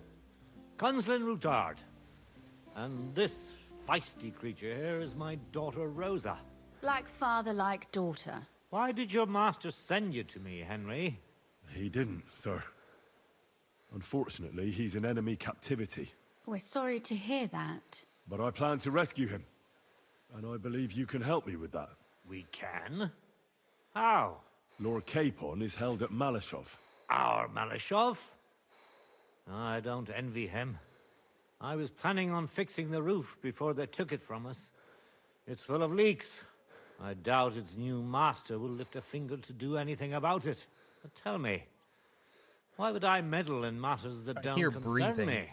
Conslin Routard. And this feisty creature here is my daughter Rosa. Like father, like daughter. Why did your master send you to me, Henry? He didn't, sir. Unfortunately, he's in enemy captivity. We're sorry to hear that. But I plan to rescue him. And I believe you can help me with that. We can? How? Lord Capon is held at Malashov. Our Malashov? I don't envy him. I was planning on fixing the roof before they took it from us. It's full of leaks. I doubt its new master will lift a finger to do anything about it. But tell me, why would I meddle in matters that don't concern me?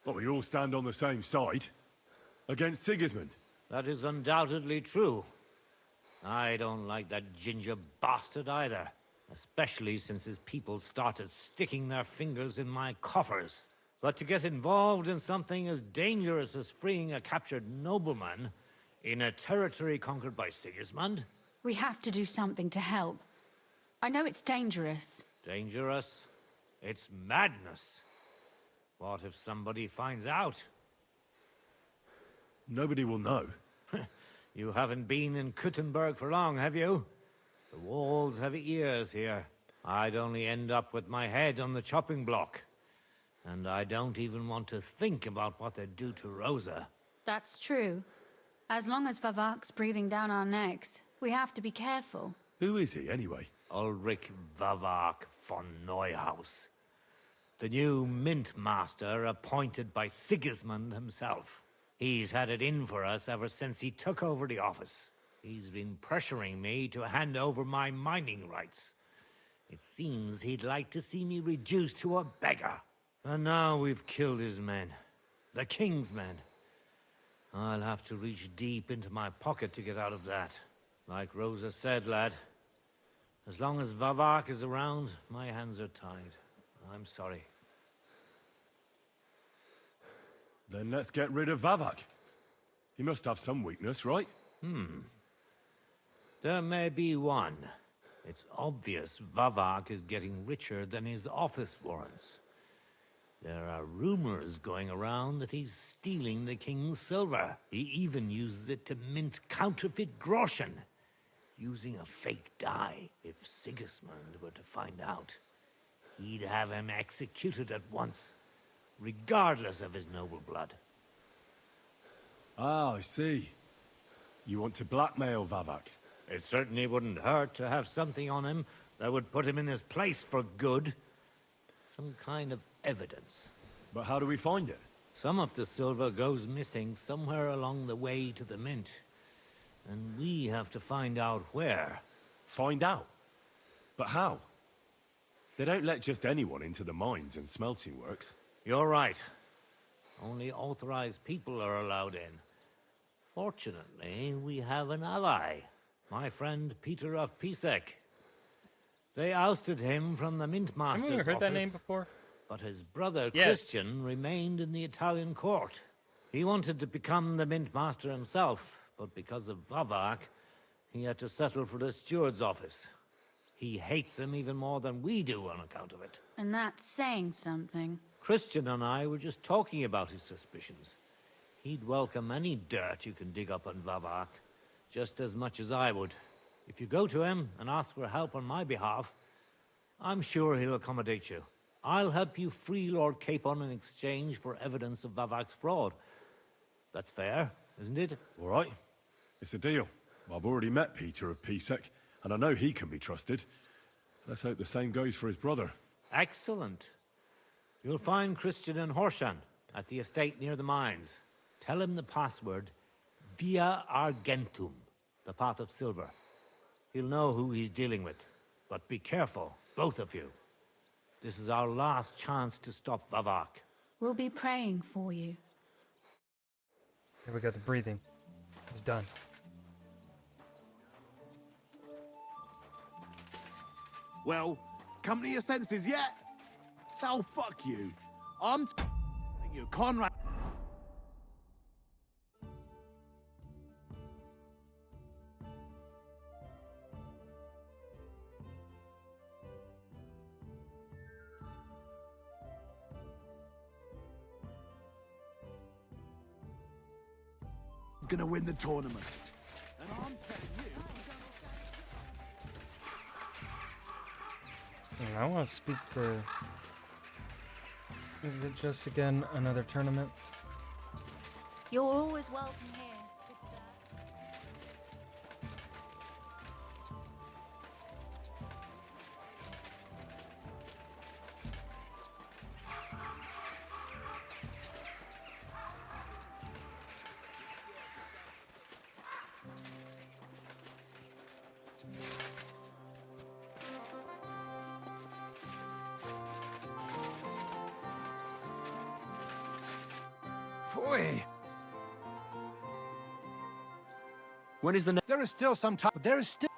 Well, we all stand on the same side. Against Sigismund. That is undoubtedly true. I don't like that ginger bastard either. Especially since his people started sticking their fingers in my coffers. But to get involved in something as dangerous as freeing a captured nobleman in a territory conquered by Sigismund? We have to do something to help. I know it's dangerous. Dangerous? It's madness. What if somebody finds out? Nobody will know. You haven't been in Kuttenberg for long, have you? The walls have ears here. I'd only end up with my head on the chopping block. And I don't even want to think about what they'd do to Rosa. That's true. As long as Vavak's breathing down our necks, we have to be careful. Who is he, anyway? Ulrich Vavak von Neuhaus. The new mint master appointed by Sigismund himself. He's had it in for us ever since he took over the office. He's been pressuring me to hand over my mining rights. It seems he'd like to see me reduced to a beggar. And now we've killed his men. The king's men. I'll have to reach deep into my pocket to get out of that. Like Rosa said, lad. As long as Vavak is around, my hands are tied. I'm sorry. Then let's get rid of Vavak. He must have some weakness, right? There may be one. It's obvious Vavak is getting richer than his office warrants. There are rumors going around that he's stealing the king's silver. He even uses it to mint counterfeit groschen, using a fake dye. If Sigismund were to find out, he'd have him executed at once, regardless of his noble blood. Ah, I see. You want to blackmail Vavak? It certainly wouldn't hurt to have something on him that would put him in his place for good. Some kind of evidence. But how do we find it? Some of the silver goes missing somewhere along the way to the mint. And we have to find out where. Find out? But how? They don't let just anyone into the mines and smelting works. You're right. Only authorized people are allowed in. Fortunately, we have an ally. My friend Peter of Pisek. They ousted him from the Mint Master's Haven't we heard that name office, before? but his brother Yes. Christian remained in the Italian court. He wanted to become the Mint Master himself, but because of Vavak, he had to settle for the steward's office. He hates him even more than we do on account of it. And that's saying something. Christian and I were just talking about his suspicions. He'd welcome any dirt you can dig up on Vavak, just as much as I would. If you go to him and ask for help on my behalf, I'm sure he'll accommodate you. I'll help you free Lord Capon in exchange for evidence of Vavak's fraud. That's fair, isn't it? All right. It's a deal. I've already met Peter of Pisek, and I know he can be trusted. Let's hope the same goes for his brother. Excellent. You'll find Christian and Horshan at the estate near the mines. Tell him the password, Via Argentum, the pot of silver. He'll know who he's dealing with. But be careful, both of you. This is our last chance to stop Vavak. We'll be praying for you. Here we go, the breathing. It's done. Well, come to your senses yet? Oh, fuck you. I'm you, Conrad. Gonna win the tournament. And I'm telling you. And I want to speak to... Is it just again another tournament? You're always welcome here. Foy. When is the There is still some time. There is still.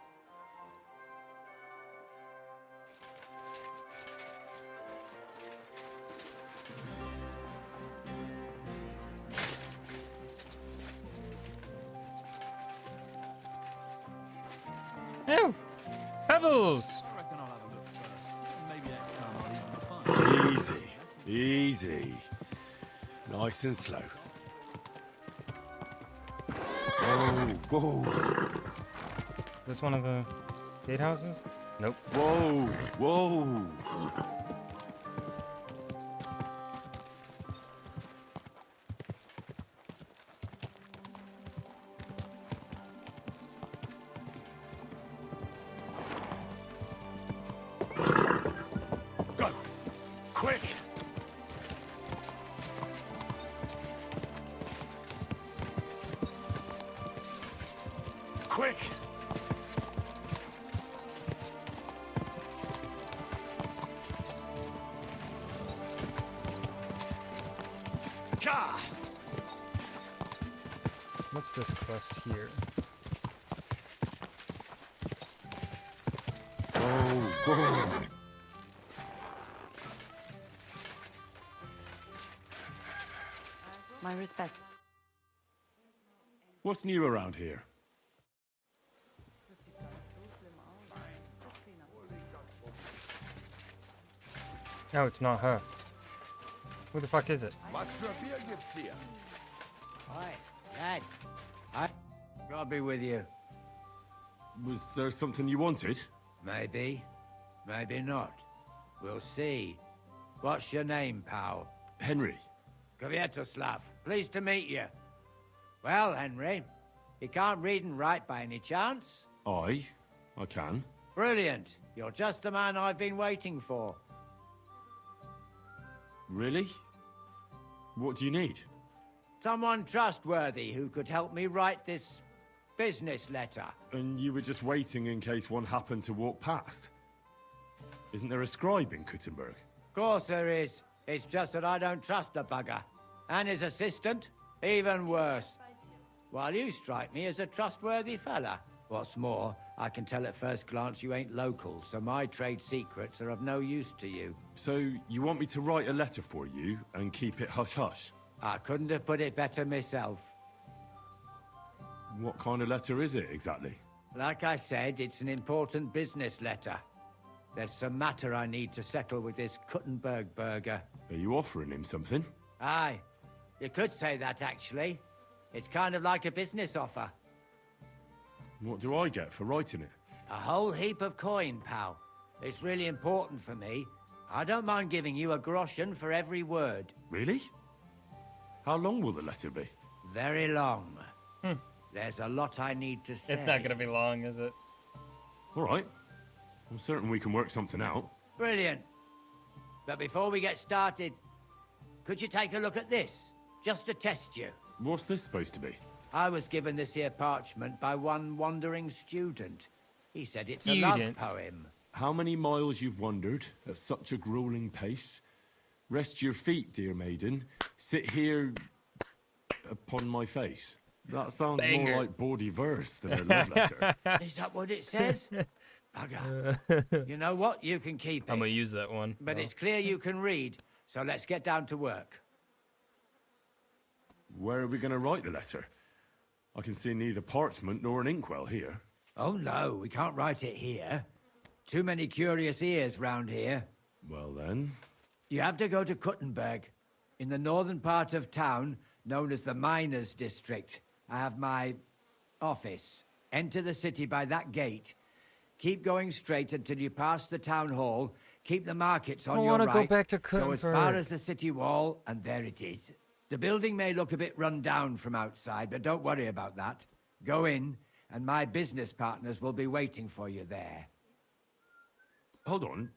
Oh! Pebbles! Easy. Easy. Nice and slow. Whoa. Is this one of the gatehouses? Nope. Whoa. Go! Quick! Quick! Gah! What's this quest here? Whoa. My respects. What's new around here? Oh, it's not her. Who the fuck is it? Was für Bier gibt's hier? Hi, lad. I'll be with you. Was there something you wanted? Maybe. Maybe not. We'll see. What's your name, pal? Henry. Kvietoslav. Pleased to meet you. Well, Henry, you can't read and write by any chance? I can. Brilliant. You're just the man I've been waiting for. Really? What do you need? Someone trustworthy who could help me write this business letter. And you were just waiting in case one happened to walk past? Isn't there a scribe in Kuttenberg? Of course there is. It's just that I don't trust the bugger. And his assistant, even worse. While you strike me as a trustworthy fella. What's more, I can tell at first glance you ain't local, so my trade secrets are of no use to you. So, you want me to write a letter for you and keep it hush-hush? I couldn't have put it better myself. What kind of letter is it, exactly? Like I said, it's an important business letter. There's some matter I need to settle with this Kuttenberg burger. Are you offering him something? Aye. You could say that, actually. It's kind of like a business offer. What do I get for writing it? A whole heap of coin, pal. It's really important for me. I don't mind giving you a groschen for every word. Really? How long will the letter be? Very long. There's a lot I need to say. It's not gonna be long, is it? All right. I'm certain we can work something out. Brilliant. But before we get started, could you take a look at this? Just to test you. What's this supposed to be? I was given this here parchment by one wandering student. He said it's a love poem. How many miles you've wandered at such a grueling pace? Rest your feet, dear maiden. Sit here upon my face. That sounds more like bawdy verse than a love letter. Is that what it says? Bugger. You know what? You can keep it. I'm gonna use that one. But it's clear you can read, so let's get down to work. Where are we going to write the letter? I can see neither parchment nor an inkwell here. Oh no, we can't write it here. Too many curious ears round here. Well then... You have to go to Kuttenberg, in the northern part of town, known as the Miners' District. I have my office. Enter the city by that gate. Keep going straight until you pass the town hall. Keep the markets on your right. I want to go back to Go as far Kuttenberg. as the city wall, and there it is. The building may look a bit run down from outside, but don't worry about that. Go in, and my business partners will be waiting for you there. Hold on.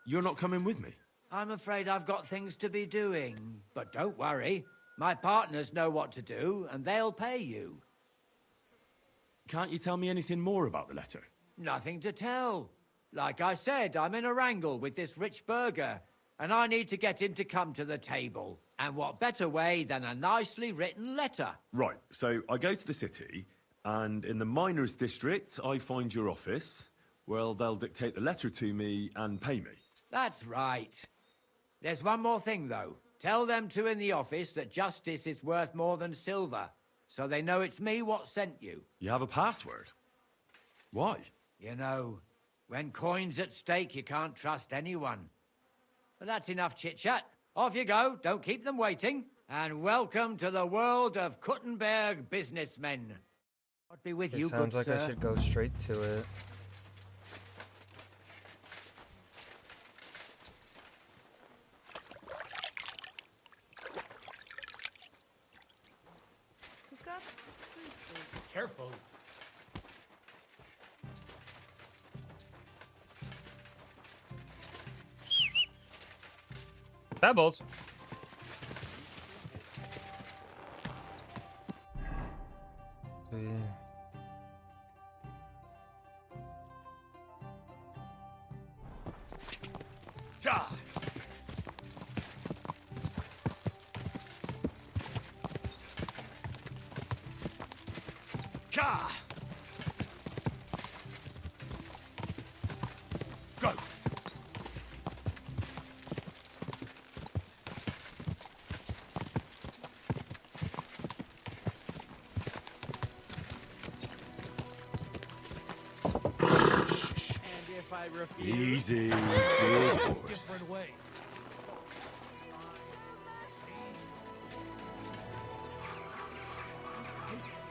You're not coming with me? I'm afraid I've got things to be doing. But don't worry. My partners know what to do, and they'll pay you. Can't you tell me anything more about the letter? Nothing to tell. Like I said, I'm in a wrangle with this rich burger, and I need to get him to come to the table. And what better way than a nicely written letter? Right, so I go to the city, and in the Miners' District, I find your office. Well, they'll dictate the letter to me and pay me. That's right. There's one more thing, though. Tell them two in the office that justice is worth more than silver, so they know it's me what sent you. You have a password? Why? You know, when coin's at stake, you can't trust anyone. But that's enough chit-chat. Off you go, don't keep them waiting. And welcome to the world of Kuttenberg businessmen. God be with you, good Sounds like sir. I should go straight to it. Careful. Pebbles. So, yeah. Ja! Ja! Go! And if I refuse... Easy. Good horse. Different way.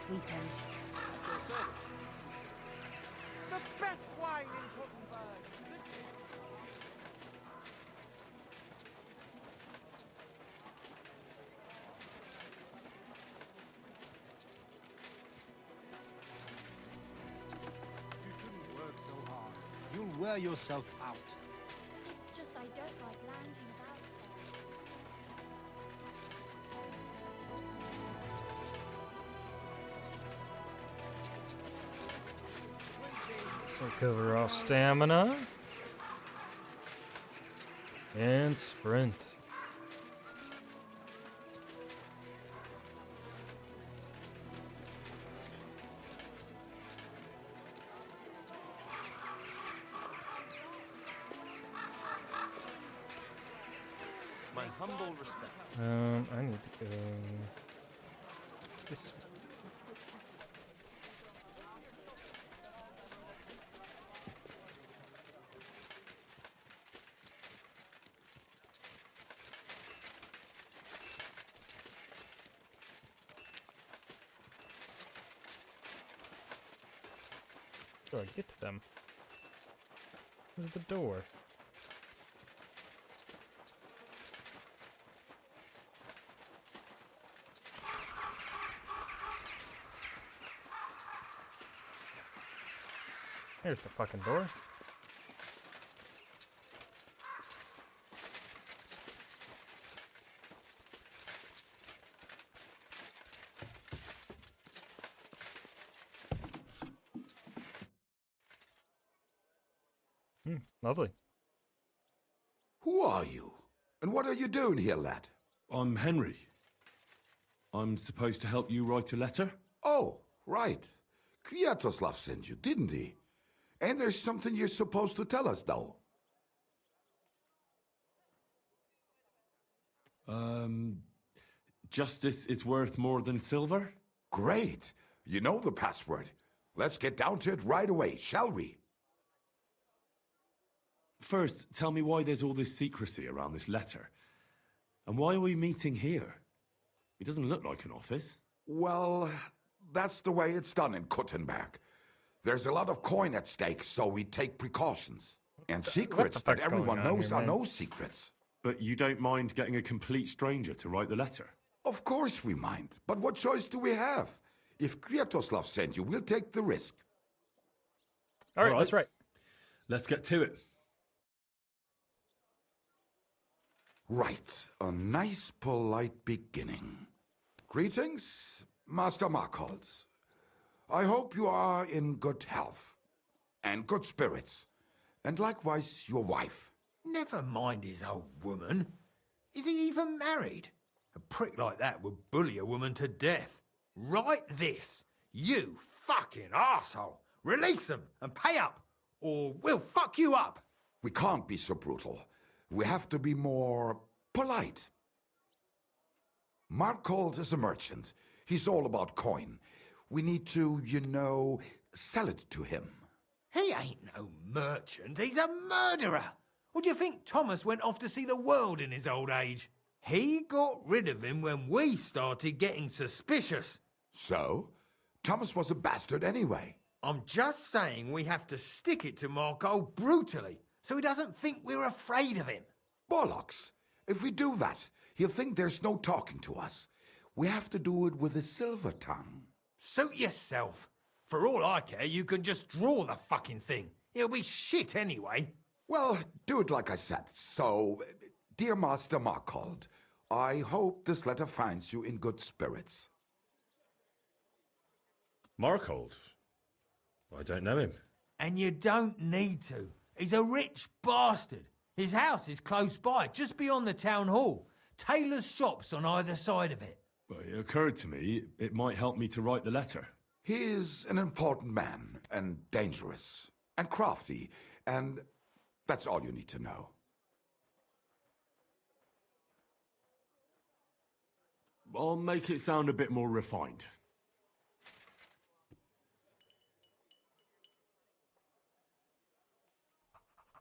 Sweeping. The best wine in Kuttenberg! You shouldn't work so hard. You'll wear yourself out. It's just I don't like lounging about. Recover all stamina. And sprint. humble respect. I need to go this way. How do I get to them? Where's the door? Here's the fucking door. Lovely. Who are you? And what are you doing here, lad? I'm Henry. I'm supposed to help you write a letter? Oh, right. Kwiatoslav sent you, didn't he? And there's something you're supposed to tell us, though. Justice is worth more than silver? Great. You know the password. Let's get down to it right away, shall we? First, tell me why there's all this secrecy around this letter. And why are we meeting here? It doesn't look like an office. Well, that's the way it's done in Kuttenberg. There's a lot of coin at stake, so we take precautions. And secrets that everyone knows are no secrets. But you don't mind getting a complete stranger to write the letter? Of course we mind. But what choice do we have? If Kwiatoslav sent you, we'll take the risk. All right, that's right. Let's get to it. Right, a nice, polite beginning. Greetings, Master Markhold. I hope you are in good health and good spirits, and likewise your wife. Never mind his old woman. Is he even married? A prick like that would bully a woman to death. Write this. You fucking arsehole. Release them and pay up, or we'll fuck you up. We can't be so brutal. We have to be more polite. Markhold is a merchant. He's all about coin. We need to, sell it to him. He ain't no merchant. He's a murderer. What do you think Thomas went off to see the world in his old age? He got rid of him when we started getting suspicious. So? Thomas was a bastard anyway. I'm just saying we have to stick it to Markhold brutally, so he doesn't think we're afraid of him. Bollocks. If we do that, he'll think there's no talking to us. We have to do it with a silver tongue. Suit yourself. For all I care, you can just draw the fucking thing. It'll be shit anyway. Well, do it like I said. So, dear Master Markhold, I hope this letter finds you in good spirits. Markhold? I don't know him. And you don't need to. He's a rich bastard. His house is close by, just beyond the town hall. Tailor's shops on either side of it. Well, it occurred to me it might help me to write the letter. He is an important man, and dangerous, and crafty, and that's all you need to know. I'll make it sound a bit more refined.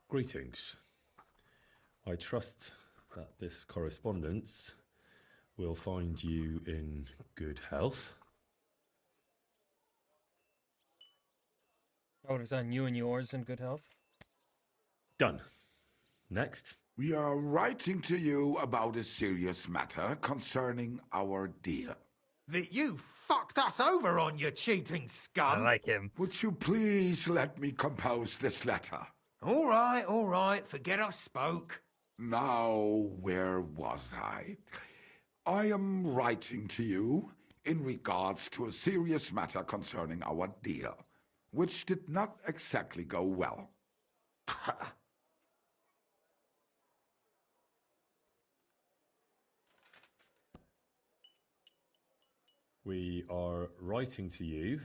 Greetings. I trust that this correspondence will find you in good health. Oh, it was on you and yours in good health? Done. Next. We are writing to you about a serious matter concerning our deal. That you fucked us over on, you cheating scum. I like him. Would you please let me compose this letter? All right. Forget I spoke. Now, where was I? I am writing to you in regards to a serious matter concerning our deal, which did not exactly go well. We are writing to you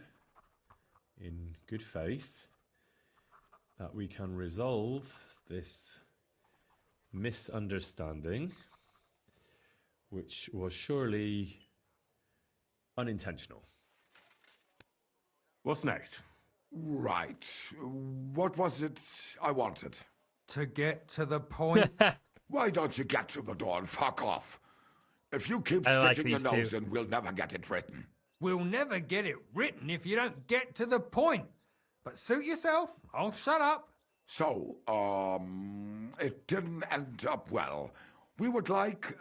in good faith that we can resolve this misunderstanding which was surely unintentional. What's next? Right. What was it I wanted? To get to the point. Why don't you get to the door and fuck off? If you keep I like sticking your these nose two. in, we'll never get it written. We'll never get it written if you don't get to the point. But suit yourself, I'll shut up. So, it didn't end up well. We would like,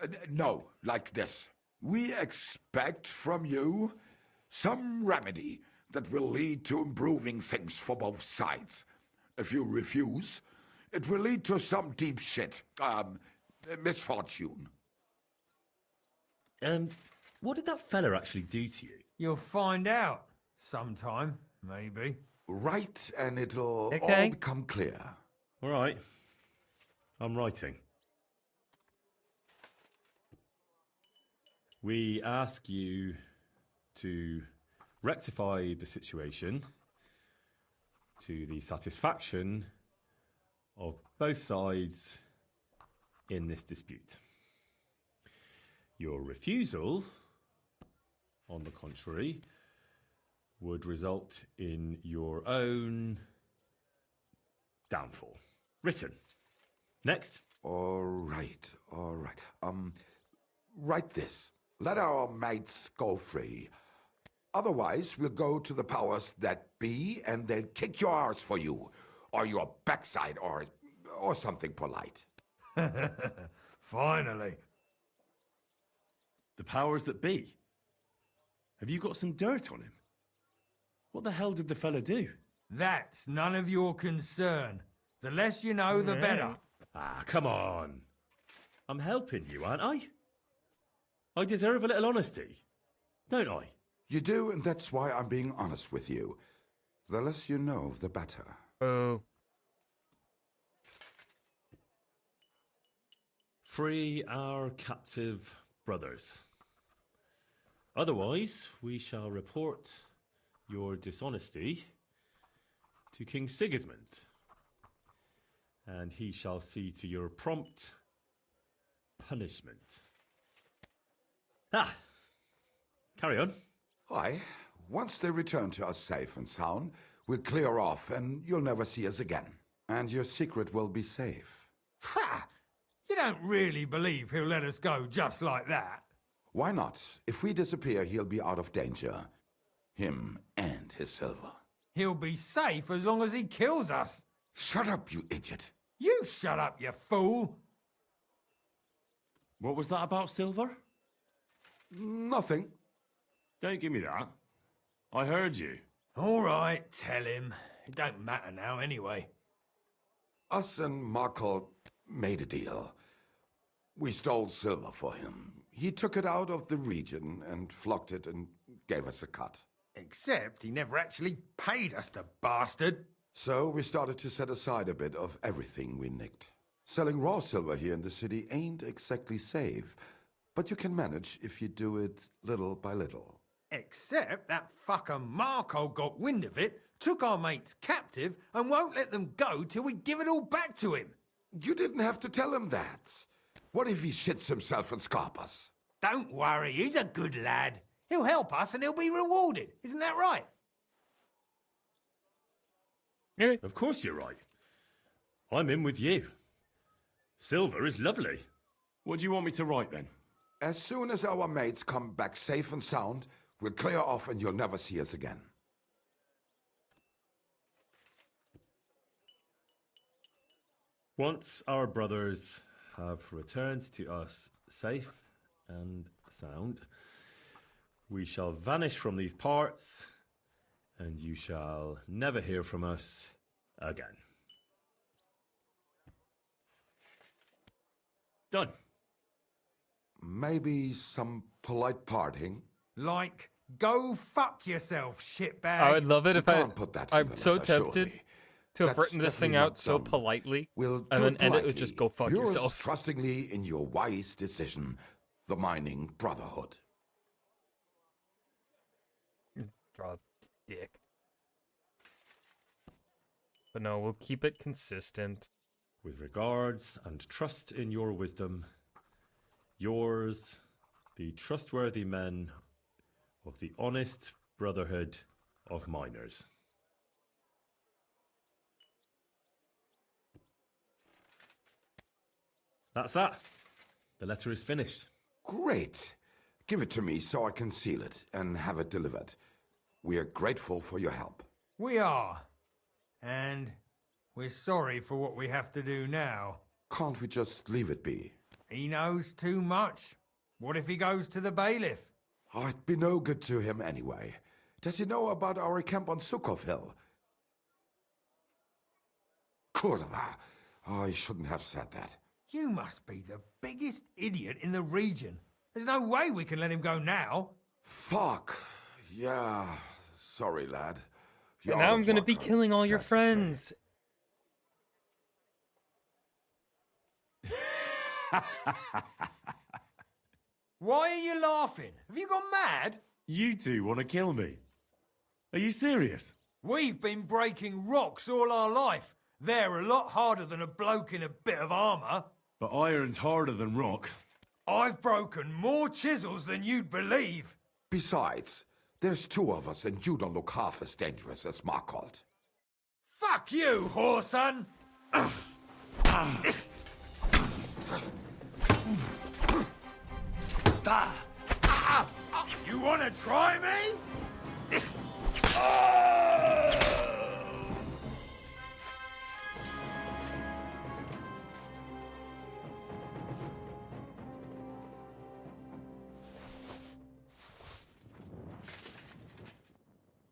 like this. We expect from you some remedy that will lead to improving things for both sides. If you refuse, it will lead to some deep shit, misfortune. What did that fella actually do to you? You'll find out sometime, maybe. Write and it'll Okay. all become clear. All right. I'm writing. We ask you to rectify the situation to the satisfaction of both sides in this dispute. Your refusal, on the contrary, would result in your own downfall. Written. Next. All right. Write this. Let our mates go free. Otherwise, we'll go to the powers that be and they'll kick your arse for you. Or your backside, or something polite. Finally. The powers that be? Have you got some dirt on him? What the hell did the fella do? That's none of your concern. The less you know, the better. Ah, come on. I'm helping you, aren't I? I deserve a little honesty, don't I? You do, and that's why I'm being honest with you. The less you know, the better. Oh. Free our captive brothers. Otherwise, we shall report your dishonesty to King Sigismund, and he shall see to your prompt punishment. Ah! Carry on. Aye. Once they return to us safe and sound, we'll clear off and you'll never see us again. And your secret will be safe. Ha! You don't really believe he'll let us go just like that? Why not? If we disappear, he'll be out of danger. Him and his silver. He'll be safe as long as he kills us. Shut up, you idiot. You shut up, you fool. What was that about silver? Nothing. Don't give me that. I heard you. All right, tell him. It don't matter now anyway. Us and Markle made a deal. We stole silver for him. He took it out of the region and flocked it and gave us a cut. Except he never actually paid us, the bastard. So we started to set aside a bit of everything we nicked. Selling raw silver here in the city ain't exactly safe, but you can manage if you do it little by little. Except that fucker Marco got wind of it, took our mates captive, and won't let them go till we give it all back to him. You didn't have to tell him that. What if he shits himself and scarp us? Don't worry, he's a good lad. He'll help us and he'll be rewarded. Isn't that right? Of course you're right. I'm in with you. Silver is lovely. What do you want me to write then? As soon as our mates come back safe and sound, we'll clear off and you'll never see us again. Once our brothers have returned to us safe and sound, we shall vanish from these parts, and you shall never hear from us again. Done. Maybe some polite parting. Like, go fuck yourself, shitbag. I would love it if I. Can't put that in I'm the so letter, tempted surely. to have That's written this thing definitely out not so done. politely, We'll and do then it end it with politely. just go fuck Yours yourself. trustingly in your wise decision, the Mining Brotherhood. Draw a dick. But no, we'll keep it consistent. With regards and trust in your wisdom, yours, The trustworthy men of the Honest Brotherhood of Miners. That's that. The letter is finished. Great. Give it to me so I can seal it and have it delivered. We are grateful for your help. We are. And we're sorry for what we have to do now. Can't we just leave it be? He knows too much. What if he goes to the bailiff? I'd be no good to him anyway. Does he know about our camp on Sukov Hill? Kurva. I shouldn't have said that. You must be the biggest idiot in the region. There's no way we can let him go now. Fuck. Yeah. Sorry, lad. And now I'm gonna be killing all your friends. Why are you laughing? Have you gone mad? You two want to kill me? Are you serious? We've been breaking rocks all our life. They're a lot harder than a bloke in a bit of armour. But iron's harder than rock. I've broken more chisels than you'd believe. Besides, there's two of us and you don't look half as dangerous as Markold. Fuck you, whoreson! You wanna try me?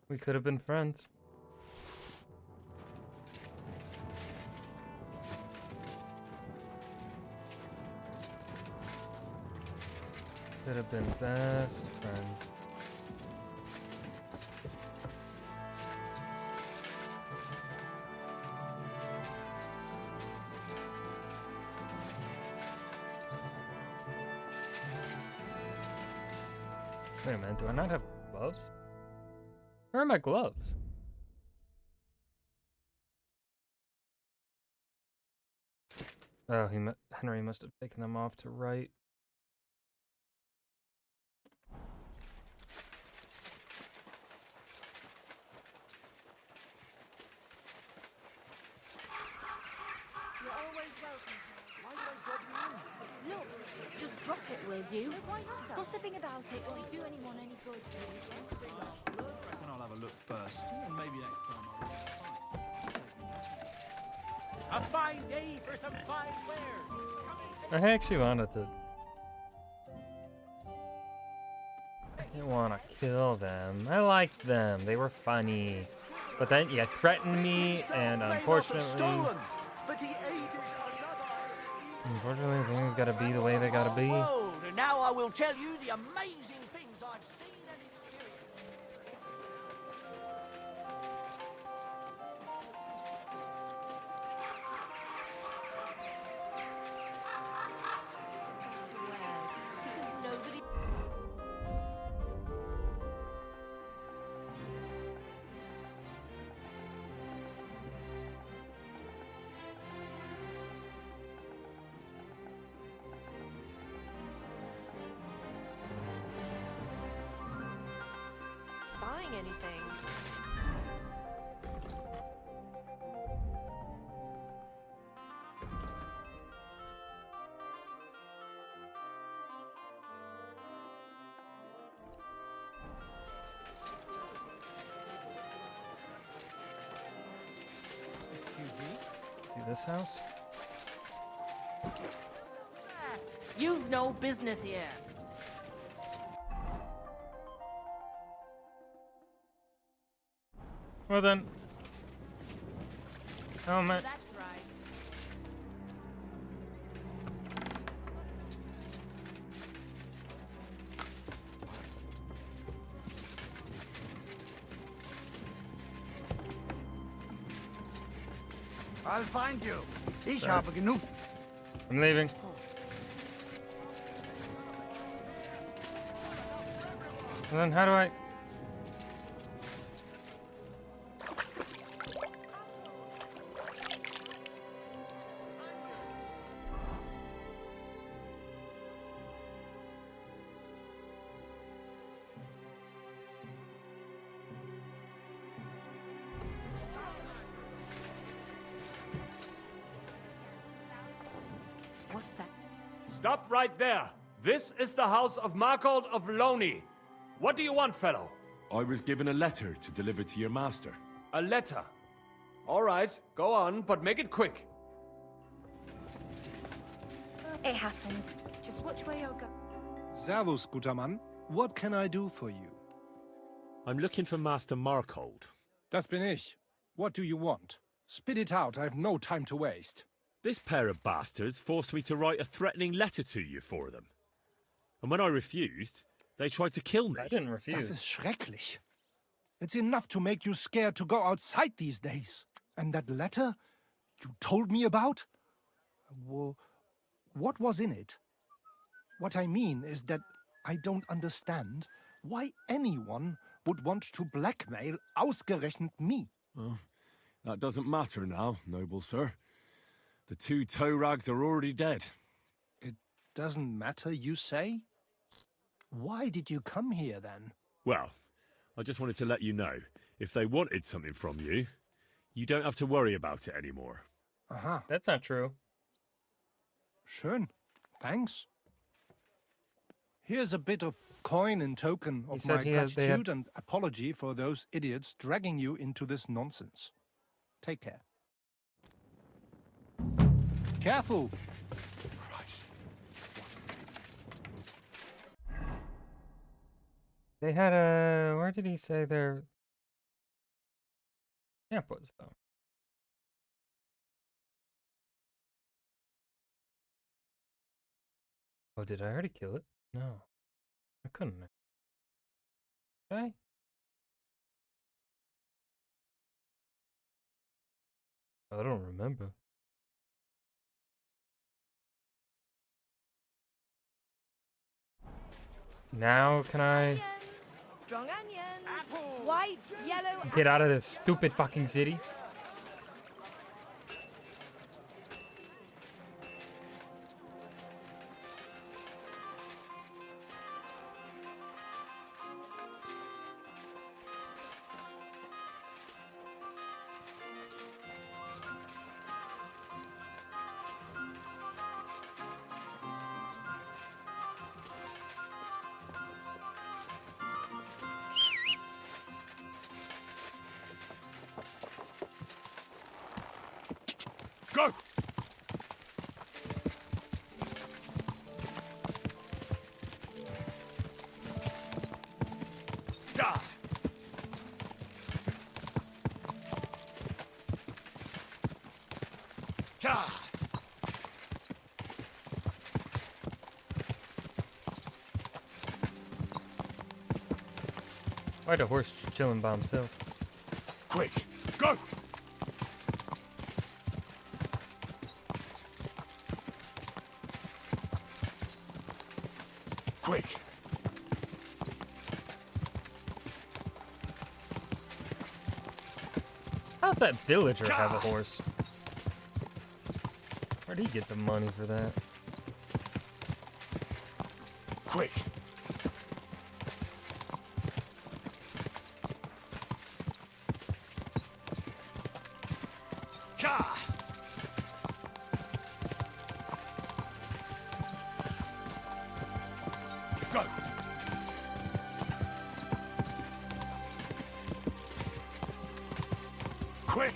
We could have been friends. Could have been best friends. Wait a minute, do I not have gloves? Where are my gloves? Oh, Henry must have taken them off to write. You're always welcome. Why would I drop you in? Look, just drop it, will you? Why not? Gossiping about it won't do anyone any good. I reckon I'll have a look first, and maybe next time I'll... A fine day for some fine wares. I actually wanted to... I didn't want to kill them. I liked them. They were funny. But then you threatened me, and unfortunately... Unfortunately, things gotta be the way they gotta be. And now I will tell you the amazing things I've seen and experienced. Buying anything. See this house? You've no business here. Well then. Oh man. That's right. I'll find you. Ich habe genug. I'm leaving. And then how do I... Stop right there. This is the house of Markold of Loney. What do you want, fellow? I was given a letter to deliver to your master. A letter. All right, go on, but make it quick. It happens. Just watch where you're going. Servus, guter Mann. What can I do for you? I'm looking for Master Markold. Das bin ich. What do you want? Spit it out, I've no time to waste. This pair of bastards forced me to write a threatening letter to you for them. And when I refused, they tried to kill me. I didn't refuse. Das ist schrecklich. It's enough to make you scared to go outside these days. And that letter you told me about? Well, what was in it? What I mean is that I don't understand why anyone would want to blackmail ausgerechnet me. Well, that doesn't matter now, noble sir. The two tow rags are already dead. It doesn't matter, you say? Why did you come here, then? Well, I just wanted to let you know, if they wanted something from you, you don't have to worry about it anymore. Aha. That's not true. Schön. Thanks. Here's a bit of coin in token of my gratitude and apology for those idiots dragging you into this nonsense. Take care. Careful! Christ. They had a... Where did he say their camp was, though? Oh, did I already kill it? No. I couldn't. Did I? I don't remember. Now can I Strong onions. White, yellow. get out of this stupid fucking city? Go! Da! Da! Why'd a horse chilling by himself? Quick, go! Quick! How's that villager have a horse? Where'd he get the money for that? Quick! Ka! Go! Quick!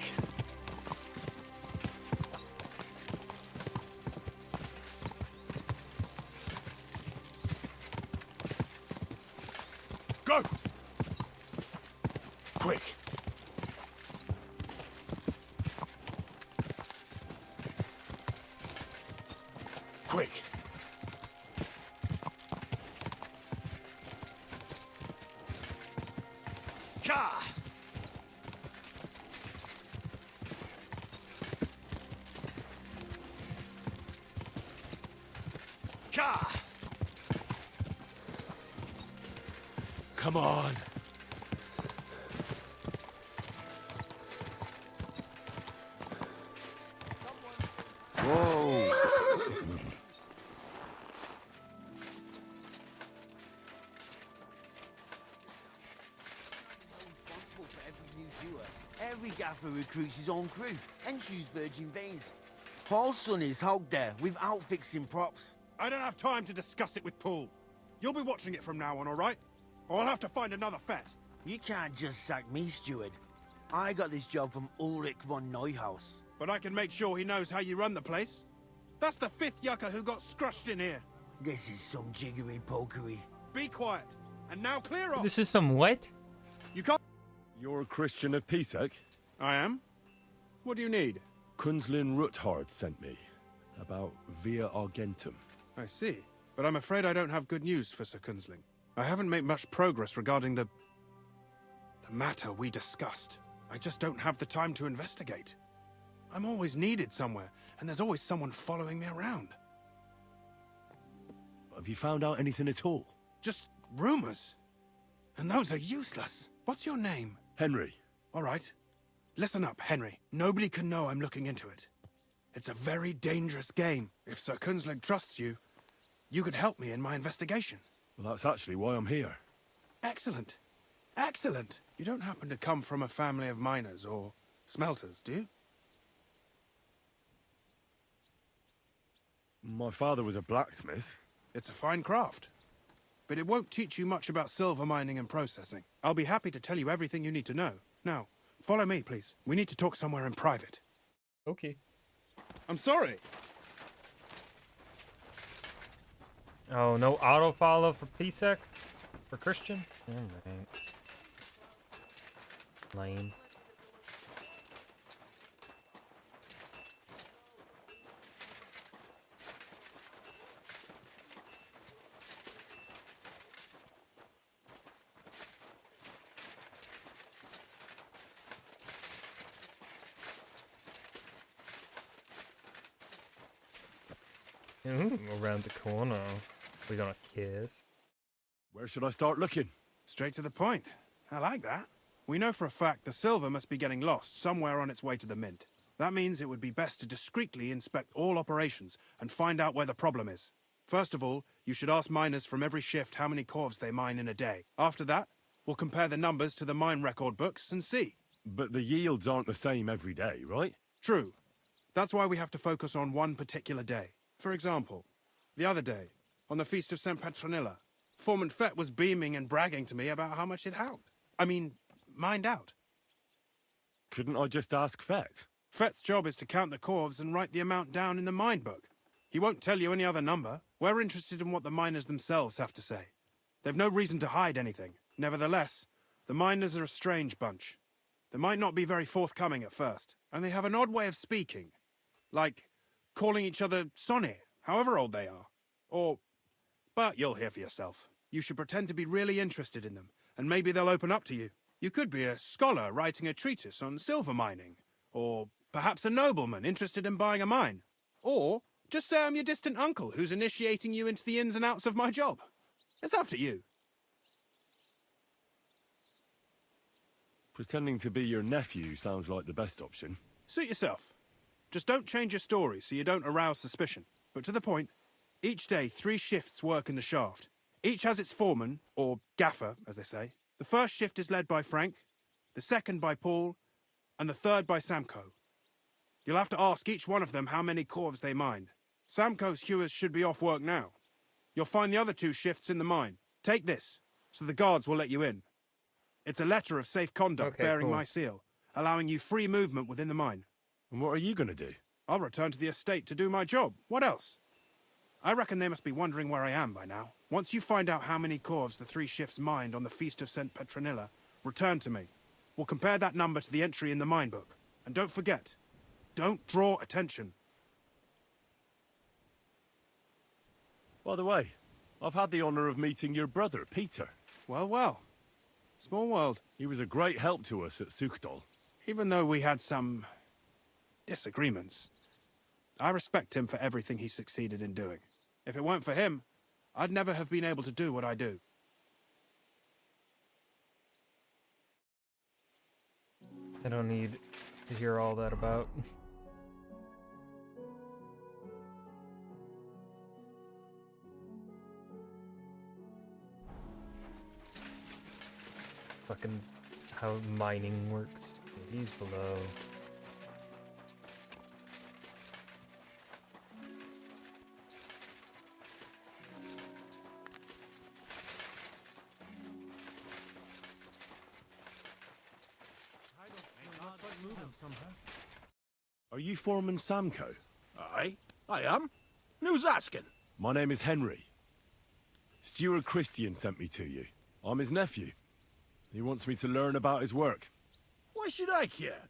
Go! Quick! Quick! Ka! Ka! Come on! Whoa! Every gaffer recruits his own crew and choose virgin veins. Paul's son is hogged there without fixing props. I don't have time to discuss it with Paul. You'll be watching it from now on, all right? Or I'll have to find another Fett. You can't just sack me, steward. I got this job from Ulrich von Neuhaus. But I can make sure he knows how you run the place. That's the 5th yucca who got scrushed in here. This is some jiggery-pokery. Be quiet. And now clear off. This is some what? You can't... You're a Christian of Pisek? I am. What do you need? Kunzlin Ruthard sent me. About Via Argentum. I see. But I'm afraid I don't have good news for Sir Kunzling. I haven't made much progress regarding the matter we discussed. I just don't have the time to investigate. I'm always needed somewhere, and there's always someone following me around. Have you found out anything at all? Just rumors. And those are useless. What's your name? Henry. All right. Listen up, Henry. Nobody can know I'm looking into it. It's a very dangerous game. If Sir Kunzling trusts you, you could help me in my investigation. Well, that's actually why I'm here. Excellent. Excellent. You don't happen to come from a family of miners or smelters, do you? My father was a blacksmith. It's a fine craft. But it won't teach you much about silver mining and processing. I'll be happy to tell you everything you need to know. Now, follow me, please. We need to talk somewhere in private. Okay. I'm sorry. Oh, no auto-follow for Pisek? For Christian? Alright. Lame. Ooh, around the corner. We're gonna kiss. Where should I start looking? Straight to the point. I like that. We know for a fact the silver must be getting lost somewhere on its way to the mint. That means it would be best to discreetly inspect all operations and find out where the problem is. First of all, you should ask miners from every shift how many corves they mine in a day. After that, we'll compare the numbers to the mine record books and see. But the yields aren't the same every day, right? True. That's why we have to focus on one particular day. For example, the other day, on the Feast of St. Petronilla, Foreman Fett was beaming and bragging to me about how much he'd mined out. Couldn't I just ask Fett? Fett's job is to count the corves and write the amount down in the mine book. He won't tell you any other number. We're interested in what the miners themselves have to say. They've no reason to hide anything. Nevertheless, the miners are a strange bunch. They might not be very forthcoming at first, and they have an odd way of speaking. Like calling each other Sonny, however old they are. But you'll hear for yourself. You should pretend to be really interested in them, and maybe they'll open up to you. You could be a scholar writing a treatise on silver mining, or perhaps a nobleman interested in buying a mine. Or just say I'm your distant uncle who's initiating you into the ins and outs of my job. It's up to you. Pretending to be your nephew sounds like the best option. Suit yourself. Just don't change your story so you don't arouse suspicion. But to the point, each day 3 shifts work in the shaft. Each has its foreman, or gaffer, as they say. The first shift is led by Frank, the second by Paul, and the third by Samko. You'll have to ask each one of them how many corves they mine. Samko's hewers should be off work now. You'll find the other 2 shifts in the mine. Take this, so the guards will let you in. It's a letter of safe conduct bearing my seal, allowing you free movement within the mine. And what are you going to do? I'll return to the estate to do my job. What else? I reckon they must be wondering where I am by now. Once you find out how many corves the 3 shifts mined on the Feast of St. Petronilla, return to me. We'll compare that number to the entry in the mine book. And don't forget, don't draw attention. By the way, I've had the honor of meeting your brother, Peter. Well, well. Small world. He was a great help to us at Sukdal. Even though we had some disagreements, I respect him for everything he succeeded in doing. If it weren't for him, I'd never have been able to do what I do. I don't need to hear all that about. Fucking how mining works. Okay, he's below. Are you Foreman Samco? Aye, I am. Who's asking? My name is Henry. Steward Christian sent me to you. I'm his nephew. He wants me to learn about his work. Why should I care?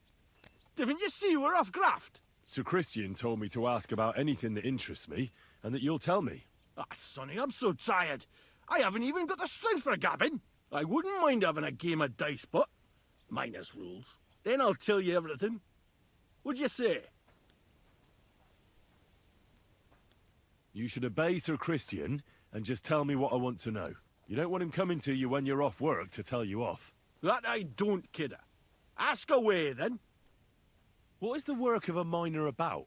Didn't you see we're off graft? Sir Christian told me to ask about anything that interests me, and that you'll tell me. Ah, Sonny, I'm so tired. I haven't even got the strength for gabbing. I wouldn't mind having a game of dice, but minus rules. Then I'll tell you everything. What'd you say? You should obey Sir Christian and just tell me what I want to know. You don't want him coming to you when you're off work to tell you off. That I don't, kidder. Ask away, then. What is the work of a miner about?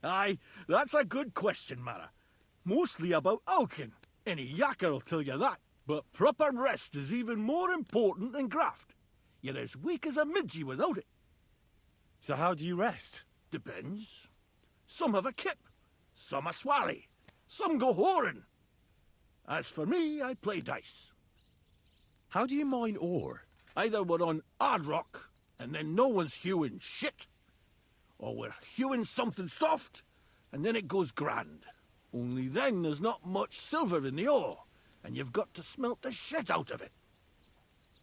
Aye, that's a good question, Mara. Mostly about oaking. Any yakker'll tell you that. But proper rest is even more important than graft. You're as weak as a midgie without it. So how do you rest? Depends. Some have a kip. Some a swally. Some go whoring. As for me, I play dice. How do you mine ore? Either we're on hard rock, and then no one's hewing shit. Or we're hewing something soft, and then it goes grand. Only then there's not much silver in the ore, and you've got to smelt the shit out of it.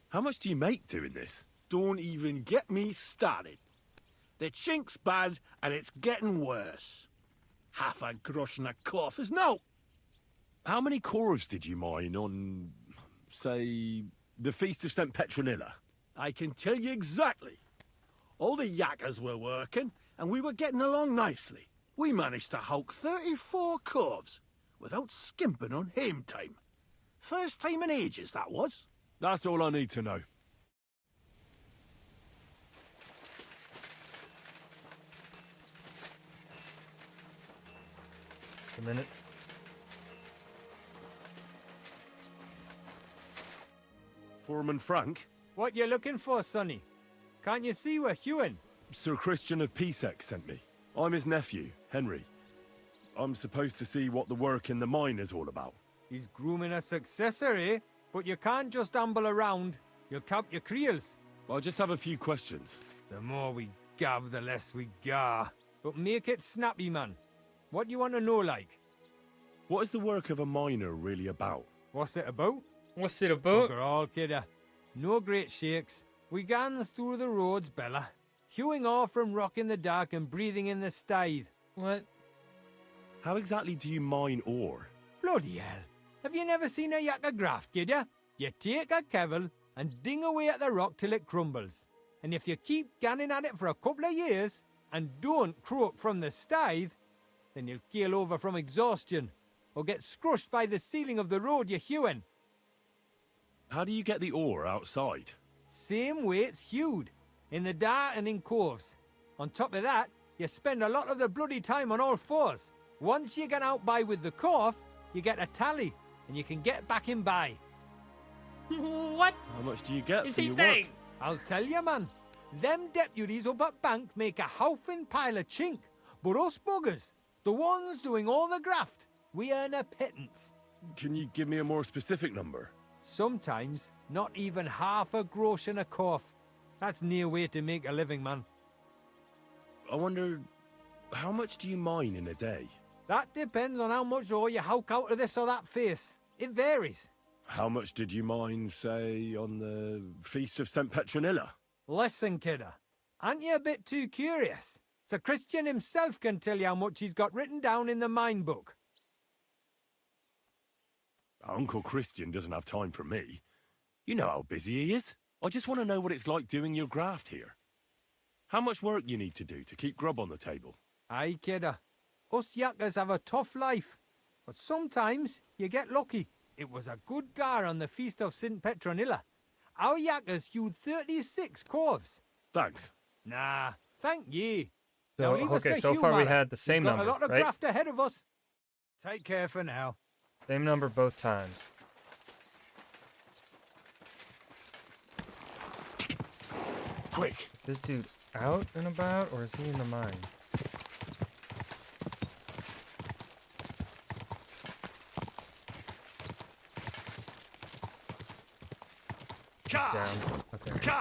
How much do you make doing this? Don't even get me started. The chink's bad, and it's getting worse. Half a grosh and a cough is no. How many corves did you mine on, say, the Feast of St. Petronilla? I can tell you exactly. All the yakkers were working, and we were getting along nicely. We managed to hulk 34 corves, without skimping on hame time. First time in ages, that was. That's all I need to know. A minute. Foreman Frank? What you looking for, Sonny? Can't you see we're hewing? Sir Christian of Pisek sent me. I'm his nephew, Henry. I'm supposed to see what the work in the mine is all about. He's grooming a successor, eh? But you can't just amble around. You'll count your creels. I just have a few questions. The more we gab, the less we gar. But make it snappy, man. What do you want to know, like? What is the work of a miner really about? What's it about? What's it about? Bugger all, kidder. No great shakes. We gans through the roads, Bella. Hewing off from rock in the dark and breathing in the stithe. What? How exactly do you mine ore? Bloody hell. Have you never seen a yakker graft, kidder? You take a kevel and ding away at the rock till it crumbles. And if you keep ganning at it for a couple of years and don't croak from the stithe, then you'll keel over from exhaustion or get scrushed by the ceiling of the road you're hewing. How do you get the ore outside? Same way it's hewed, in the dark and in coves. On top of that, you spend a lot of the bloody time on all fours. Once you get out by with the cough, you get a tally, and you can get back in by. What? How much do you get Is for he your saying? work? I'll tell you, man. Them deputies up at bank make a howfin' pile of chink. But us buggers, the ones doing all the graft, we earn a pittance. Can you give me a more specific number? Sometimes, not even half a grosh and a cough. That's near way to make a living, man. I wonder, how much do you mine in a day? That depends on how much ore you howk out of this or that face. It varies. How much did you mine, say, on the Feast of St. Petronilla? Listen, kidder. Aren't you a bit too curious? Sir Christian himself can tell you how much he's got written down in the mine book. Uncle Christian doesn't have time for me. You know how busy he is. I just want to know what it's like doing your graft here. How much work you need to do to keep grub on the table? Aye, kidder. Us yakkers have a tough life. But sometimes you get lucky. It was a good gar on the Feast of St. Petronilla. Our yakkers hewed 36 corves. Thanks. Nah, thank ye. So, Now leave us okay, to so hew, far we Mara. had the same We've got number, a lot of right? graft ahead of us. Take care for now. Same number both times. Quick! Is this dude out and about, or is he in the mine? He's down. Okay.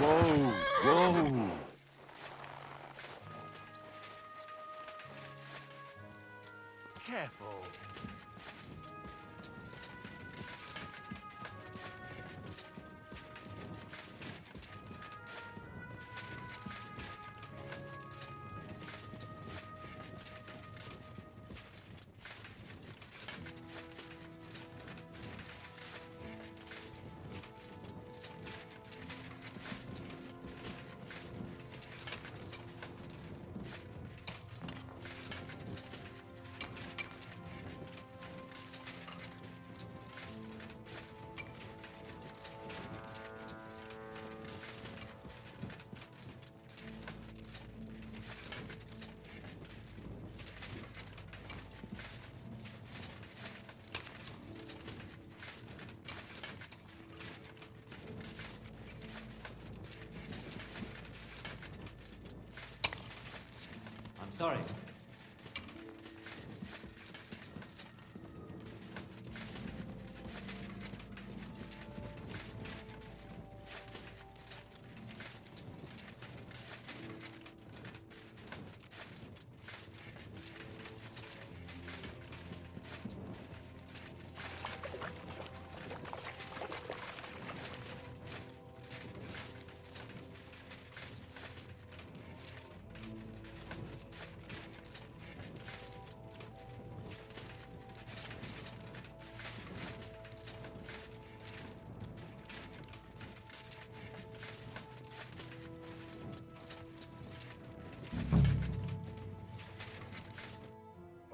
Whoa! Whoa! Careful. I'm sorry.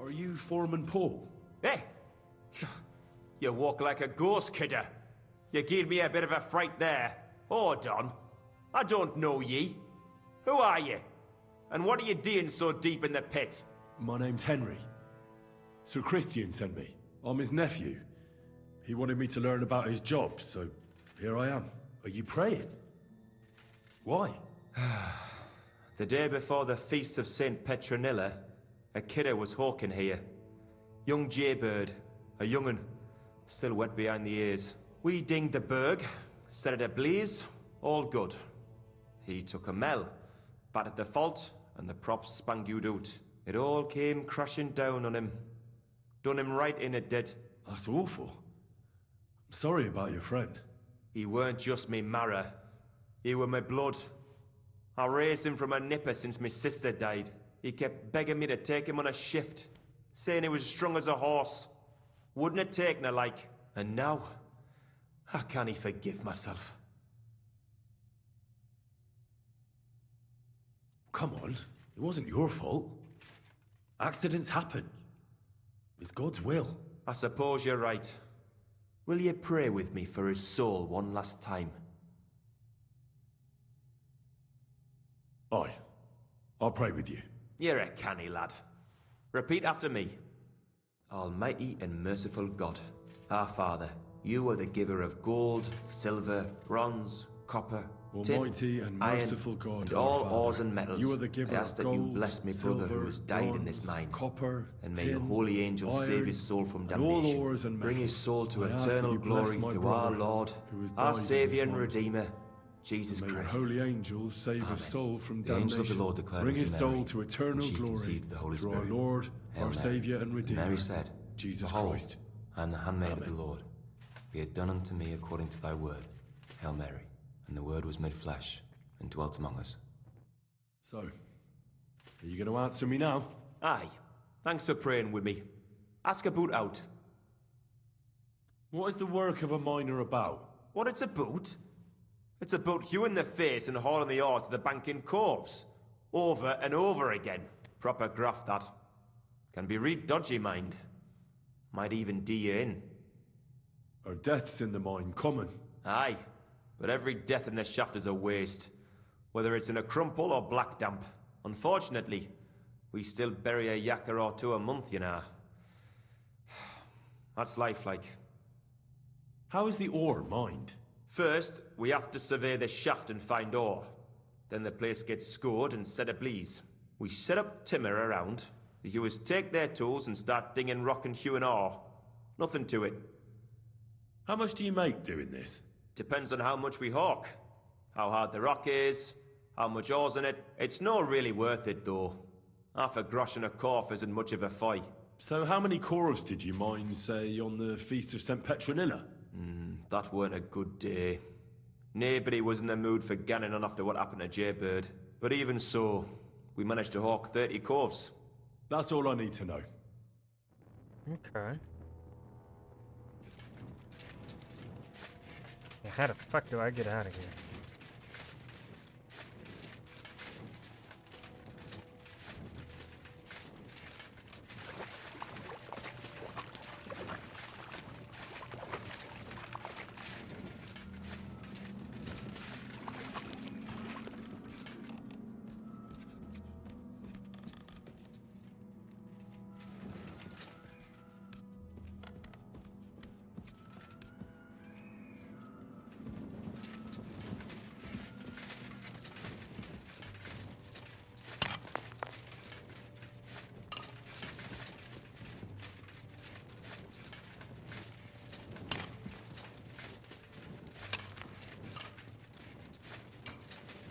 Are you Foreman Paul? Hey! You walk like a ghost, kidder. You gave me a bit of a fright there. Hold on. I don't know ye. Who are you? And what are you doing so deep in the pit? My name's Henry. Sir Christian sent me. I'm his nephew. He wanted me to learn about his job, so here I am. Are you praying? Why? The day before the feast of St. Petronilla, a kidder was hawking here. Young jaybird, a young'un, still wet behind the ears. We dinged the berg, set it ablaze, all good. He took a mell, battered the fault, and the props spangued out. It all came crashing down on him. Done him right in, it did. That's awful. I'm sorry about your friend. He weren't just me marrow. He were my blood. I raised him from a nipper since my sister died. He kept begging me to take him on a shift, saying he was strong as a horse. Wouldn't have taken her like. And now, I can't forgive myself. Come on, it wasn't your fault. Accidents happen. It's God's will. I suppose you're right. Will you pray with me for his soul one last time? Aye. I'll pray with you. You're a canny lad. Repeat after me. Almighty and merciful God, our Father, you are the giver of gold, silver, bronze, copper, Almighty tin, and iron, merciful God, and our all Father, ores and metals. you are the giver I ask of that you gold, bless me brother who silver, has died in this bronze, mine. copper, And may your tin, holy angels save iron, his soul from and all damnation. ores and Bring his metals. soul to I ask that eternal you bless glory my through our brother Lord, who has our died in Saviour this and mine. Redeemer, Jesus May your Christ. holy angels save Amen. his soul from The damnation. angel of the Lord declared Bring unto his Mary, soul to and eternal she glory conceived the Holy through Spirit. our Lord, Hail our Mary. Saviour and And Redeemer, Mary said, Jesus Behold, Christ. I am the handmaid of Amen. the Lord. Be it done unto me according to thy word. Hail Mary. And the word was made flesh and dwelt among us. So, are you going to answer me now? Aye. Thanks for praying with me. Ask about out. What is the work of a miner about? What it's about? It's about hewing the face and hauling the ore to the bank in coves. Over and over again. Proper graft, that. Can be real dodgy, mind. Might even do you in. Are deaths in the mine common? Aye. But every death in the shaft is a waste. Whether it's in a crumple or black damp. Unfortunately, we still bury a yakker or two a month, you know. That's life like. How is the ore mined? First, we have to survey the shaft and find ore. Then the place gets scored and set ablaze. We set up timber around. The hewers take their tools and start dinging rock and hewing ore. Nothing to it. How much do you make doing this? Depends on how much we hawk. how hard the rock is, how much ore's in it. It's not really worth it, though. Half a grosh and a corf isn't much of a fight. So how many corves did you mine, say, on the Feast of St. Petronilla? That weren't a good day. Nobody was in the mood for ganning on after what happened to Jaybird. But even so, we managed to hawk 30 corves. That's all I need to know. Okay. Yeah, how the fuck do I get out of here?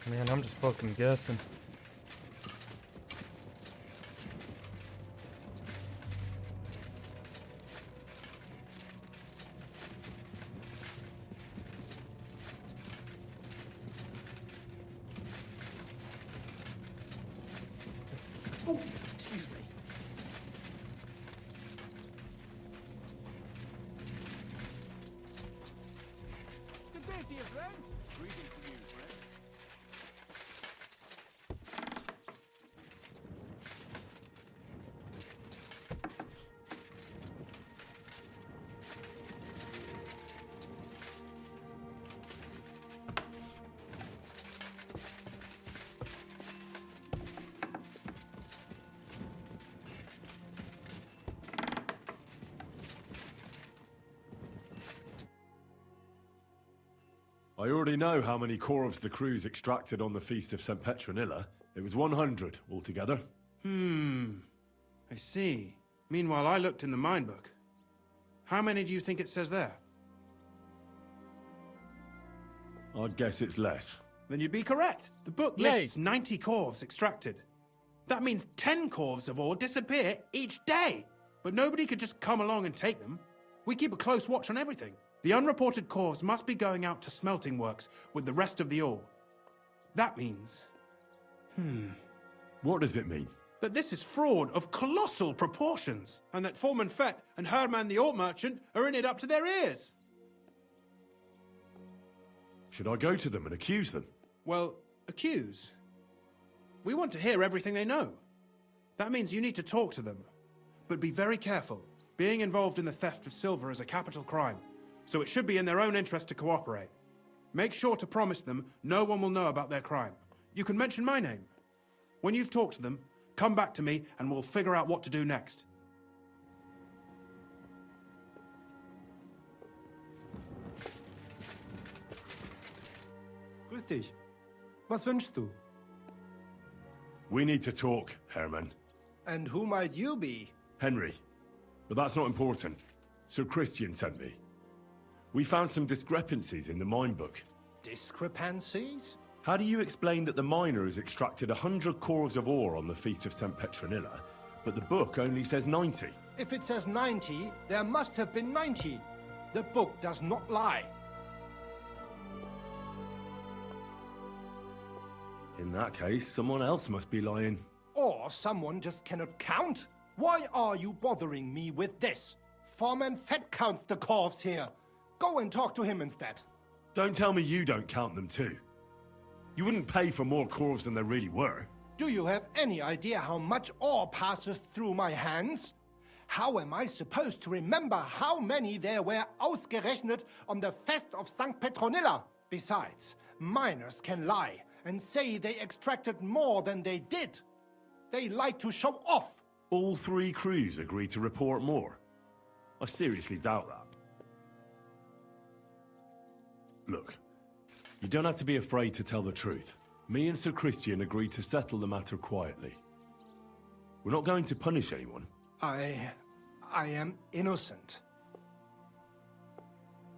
Man, I'm just fucking guessing. Oh, excuse me. Good day to you, friend. Greetings to you, friend. I already know how many corves the crews extracted on the Feast of St. Petronilla. It was 100 altogether. I see. Meanwhile, I looked in the mine book. How many do you think it says there? I'd guess it's less. Then you'd be correct. The book lists 90 corves extracted. That means 10 corves of ore disappear each day. But nobody could just come along and take them. We keep a close watch on everything. The unreported corves must be going out to smelting works with the rest of the ore. That means... What does it mean? That this is fraud of colossal proportions, and that Foreman Fett and Herman the ore merchant are in it up to their ears. Should I go to them and accuse them? Well, accuse? We want to hear everything they know. That means you need to talk to them. But be very careful. Being involved in the theft of silver is a capital crime, so it should be in their own interest to cooperate. Make sure to promise them no one will know about their crime. You can mention my name. When you've talked to them, come back to me and we'll figure out what to do next. Grüß dich. Was wünschst du? We need to talk, Herman. And who might you be? Henry. But that's not important. Sir Christian sent me. We found some discrepancies in the mine book. Discrepancies? How do you explain that the miner has extracted 100 corves of ore on the Feast of St. Petronilla, but the book only says 90? If it says 90, there must have been 90. The book does not lie. In that case, someone else must be lying. Or someone just cannot count. Why are you bothering me with this? Foreman Fett counts the corves here. Go and talk to him instead. Don't tell me you don't count them too. You wouldn't pay for more corves than there really were. Do you have any idea how much ore passes through my hands? How am I supposed to remember how many there were ausgerechnet on the Fest of St. Petronilla? Besides, miners can lie and say they extracted more than they did. They like to show off. All 3 crews agreed to report more. I seriously doubt that. Look, you don't have to be afraid to tell the truth. Me and Sir Christian agreed to settle the matter quietly. We're not going to punish anyone. I am innocent.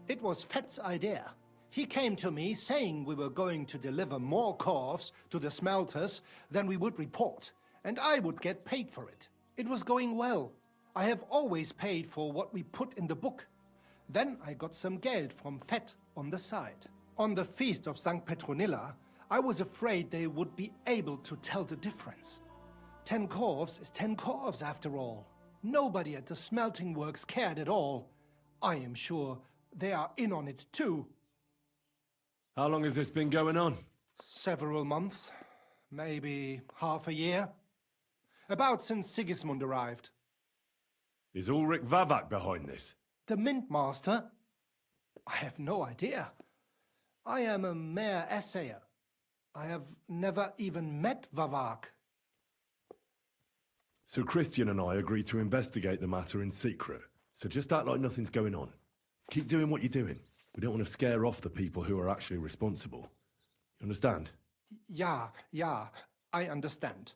It was Fett's idea. He came to me saying we were going to deliver more corves to the smelters than we would report, and I would get paid for it. It was going well. I have always paid for what we put in the book. Then I got some geld from Fett on the side. On the feast of St. Petronilla, I was afraid they would be able to tell the difference. 10 corves is 10 corves after all. Nobody at the smelting works cared at all. I am sure they are in on it too. How long has this been going on? Several months, maybe half a year. About since Sigismund arrived. Is Ulrich Vavak behind this? The Mint Master? I have no idea. I am a mere assayer. I have never even met Vavak. So Christian and I agreed to investigate the matter in secret. So just act like nothing's going on. Keep doing what you're doing. We don't want to scare off the people who are actually responsible. You understand? Yeah, I understand.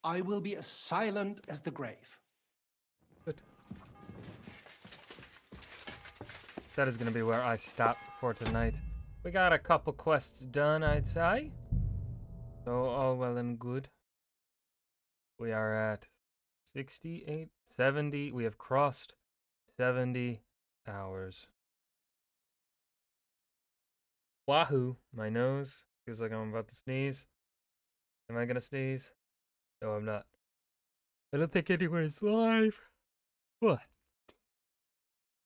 I will be as silent as the grave. Good. That is going to be where I stop for tonight. We got a couple quests done, I'd say. So all well and good. We are at 68, 70. We have crossed 70 hours. Wahoo, my nose feels like I'm about to sneeze. Am I gonna sneeze? No, I'm not. I don't think anyone is live. What?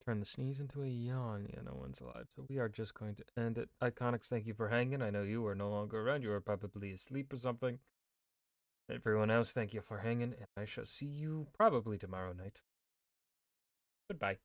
Turn the sneeze into a yawn. Yeah, no one's alive. So we are just going to end it. Iconics, thank you for hanging. I know you are no longer around. You are probably asleep or something. Everyone else, thank you for hanging. And I shall see you probably tomorrow night. Goodbye.